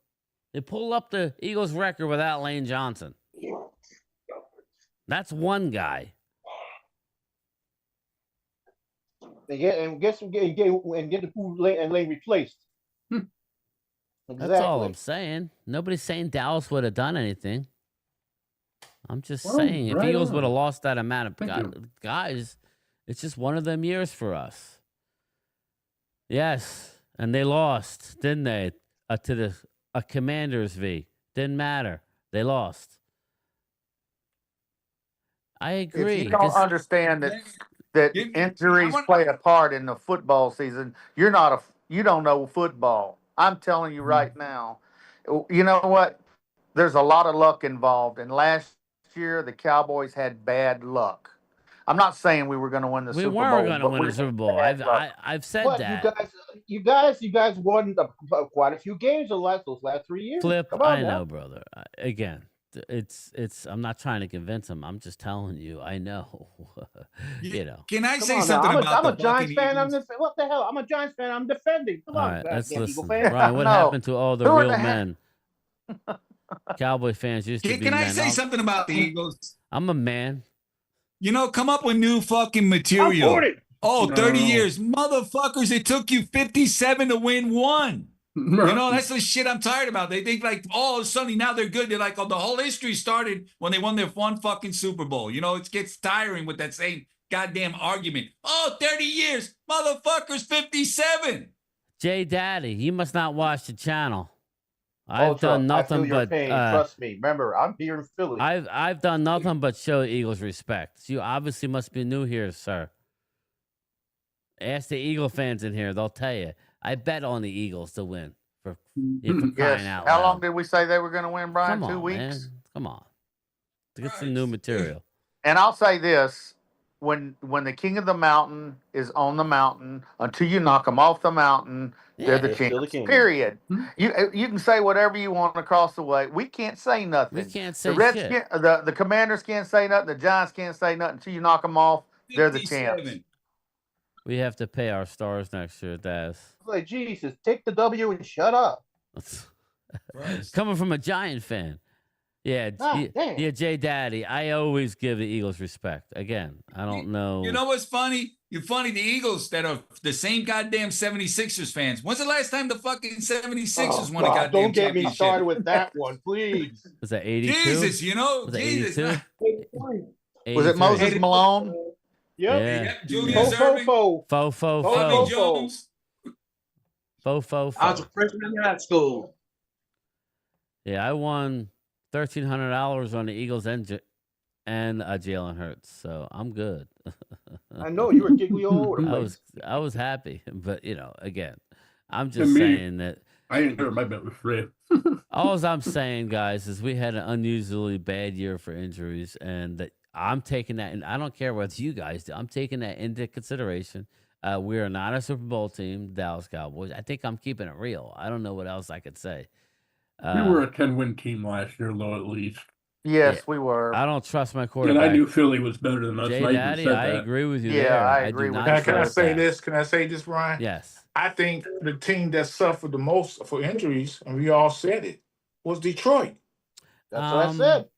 They pull up the Eagles record without Lane Johnson. That's one guy. They get the food lane replaced. Exactly. That's all I'm saying. Nobody's saying Dallas would have done anything. I'm just saying if Eagles would have lost that amount of guys, it's just one of them years for us. Yes, and they lost, didn't they? To a Commanders V. Didn't matter. They lost. I agree. If you don't understand that injuries play a part in the football season, you don't know football. I'm telling you right now. You know what? There's a lot of luck involved. And last year, the Cowboys had bad luck. I'm not saying we were going to win the Super Bowl. We were going to win the Super Bowl. I've said But that. you guys won quite a few games those last 3 years. Flip, Come on I now. know, brother. Again, it's. I'm not trying to convince him. I'm just telling you. I know. You know. Can I Come say on something now. about I'm a the Giants fan. Eagles? What the hell? I'm a Giants fan. I'm defending. Come All on, right, let's goddamn listen. Eagle fan. Ryan, what No. happened to all the Who in real the heck- men? Cowboy fans used to be Can I men. say something about the Eagles? I'm a man. You know, come up with new fucking I'm material. 40. Oh, 30 No. years. Motherfuckers, it took you 57 to win one. You know, that's the shit I'm tired about. They think like, oh, suddenly now they're good. They're like, oh, the whole history started when they won their one fucking Super Bowl. You know, it gets tiring with that same goddamn argument. Oh, 30 years. Motherfuckers, 57. Jay Daddy, you must not watch the channel. I've Ultra, done I feel nothing your but pain. Trust me. Remember, I'm here in Philly. I've done nothing but show Eagles respect. You obviously must be new here, sir. Ask the Eagle fans in here; they'll tell you. I bet on the Eagles to win for crying Yes. out How loud. long did we say they were going to win, Brian? Come 2 on, weeks? man. Come on. To get some new material. And I'll say this: when the king of the mountain is on the mountain, until you knock them off the mountain, they're the they're still the champs. king. Period. You can say whatever you want across the way. We can't say nothing. We can't say the Redskins, the Commanders can't say nothing. The Giants can't say nothing until you knock them off. They're the champs. 57. We have to pay our stars next year, Daz. Like, Jesus, take the W and shut up. Coming from a Giant fan. Yeah, Ah, damn. yeah, Jay Daddy. I always give the Eagles respect. Again, I don't know. You know what's funny? You're funny. The Eagles that are the same goddamn 76ers fans. When's the last time the fucking 76ers won a God, goddamn don't get me championship? started with that one, please. Was that 82? Jesus, you know, Was that Jesus. 82? Was it 83? Moses Malone? Yep. Yeah. Julius Erving, Fo. Bobby Jones. Fo. I was a freshman in high school. Yeah, I won $1,300 on the Eagles and Jalen Hurts, so I'm good. I know you were giggly all over the place. I was happy, but again, I'm To just me, saying that. I didn't hear my bet was free. All I'm saying, guys, is we had an unusually bad year for injuries, and that I'm taking that, and I don't care what you guys do. I'm taking that into consideration. We are not a Super Bowl team, Dallas Cowboys. I think I'm keeping it real. I don't know what else I could say. We were a 10-win team last year, though, at least. Yes, Yeah. we were. I don't trust my And quarterback. I knew Philly was better than us. Jay and I even Daddy, said I that. agree with you Yeah, there. I do agree with not that. Can I trust say that. this? Can I say this, Brian? Yes. I think the team that suffered the most for injuries, and we all said it, was Detroit. That's what I said.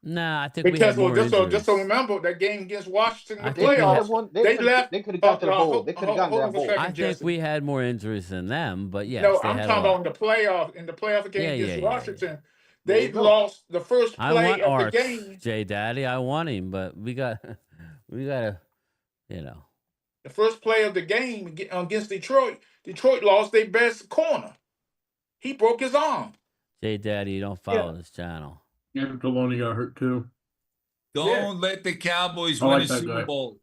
Nah, I think we Because had more just so injuries. remember that game against Washington in I the think we had- playoffs. They They could left. have got to the bowl. They could have gotten to that bowl. I think we had more injuries than them, but yes, No, they I'm had talking a lot. about in the playoff game Yeah, against yeah. Washington. There They you go. lost the first I play want of Arch, the game. Jay Daddy. I want him, but we got We gotta, you know. The first play of the game against Detroit, Detroit lost their best corner. He broke his arm. J Daddy, you don't follow this channel. Yeah, Deloney got hurt too. Don't let the Cowboys I win like a that Super guy. Bowl.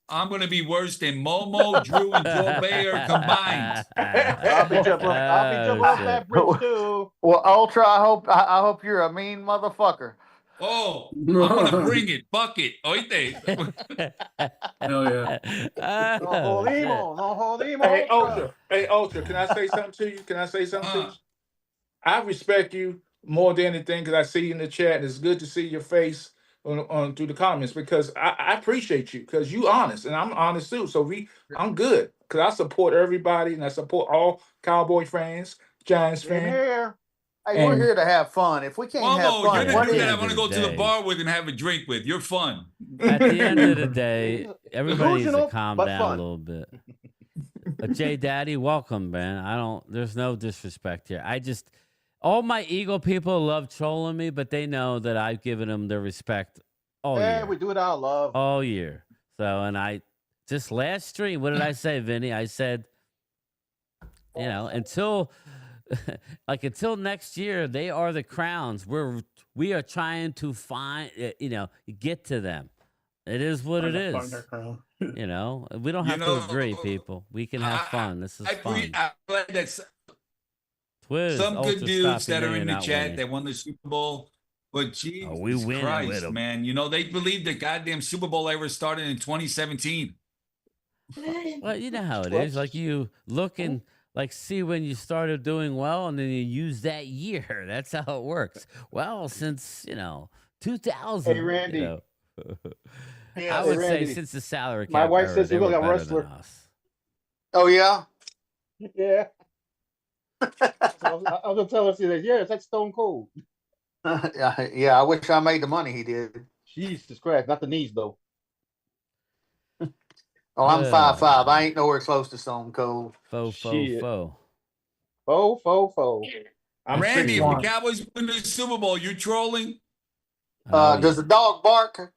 I'm going to be worse than Momo, Drew, and Joe Bayer combined. I'll be jumping off that bridge too. Well, Ultra, I hope you're a mean motherfucker. Oh, I'm going to bring it. Fuck it. Oite. Hell yeah. No hold him on. No hold him on. Hey, Ultra, can I say something to you? Can I say something to you? I respect you more than anything because I see you in the chat. And it's good to see your face on through the comments because I appreciate you because you honest and I'm honest too. So I'm good because I support everybody and I support all Cowboy fans, Giants fans. Here. Hey, we're here to have fun. If we can't have Momo, fun, you're what the dude is that I want to go to the day. bar with and have a drink with. You're fun. At the end of the day, everybody needs to Delusional, calm but down fun. a little bit. J Daddy, welcome, man. There's no disrespect here. All my Eagle people love trolling me, but they know that I've given them their respect all year. We do it out of love. All year. So, and I just last stream, what did I say, Vinny? I said, you know, until next year, they are the crowns. We are trying to find, get to them. It is what it is. You know, we don't have to agree, people. We can have fun. This is fun. I'm glad that Twiz, some Ultra, good dudes stop, that you know are in you're the not chat winning. that won the Super Bowl. But Jesus we winning Christ, with 'em. man. You know, they believe the goddamn Super Bowl ever started in 2017. Well, you know how it is. Like you look and see when you started doing well, and then you use that year. That's how it works. Well, since 2000. Hey, Randy. You know, Yeah, I would Randy. say since the salary cap My wife era, says they we were got a better wrestler. than us. Oh yeah. Yeah. I was gonna tell her, yes, that's Stone Cold. Yeah, I wish I made the money he did. Jesus Christ, not the knees though. Oh, I'm 5'5". I ain't nowhere close to Stone Cold. Faux. Randy, if the Cowboys win the Super Bowl, you trolling? Does the dog bark?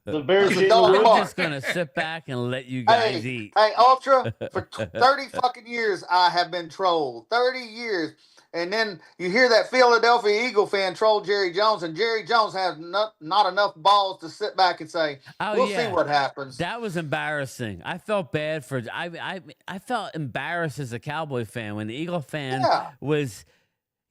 The Bears I'm just gonna sit back and let you guys eat. Hey, Ultra, for 30 fucking years, I have been trolled. 30 years. And then you hear that Philadelphia Eagle fan troll Jerry Jones, and Jerry Jones has not enough balls to sit back and say, we'll see what happens. That was embarrassing. I felt bad for I felt embarrassed as a Cowboy fan when the Eagle fan was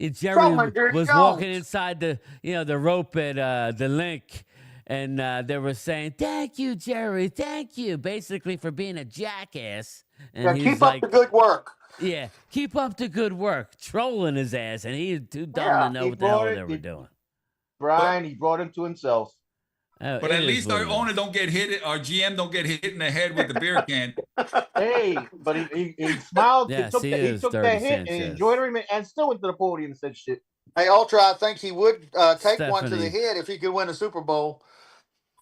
Jerry was walking inside the the rope at the link. And they were saying, "Thank you, Jerry. Thank you," basically for being a jackass. And he's keep up the good work. Yeah, keep up the good work. Trolling his ass, and he's too dumb to know what the hell they were doing. Brian, he brought him to himself. But at least our owner don't get hit. Our GM don't get hit in the head with the beer can. Hey, but he smiled. Yes, he took that hit and enjoyed it, and still went to the podium and said shit. Hey, Ultra, I think he would take one to the head if he could win a Super Bowl.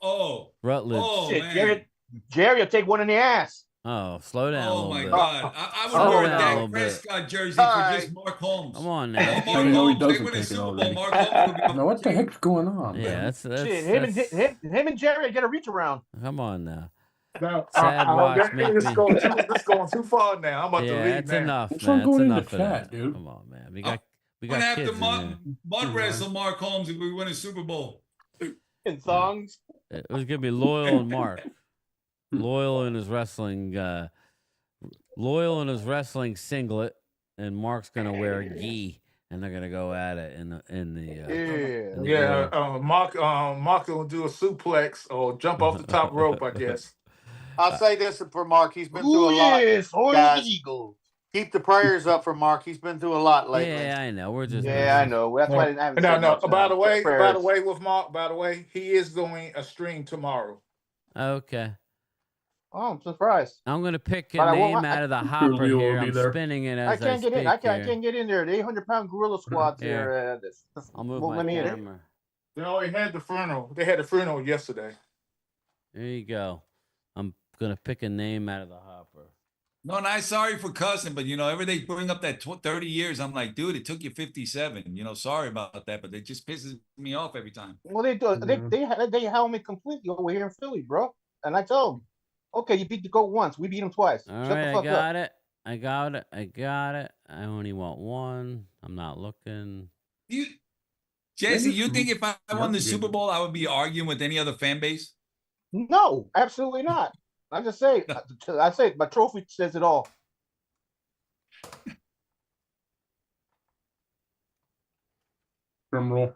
Oh, Rutledge. Oh, shit, man. Jerry will take one in the ass. Oh, slow down. Oh my God! I would wear a Dak Prescott jersey for just Mark Holmes. Come on now. Mark Holmes, they win a Super Bowl. Mark Holmes would be. Now, what the heck's going on? Yeah, that's shit. Him and Jerry get a reach around. Come on now. No, Sad watch. It's going too far now. I'm about to leave. That's enough, What's man. wrong going That's in enough the of chat, that. dude? Come on, man. We We're got gonna have kids to in mud wrestle Mark Holmes if we win a Super Bowl. In songs. It was gonna be Loyal and Mark. Loyal in his wrestling singlet, and Mark's gonna wear a gi, and they're gonna go at it in the Mark will do a suplex or jump off the top rope, I guess. I'll say this for Mark. He's been through a lot. Guys, Eagle. keep the prayers up for Mark. He's been through a lot lately. Yeah, I know. We're just I know. That's why I didn't have it. No. By the way, with Mark, he is doing a stream tomorrow. Okay. Oh, I'm surprised. I'm gonna pick a name out of the hopper here. I'm spinning it as I can't get in. I speak can't get in there. The 800-pound gorilla squad's here. I'll move my camera. They already had the funeral. They had the funeral yesterday. There you go. I'm gonna pick a name out of the hopper. No, not sorry for cussing, but every they bring up that 30 years, I'm like, dude, it took you 57. Sorry about that, but it just pisses me off every time. Well, they do. They held me completely over here in Philly, bro. And I told them, okay, you beat the GOAT once, we beat him twice. All Shut right, the fuck up. I got it. I only want one. I'm not looking. Jesse, you think if I won the Super Bowl, I would be arguing with any other fan base? No, absolutely not. I just say, I say, my trophy says it all. Drum roll.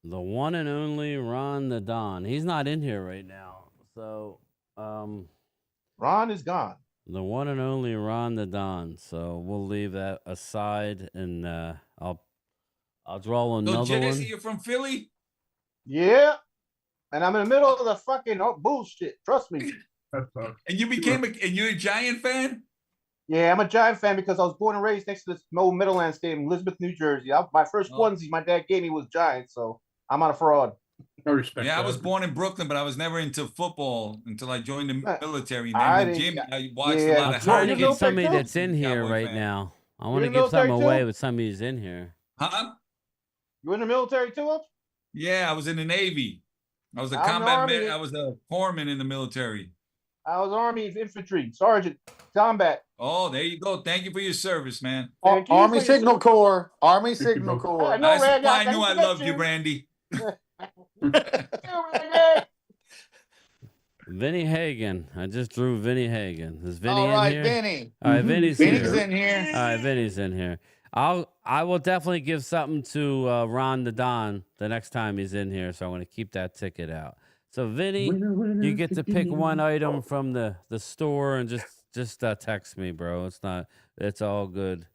The one and only Ron the Don. He's not in here right now. So, Ron is gone. The one and only Ron the Don. So we'll leave that aside, and I'll draw another one. So Jesse, you're from Philly? Yeah, and I'm in the middle of the fucking bullshit. Trust me. And you're a Giant fan? Yeah, I'm a Giant fan because I was born and raised next to this old Meadowlands Stadium, Elizabeth, New Jersey. My first onesie my dad gave me was Giants, so I'm not a fraud. I respect Yeah, that. I was born in Brooklyn, but I was never into football until I joined the military. And then with Jimmy, I watched a lot I'm of trying to Hurricanes. get somebody that's in here Cowboy right fan. now. I want to in the give something military away too? with somebody who's in here. Huh? You in the military too? Yeah, I was in the Navy. I was a I'm combat Army. man. I was a corpsman in the military. I was Army infantry, sergeant, combat. Oh, there you go. Thank you for your service, man. Thank you Army for your Signal service. Corps. Army Signal I Corps. know, Rag, I I knew I forget loved you, you. Brandy. Vinny Hagen. I just drew Vinny Hagen. Is Vinny All in right, here? Vinny. All right, Vinny's Vinny's here. in here. All right, Vinny's in here. I will definitely give something to Ron the Don the next time he's in here. So I'm going to keep that ticket out. So Vinny, you get to pick one item from the store and just text me, bro. It's all good.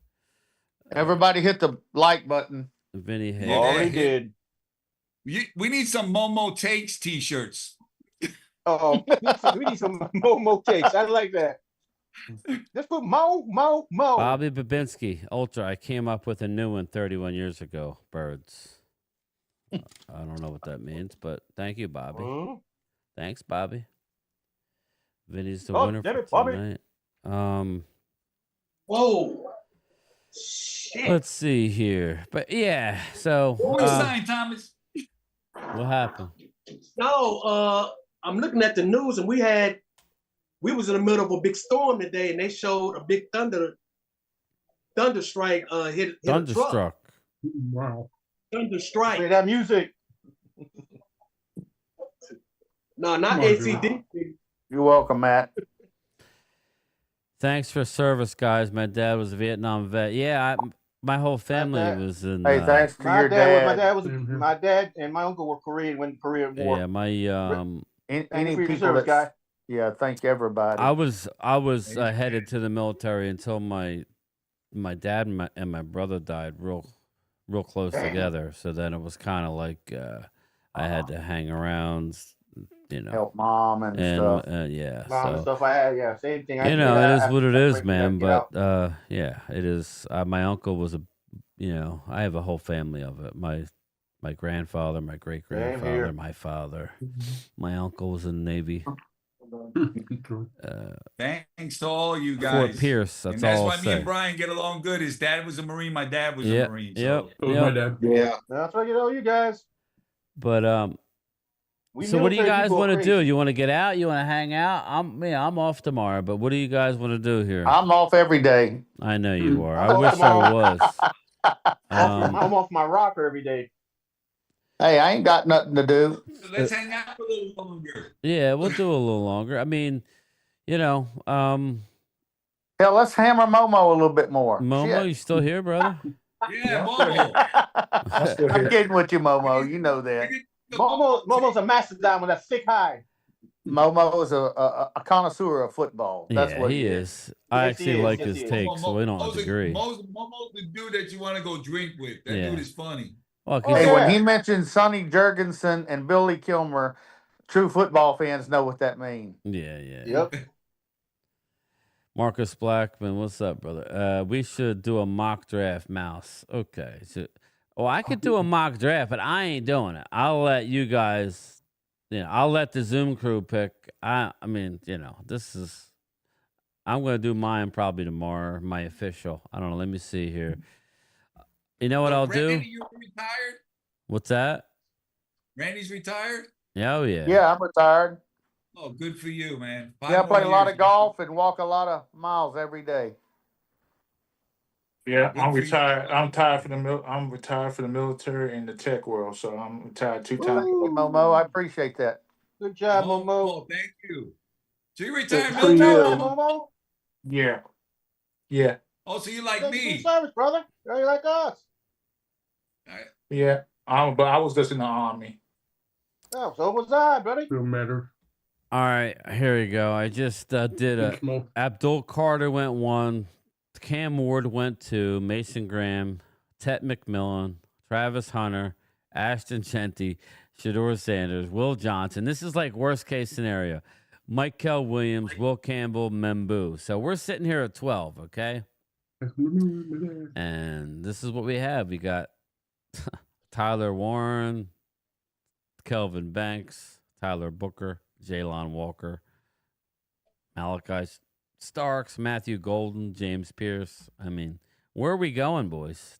Everybody hit the like button. Vinny Hagen. Already did. We need some Momo Takes t-shirts. Oh, we need some Momo cakes. I like that. Just put Mo. Bobby Babinski, Ultra. I came up with a new one 31 years ago. Birds. I don't know what that means, but thank you, Bobby. Thanks, Bobby. Vinny's the winner damn for it, Bobby. tonight. Whoa. Shit. Let's see here. But yeah, so Who we signed, Thomas? what happened? No, I'm looking at the news and we was in the middle of a big storm today and they showed a big thunder strike hit a truck. Thunderstruck. Wow. Thunder strike. Play that music. No, not Come on, ACD. You're welcome, Matt. Thanks for service, guys. My dad was a Vietnam vet. Yeah, my whole family was in. Hey, thanks to your My dad and my uncle were Korean when the Korean War. Yeah, my Any for your people service, that, guy. yeah, thank everybody. I was headed to the military until my dad and my brother died real close together. So then it was kind of like I had to hang around, help mom and stuff. Yeah, Mom and stuff I had, yeah, same thing. it is what it is, man. But yeah, it is. My uncle was I have a whole family of it. My grandfather, my great grandfather, my father, my uncle was in the Navy. Thanks to all you guys. Fort Pierce. That's all. Why me and Brian get along good. His dad was a Marine. My dad was a Marine. Yep. My dad. Yeah. That's why you guys. But so what do you guys want to do? You want to get out? You want to hang out? I'm off tomorrow, but what do you guys want to do here? I'm off every day. I know you are. I wish I was. I'm off my rocker every day. Hey, I ain't got nothing to do. So let's hang out a little longer. Yeah, we'll do a little longer. I mean, hell, let's hammer Momo a little bit more. Momo, Shit. you still here, brother? Yeah, Momo. I'm kidding with you, Momo. You know that. Momo's a mastodon with a thick hide. Momo is a connoisseur of football. That's what he is. I actually like his takes, so we don't have to agree. Momo's the dude that you want to go drink with. That dude is funny. Well, hey, when he mentioned Sonny Jurgensen and Billy Kilmer, true football fans know what that means. Yeah. Yep. Marcus Blackman, what's up, brother? We should do a mock draft, Mouse. Okay. So, I could do a mock draft, but I ain't doing it. I'll let you guys, I'll let the Zoom crew pick. I mean, this is, I'm going to do mine probably tomorrow, my official. I don't know. Let me see here. You know what I'll do? Randy, you're retired? What's that? Randy's retired? Oh, yeah. Yeah, I'm retired. Oh, good for you, man. Yeah, I 5 play more a lot years. of golf and walk a lot of miles every day. Yeah, Good I'm for you. retired. I'm retired for the military and the tech world, so I'm retired 2 times. Thank you, Momo. I appreciate that. Good job, Momo, Momo. thank you. So you retired Good for you. military? Momo. Yeah, yeah, Oh, so you like Thank you for your me? service, brother. You're like us. yeah. But I was just in the army. Oh, so was I, buddy. Don't matter. All right, here we go. I just did a Smoke. Abdul Carter went 1, Cam Ward went 2, Mason Graham, Tet McMillan, Travis Hunter, Ashton Chenty, Shador Sanders, Will Johnson. This is like worst case scenario. Mike Kell Williams, Will Campbell, Membu. So we're sitting here at 12, okay? And this is what we have. We got Tyler Warren, Kelvin Banks, Tyler Booker, Jalen Walker, Malachi Starks, Matthew Golden, James Pierce. I mean, where are we going, boys?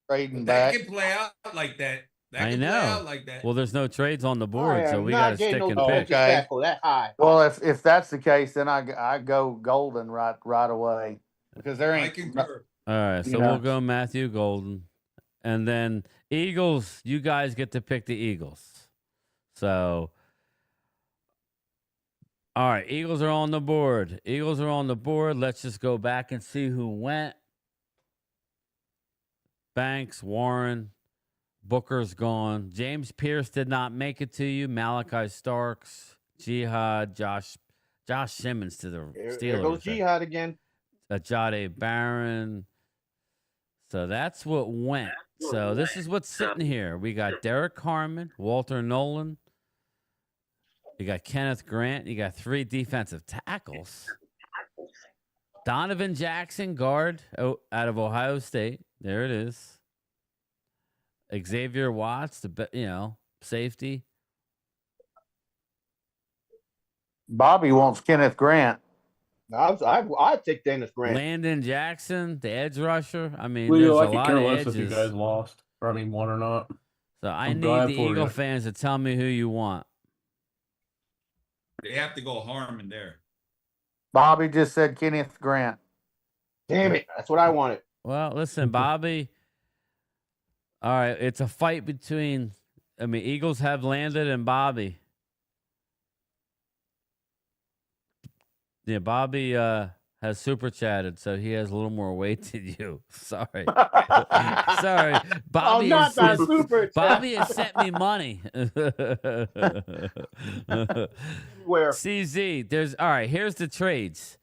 Trading That back. can play out like that. That I can know. play out like that. Well, there's no trades on the board, I so am we not got to getting stick no and defensive pick. Okay. tackle that high. Well, if that's the case, then I go Golden right away because there I ain't. concur. All right, so Yeah. we'll go Matthew Golden. And then Eagles, you guys get to pick the Eagles. So, all right, Eagles are on the board. Eagles are on the board. Let's just go back and see who went. Banks, Warren, Booker's gone. James Pierce did not make it to you. Malachi Starks, Jihad, Josh Simmons to the Steelers. There goes Jihad again. Ajay Barron. So that's what went. So this is what's sitting here. We got Derek Harmon, Walter Nolan. You got Kenneth Grant. You got 3 defensive tackles. Donovan Jackson, guard out of Ohio State. There it is. Xavier Watts, safety. Bobby wants Kenneth Grant. I'd take Dennis Grant. Landon Jackson, the edge rusher. I mean, Leo, there's I a could lot care of less if you edges. guys lost. Or I mean, won or not. So I I'm need glad the for Eagle you. fans to tell me who you want. They have to go Harmon there. Bobby just said Kenneth Grant. Damn it. That's what I wanted. Well, listen, Bobby. All right, it's a fight between. Eagles have landed and Bobby. Yeah, Bobby has super chatted, so he has a little more weight than you. Sorry, sorry, Bobby. not that super chat. Bobby has sent me money. Where? CZ, there's all right. Here's the trades.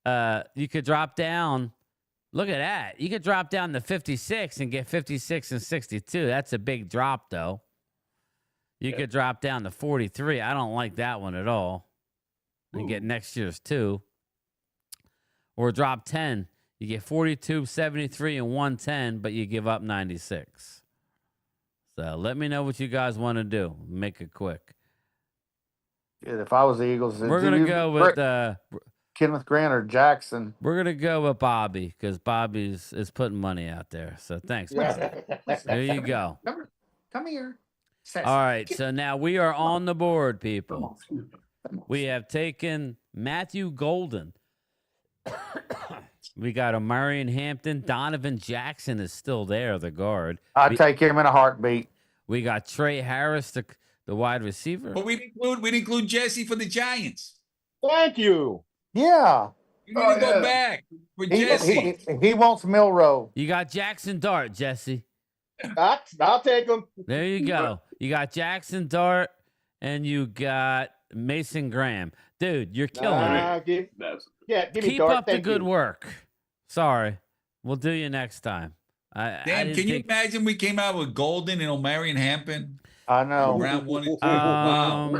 You could drop down. Look at that. You could drop down to 56 and get 56 and 62. That's a big drop, though. You could drop down to 43. I don't like that one at all. And get next year's 2. Or drop 10. You get 42, 73, and 110, but you give up 96. So let me know what you guys want to do. Make it quick. Yeah, if I was the Eagles, We're going to go with Kenneth Grant or Jackson. We're going to go with Bobby because Bobby's is putting money out there. So thanks, Bobby. There you go. Come here. All right, so now we are on the board, people. We have taken Matthew Golden. We got Omarion Hampton. Donovan Jackson is still there, the guard. I'd take him in a heartbeat. We got Trey Harris, the wide receiver. But we didn't include Jesse for the Giants. Thank you. Yeah. You need to go back for Jesse. He wants Milrow. You got Jackson Dart, Jesse. I'll take him. There you go. You got Jackson Dart, and you got Mason Graham. Dude, you're killing it. Give me Keep Dart. up the Thank good you. work. Sorry. We'll do you next time. Damn, can you imagine we came out with Golden and Omarion Hampton? I know. Round 1 and 2. Wow.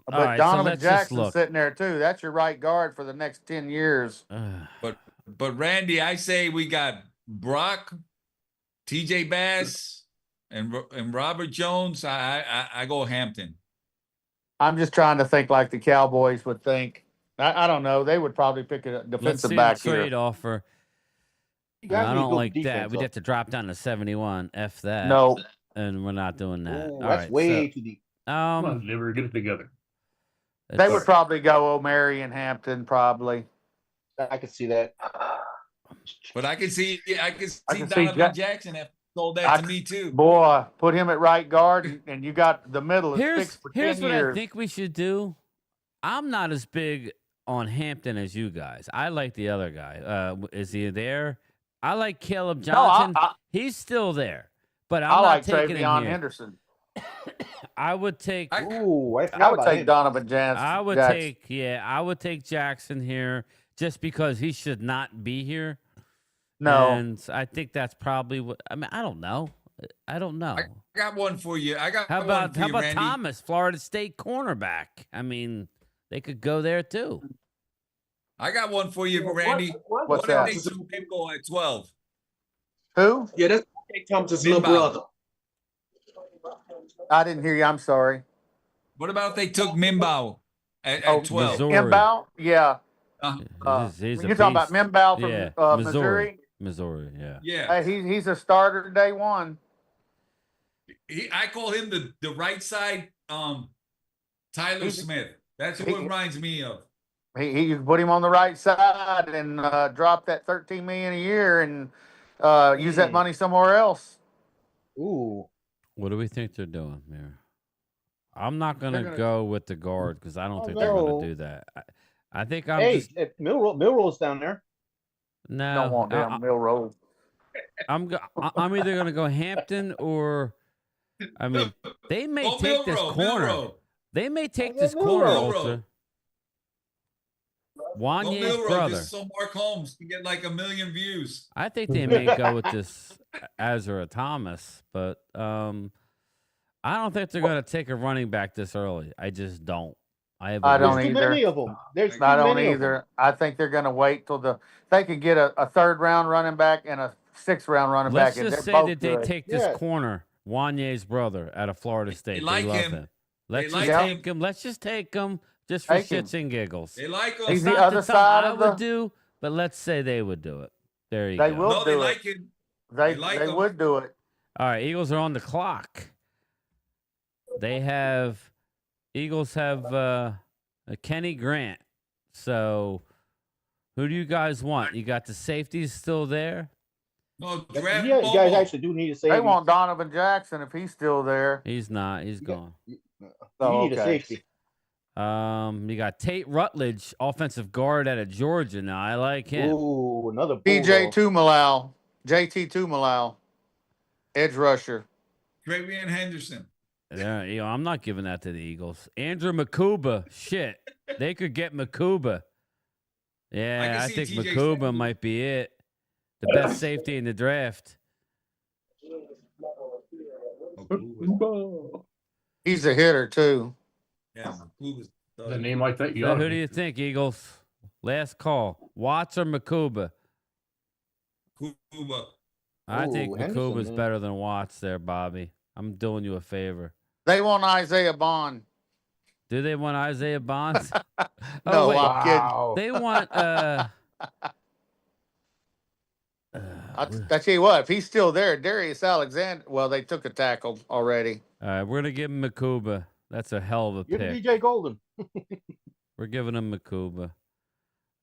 But All right, so Donovan let's just Jackson's look. sitting there too. That's your right guard for the next 10 years. But Randy, I say we got Brock, TJ Bass, and Robert Jones. I go Hampton. I'm just trying to think like the Cowboys would think. I don't know. They would probably pick a Let's defensive see back the trade here. offer. You guys I need to don't build like that. defense We'd up. have to drop down to 71. F that. No, And we're not doing that. Ooh, All that's right. way too deep. Come on, never get it together. they would probably go O'Mary and Hampton probably. I could see that. But I can see can see Donovan Jackson have sold that to me too. Boy, put him at right guard, and you got the middle is fixed for 10 years. Here's what I think we should do. I'm not as big on Hampton as you guys. I like the other guy. Is he there? I like Caleb Johnson. He's still there, but I'm I not like taking him Travion here. Henderson. I would take. Ooh, I would take Donovan Jackson. I would I would take Jackson here just because he should not be here. No, and I think that's probably what. I mean, I don't know. I got one for you. How about Thomas, Florida State cornerback? I mean, they could go there too. I got one for you, Randy. What's that? If they took Kimbo at 12? Who? Yeah, that's Thompson's little brother. I didn't hear you. I'm sorry. What about if they took Mimbow at 12? Missouri. Mimbow? Yeah. He's a You're talking about beast. Mimbow from Missouri? Missouri, yeah. Yeah. Hey, he's a starter day one. I call him the right side Tyler Smith. That's who it reminds me of. You put him on the right side and drop that $13 million a year and use that money somewhere else. Ooh. What do we think they're doing here? I'm not gonna go with the guard because I don't think they're no. gonna do that. I think I'm Hey, just Milroll's down there. no. Don't want damn Milroll. I'm either gonna go Hampton or I mean they may take this corner. Milrow. They may take this corner. Milrow. Ultra. Wanye's Milrow, brother. just so Mark Holmes can get like 1 million views. I think they may go with this Azura Thomas, but I don't think they're going to take a running back this early. I just don't. I don't There's either. too many of them. There's I too don't many of either. them. I think they're going to wait till they could get a third round running back and a 6th round running Let's back. And just they're say both that they good. take this corner, Wanye's brother, out of Florida State. They like love him. Let's They just like take him. Let's just take him just for Take him. shits and giggles. They like him. He's Not the other side I of would the. do, but let's say they would do it. There you They go. will No, they do like it. him. They like him. would do it. All right, Eagles are on the clock. Eagles have Kenny Grant. So who do you guys want? You got the safeties still there? No, Yeah, you guys actually do need a safety. They want Donovan Jackson if he's still there. He's not. He's gone. You Oh, need a okay. safety. You got Tate Rutledge, offensive guard out of Georgia. Now I like him. Ooh, another DJ Bulldog. JT Tumalau, edge rusher. Travion Henderson. Yeah, I'm not giving that to the Eagles. Andrew Makuba, shit, they could get Makuba. Yeah, I think TJ Makuba Sanders. might be it. The best safety in the draft. He's a hitter too. Yeah, A name like that, you So ought who to do be. you think, Eagles? Last call. Watts or Makuba? Kuba. I think Ooh, Henderson, Makuba's man. better than Watts there, Bobby. I'm doing you a favor. They want Isaiah Bond. Do they want Isaiah Bonds? No, wait. I'm kidding. Wow. They want I tell you what, if he's still there, Darius Alexander. Well, they took a tackle already. all right, we're gonna give him Makuba. That's a hell of a Give pick. DJ Golden. We're giving him Makuba.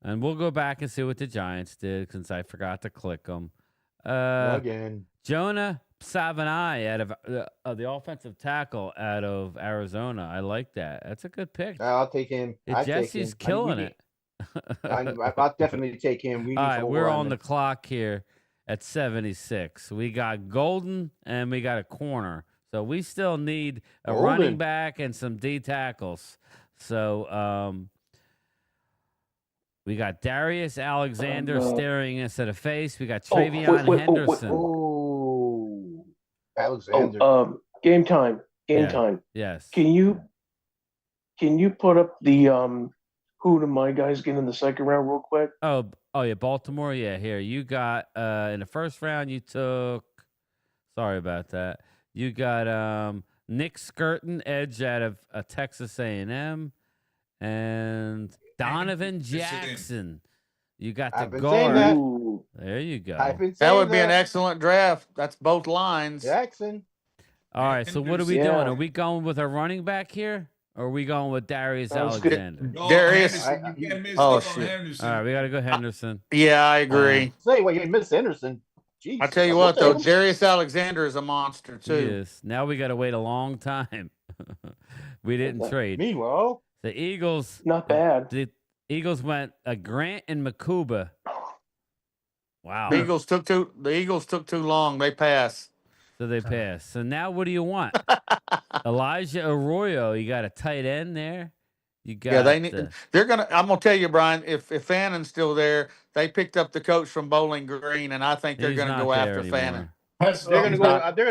And we'll go back and see what the Giants did since I forgot to click them. Again. Jonah Savanai out of the offensive tackle out of Arizona. I like that. That's a good pick. I'll take him. I take Jesse's him. killing it. I'll definitely take him. We need All right, some we're on linemen. the clock here at 76. We got Golden and we got a corner. So we still need a Golden. running back and some D tackles. So we got Darius Alexander staring us at a face. We got Travion Henderson. Oh, Alexander. Game time. Game Yeah. time. Yes. Can you put up the who do my guys get in the second round real quick? Oh yeah, Baltimore. Yeah, here you got in the first round you took. Sorry about that. You got Nick Skirton, edge out of Texas A&M, and Donovan Jackson. You got the I've been saying that. guard. There you go. I've been That saying would be an excellent draft. That's both lines. Jackson. All right, so what are we Yeah. doing? Are we going with a running back here? Or are we going with Darius Sounds good. Alexander? No, Darius. Henderson, you can't miss Oh, up on shit. Henderson. All right, we got to go Henderson. Yeah, I agree. Say, well, you missed Anderson. Jeez. I tell you We'll what, though, take him. Darius Alexander is a monster too. Yes. Now we got to wait a long time. We didn't trade. Meanwhile, The Eagles. Not bad. The Eagles went Grant and Makuba. Wow. The Eagles took too long. They pass. So they passed. So now what do you want? Elijah Arroyo. You got a tight end there. You got. Yeah, they need. They're gonna. I'm gonna tell you, Brian. If Fannon's still there, they picked up the coach from Bowling Green, and I think they're He's gonna not go there after anymore. Fannon. they're gonna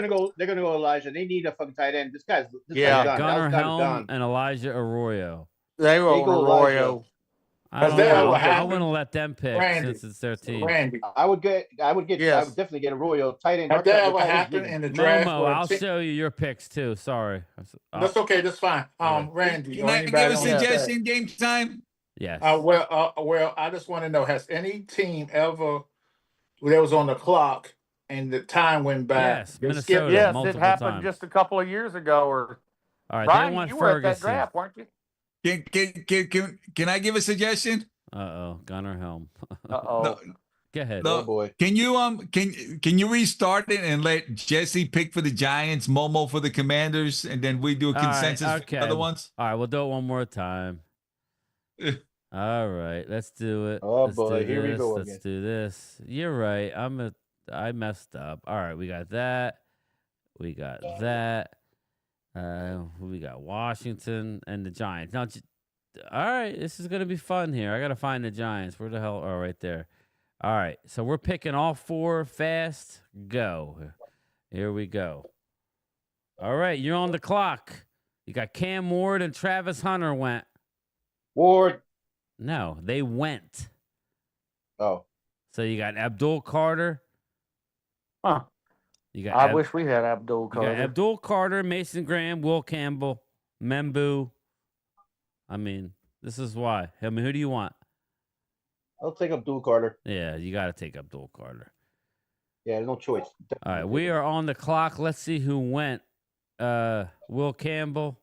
go. They're gonna go. Elijah. They need a fucking tight end. This guy's Yeah, done. Gunnar That guy's Helm done. and Elijah Arroyo. They were They go Arroyo. I don't they know. ever I happened? wouldn't let them pick Randy. since it's their team. Randy, I would get. Yes. I would definitely get a Royal tight end. have that ever Tight end's happened good. in the draft? Momo, where a I'll team- show you your picks too. Sorry. That's okay. That's fine. Randy, Can or I anybody give a on the staff. suggestion? Game time. Yes. Well, I just want to know: has any team ever that was on the clock and the time went by? Yes, they Minnesota. skipped- Yes, it multiple happened times. just a couple of years ago. Or All right. Brian, they want you were at that Ferguson. draft, weren't you? Can I give a suggestion? Gunnar Helm. Uh-oh. No, Go ahead. no. Oh boy. Can you restart it and let Jesse pick for the Giants, Momo for the Commanders, and then we do a All right, consensus for okay. the other ones? All right, we'll do it one more time. Eh. All right, let's do it. Oh, Let's boy, do here we this, go Let's again. do this. You're right. I messed up. All right, we got that. We got that. We got Washington and the Giants. Now, all right, this is gonna be fun here. I gotta find the Giants. Where the hell? Oh, right there. All right, so we're picking all four fast. Go. Here we go. All right, you're on the clock. You got Cam Ward and Travis Hunter went. Ward. No, they went. Oh. So you got Abdul Carter. Huh. You got I wish we had Abdul you got Carter. Abdul Carter, Mason Graham, Will Campbell, Membu. I mean, this is why. I mean, who do you want? I'll take Abdul Carter. Yeah, you got to take Abdul Carter. Yeah, no choice. All right, we are on the clock. Let's see who went. Will Campbell,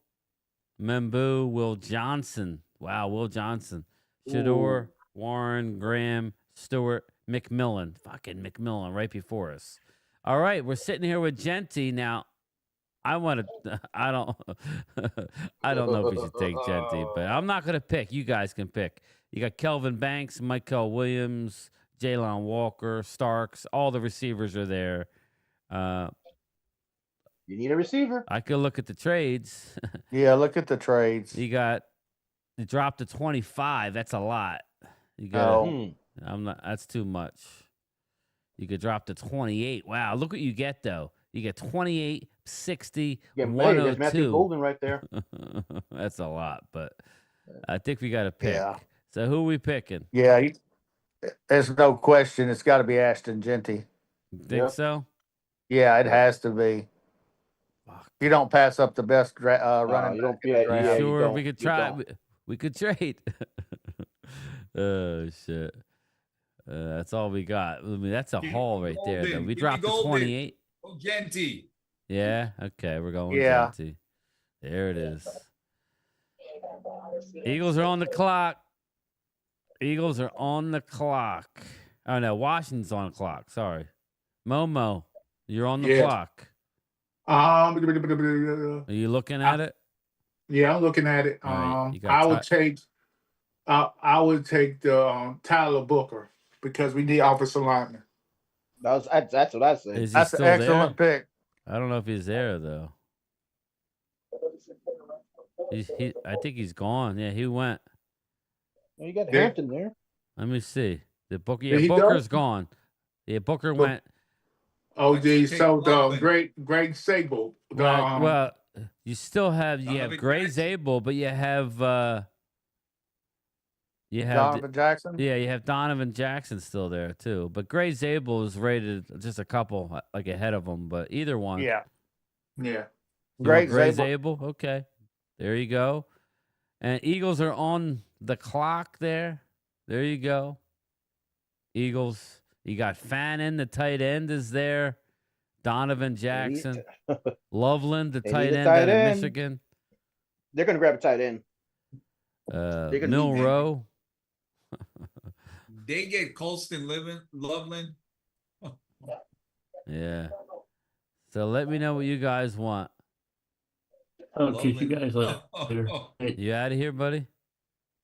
Membu, Will Johnson. Wow, Will Johnson. Shador, Warren, Graham, Stewart, McMillan. Fucking McMillan right before us. All right, we're sitting here with Genty now. I don't know if we should take Genty, but I'm not going to pick. You guys can pick. You got Kelvin Banks, Michael Williams, Jalen Walker, Starks. All the receivers are there. You need a receiver. I could look at the trades. Yeah, look at the trades. You dropped to 25. That's a lot. You got. Oh. That's too much. You could drop to 28. Wow, look what you get though. You get 28, 60, Yeah, there's 102. Matthew Golden right there. That's a lot, but I think we got to pick. Yeah. So who are we picking? Yeah, there's no question. It's got to be Ashton Genty. Think Yep. so? Yeah, it has to be. You don't pass up the best running you don't- back in the yeah, draft. yeah, you Sure, don't. we could You try. don't. We could trade. Oh shit. That's all we got. I mean, that's a haul right there. Though. Golden. We Give me dropped to Golden. 28. Oh, Genty. Yeah. Okay, we're going. Yeah. Genty. There it is. Eagles are on the clock. Eagles are on the clock. Oh no, Washington's on the clock. Sorry, Momo, you're on the Yeah. clock. Are you looking at it? Yeah, I'm looking at it. All right, you got I would take the Tyler Booker because we need offensive linemen. That's what I said. Is he That's still an excellent there? pick. I don't know if he's there though. I think he's gone. Yeah, he went. Well, you got Yeah. Hampton there. Let me see. The Booker. Did Yeah, he go? Booker's gone. Yeah, Booker went. Oh, geez. Take So the Loveland. Greg Sable. Well, you still have Donovan Gray Jackson. Zabel, but you have Donovan Jackson. Yeah, you have Donovan Jackson still there too. But Gray Zabel is rated just a couple like ahead of him. But either one. Yeah. Yeah. You want Great Gray Zabel. Zabel. Okay. There you go. And Eagles are on the clock there. There you go. Eagles. You got Fannin, the tight end, is there. Donovan Jackson. Loveland, the tight end out of Michigan. They're going to grab a tight end. Milrow. They get Colston Loveland. Yeah. So let me know what you guys want. Okay, you guys later. You out of here, buddy?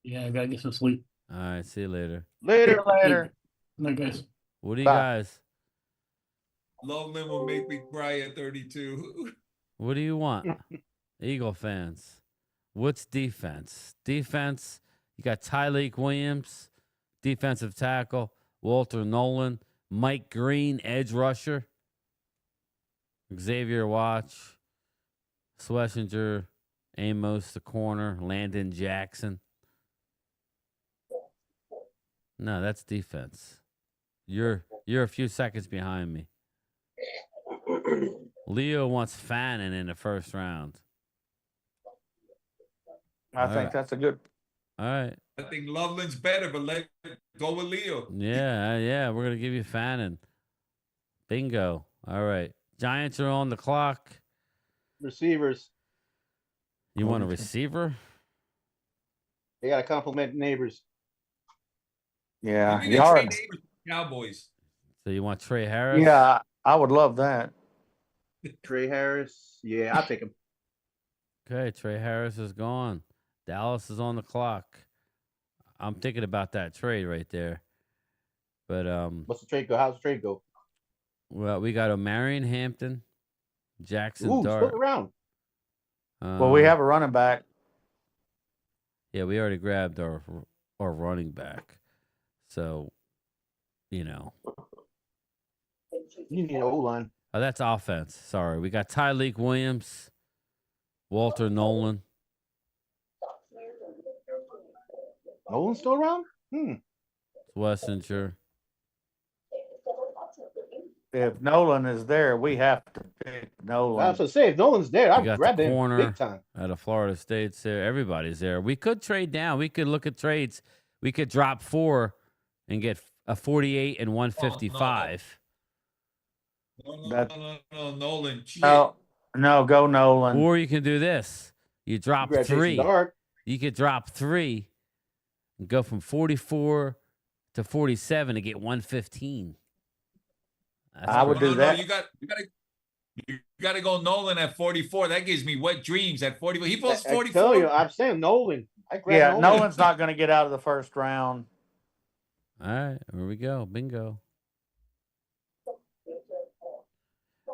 Yeah, I gotta get some sleep. All right, see you later. Later. Night, guys. What do you guys? Loveland will make me cry at 32. What do you want? Eagle fans. What's defense? Defense, you got Tyleek Williams, defensive tackle, Walter Nolan, Mike Green, edge rusher, Xavier Watch, Schlesinger, Amos, the corner, Landon Jackson. No, that's defense. You're a few seconds behind me. Leo wants Fannin in the first round. I think that's a good. All right. I think Loveland's better, but let's go with Leo. Yeah. We're gonna give you Fannin. Bingo. All right. Giants are on the clock. Receivers. You want a receiver? They got to compliment neighbors. Yeah. Maybe they trade neighbors to Cowboys. So you want Trey Harris? Yeah, I would love that. Trey Harris. Yeah, I'll take him. Okay, Trey Harris is gone. Dallas is on the clock. I'm thinking about that trade right there. But what's the trade go? How's the trade go? Well, we got O'Marion Hampton, Jackson Dart. Split around. Well, we have a running back. Yeah, we already grabbed our running back. So, You need an O-line. Oh, that's offense. Sorry. We got Tyleek Williams, Walter Nolan. Nolan's still around? Schlesinger. If Nolan is there, we have to pick Nolan. I was going to say, if Nolan's there, We I'd got grab the him corner big time. out of Florida State's there. Everybody's there. We could trade down. We could look at trades. We could drop 4 and get a 48 and 155. No, Nolan. No, go Nolan. Or you can do this. You drop grab Jason 3. Dart. You could drop 3 and go from 44 to 47 to get 115. I would do that. You got to go Nolan at 44. That gives me wet dreams at 44. He posts 44. I tell you, I'm saying Nolan. I grab Nolan. Nolan's not going to get out of the first round. All right, here we go. Bingo.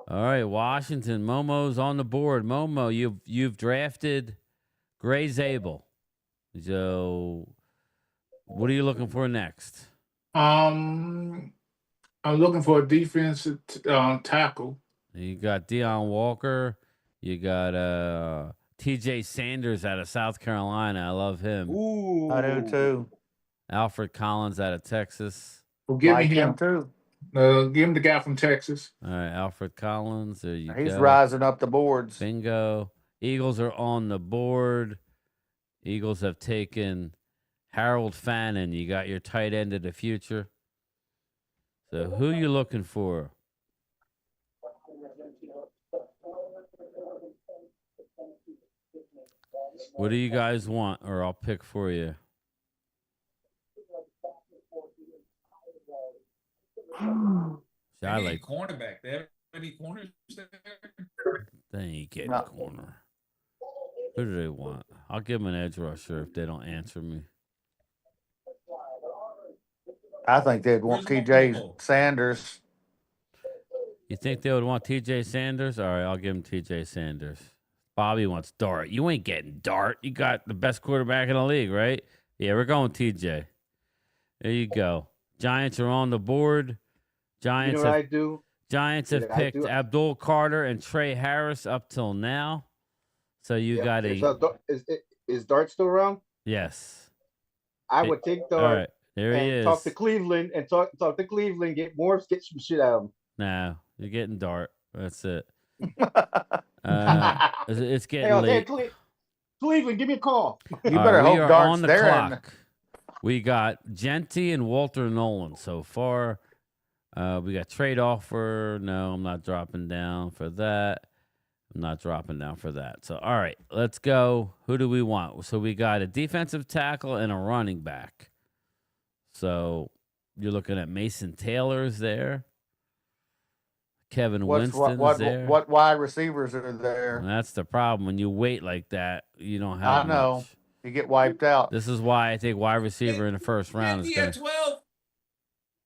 All right, Washington. Momo's on the board. Momo, you've drafted Gray Zabel. So, what are you looking for next? I'm looking for a defensive tackle. You got Deion Walker. You got T.J. Sanders out of South Carolina. I love him. Ooh, I do too. Alfred Collins out of Texas. Well, give me Like him too. Give him the guy from Texas. All right, Alfred Collins. There you He's go. rising up the boards. Bingo. Eagles are on the board. Eagles have taken Harold Fannin. You got your tight end of the future. So who you looking for? What do you guys want? Or I'll pick for you. See, I like cornerback. They have any corners there? They ain't getting corner. Who do they want? I'll give them an edge rusher if they don't answer me. I think they'd want T.J. Sanders. You think they would want T.J. Sanders? All right, I'll give him T.J. Sanders. Bobby wants Dart. You ain't getting Dart. You got the best quarterback in the league, right? Yeah, we're going T.J. There you go. Giants are on the board. Giants. You know what I do? Giants have picked Abdul Carter and Trey Harris up till now. So you got a. Is Dart still around? Yes. I would take Dart. All right. There he is. Talk to Cleveland and talk to Cleveland. Get some shit out of him. No, you're getting Dart. That's it. It's getting late. Cleveland, give me a call. You All better right, we hope are Dart's on the there. clock. We got Genty and Walter Nolan so far. We got trade offer. No, I'm not dropping down for that. I'm not dropping down for that. So, all right, let's go. Who do we want? So we got a defensive tackle and a running back. So you're looking at Mason Taylor's there. Kevin Winston's there. What wide receivers are there? And that's the problem. When you wait like that, you don't have I know. much. You get wiped out. This is why I think wide receiver in the first round is Genty going at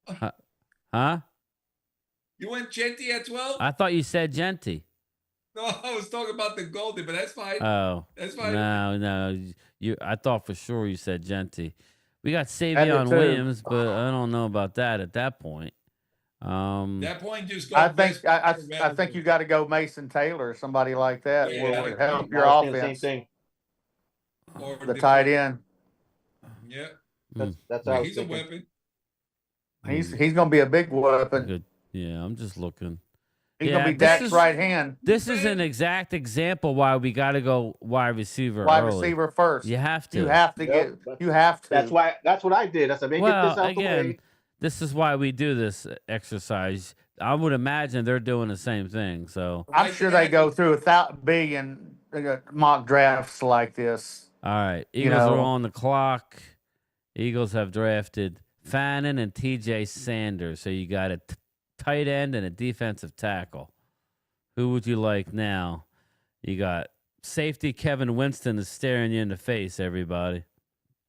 to. 12. Huh? You went Genty at 12? I thought you said Genty. No, I was talking about the Golden, but that's fine. Oh. That's fine. No. I thought for sure you said Genty. We got I Savion did too. Williams, but I don't know about that at that point. That point just go. I think you got to go Mason Taylor, somebody like that, Yeah, where I would help I your was saying the offense. same thing. Or The tight end. Yeah, That's how I was he's a thinking. weapon. He's going to be a big weapon. Good. Yeah, I'm just looking. He's Yeah, going to be this Dak's is- right hand. This is an exact example why we got to go wide receiver Wide early. receiver first. You have to. You have to Yep. get. You have to. That's what I did. I said, get Well, this out again, the way. this is why we do this exercise. I would imagine they're doing the same thing. So, I'm sure they go through 1,000 billion mock drafts like this. all right, You Eagles are know. on the clock. Eagles have drafted Fannin and T.J. Sanders. So you got a tight end and a defensive tackle. Who would you like now? You got safety Kevin Winston is staring you in the face, everybody.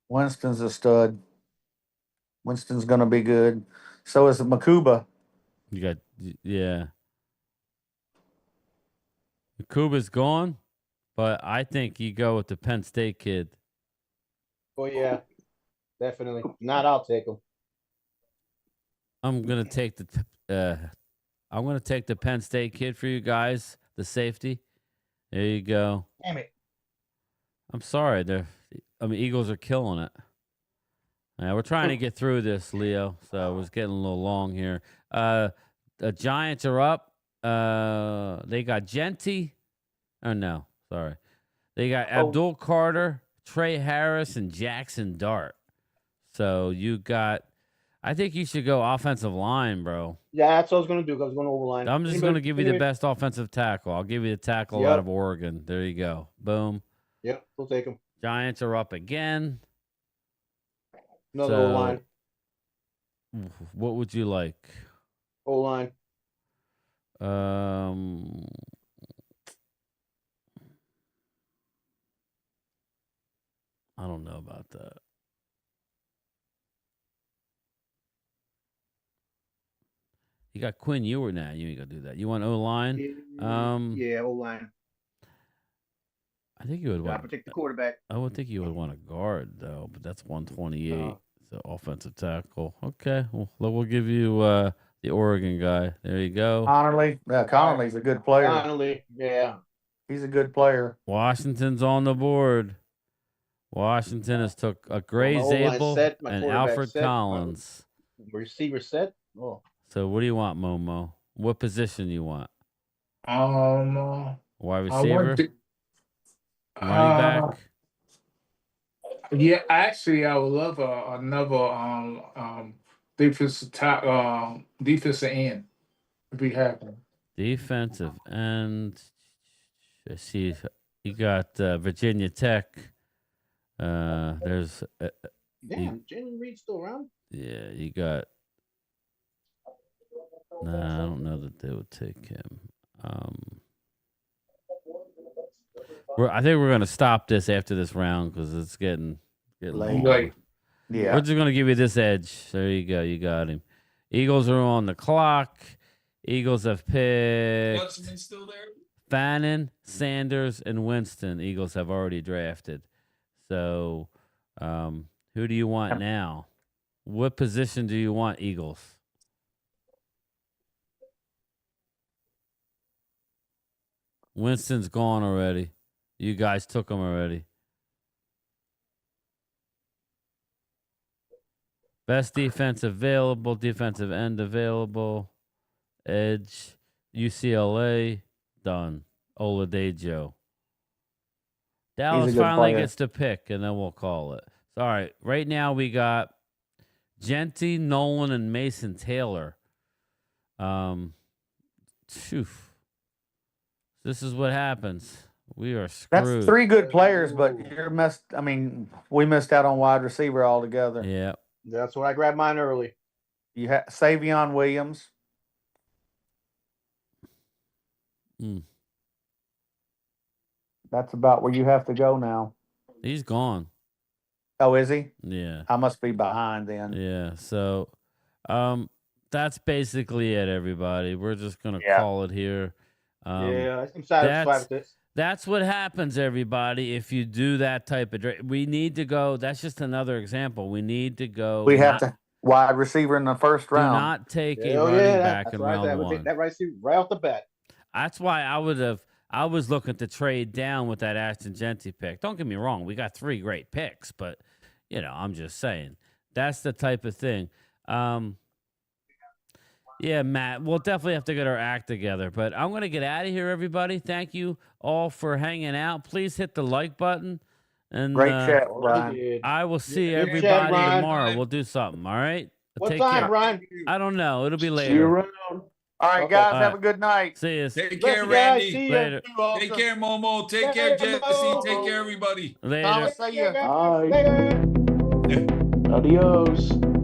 Winston's a stud. Winston's going to be good. So is Makuba. You got, yeah. Kuba's gone, but I think you go with the Penn State kid. Oh yeah, definitely. Not, I'll take him. I'm gonna take the Penn State kid for you guys, the safety. There you go. Damn it. I'm sorry, Eagles are killing it. We're trying to get through this, Leo. So it was getting a little long here. The Giants are up. They got Genty. Oh no, sorry. They got Abdul Carter, Trey Harris, and Jackson Dart. So you got. I think you should go offensive line, bro. Yeah, that's what I was going to do. I was going to overline. I'm just going to give you the best offensive tackle. I'll give you the tackle out of Oregon. There you go. Boom. Yep, we'll take him. Giants are up again. Another O-line. What would you like? O-line. I don't know about that. You got Quinn Ewert now. You ain't gonna do that. You want O-line? Yeah, O-line. I think you would Gotta want. protect the quarterback. I would think you would want a guard though, but that's 128. So offensive tackle. Okay, well, we'll give you the Oregon guy. There you go. Connerly. Yeah, Connerly's a good player. Finally, yeah. He's a good player. Washington's on the board. Washington has took a Gray My O-line Zabel set, my and quarterback Alfred set, Collins. Receiver set. Oh. So what do you want, Momo? What position you want? I Wide receiver? want to, Running back? yeah, actually, I would love another defensive end if we have one. Defensive end. I see you got Virginia Tech. There's Damn, Jalen Reed's still around? yeah, you got. Nah, I don't know that they would take him. I think we're gonna stop this after this round because it's getting long. Like, Yeah. We're just gonna give you this edge. There you go. You got him. Eagles are on the clock. Eagles have picked What's still there? Fannin, Sanders, and Winston. Eagles have already drafted. So, who do you want now? What position do you want, Eagles? Winston's gone already. You guys took him already. Best defense available, defensive end available, edge, UCLA, done. Oladejo. Dallas good finally player. gets to pick, and then we'll call it. So, all right. Right now we got Genty, Nolan, and Mason Taylor. Phew. This is what happens. We are That's screwed. 3 good players, but we missed out on wide receiver altogether. Yeah. That's why I grabbed mine early. You had Savion Williams. That's about where you have to go now. He's gone. Oh, is he? Yeah. I must be behind then. Yeah. So, that's basically it, everybody. We're just gonna call it here. I'm satisfied with this. That's what happens, everybody. If you do that type of we need to go. That's just another example. We need to go. We have to wide receiver in the first round. Do not take a running back in round 1. That right receiver right off the bat. That's why I was looking to trade down with that Ashton Genty pick. Don't get me wrong. We got 3 great picks, but, I'm just saying. That's the type of thing. Yeah, Matt, we'll definitely have to get our act together. But I'm going to get out of here, everybody. Thank you all for hanging out. Please hit the like button. And great chat, Ryan. I will see everybody chat, Ryan. tomorrow. We'll do something, all right? What Take time, care. Ryan? I don't know. It'll be later. See you around. All right, guys, All have right. a good night. See you. Take Bless care, you guys. Randy. See Later. ya. Take care, Momo. Take care, Jesse. Take care, everybody. Later. Thomas, see you. Bye. Adios.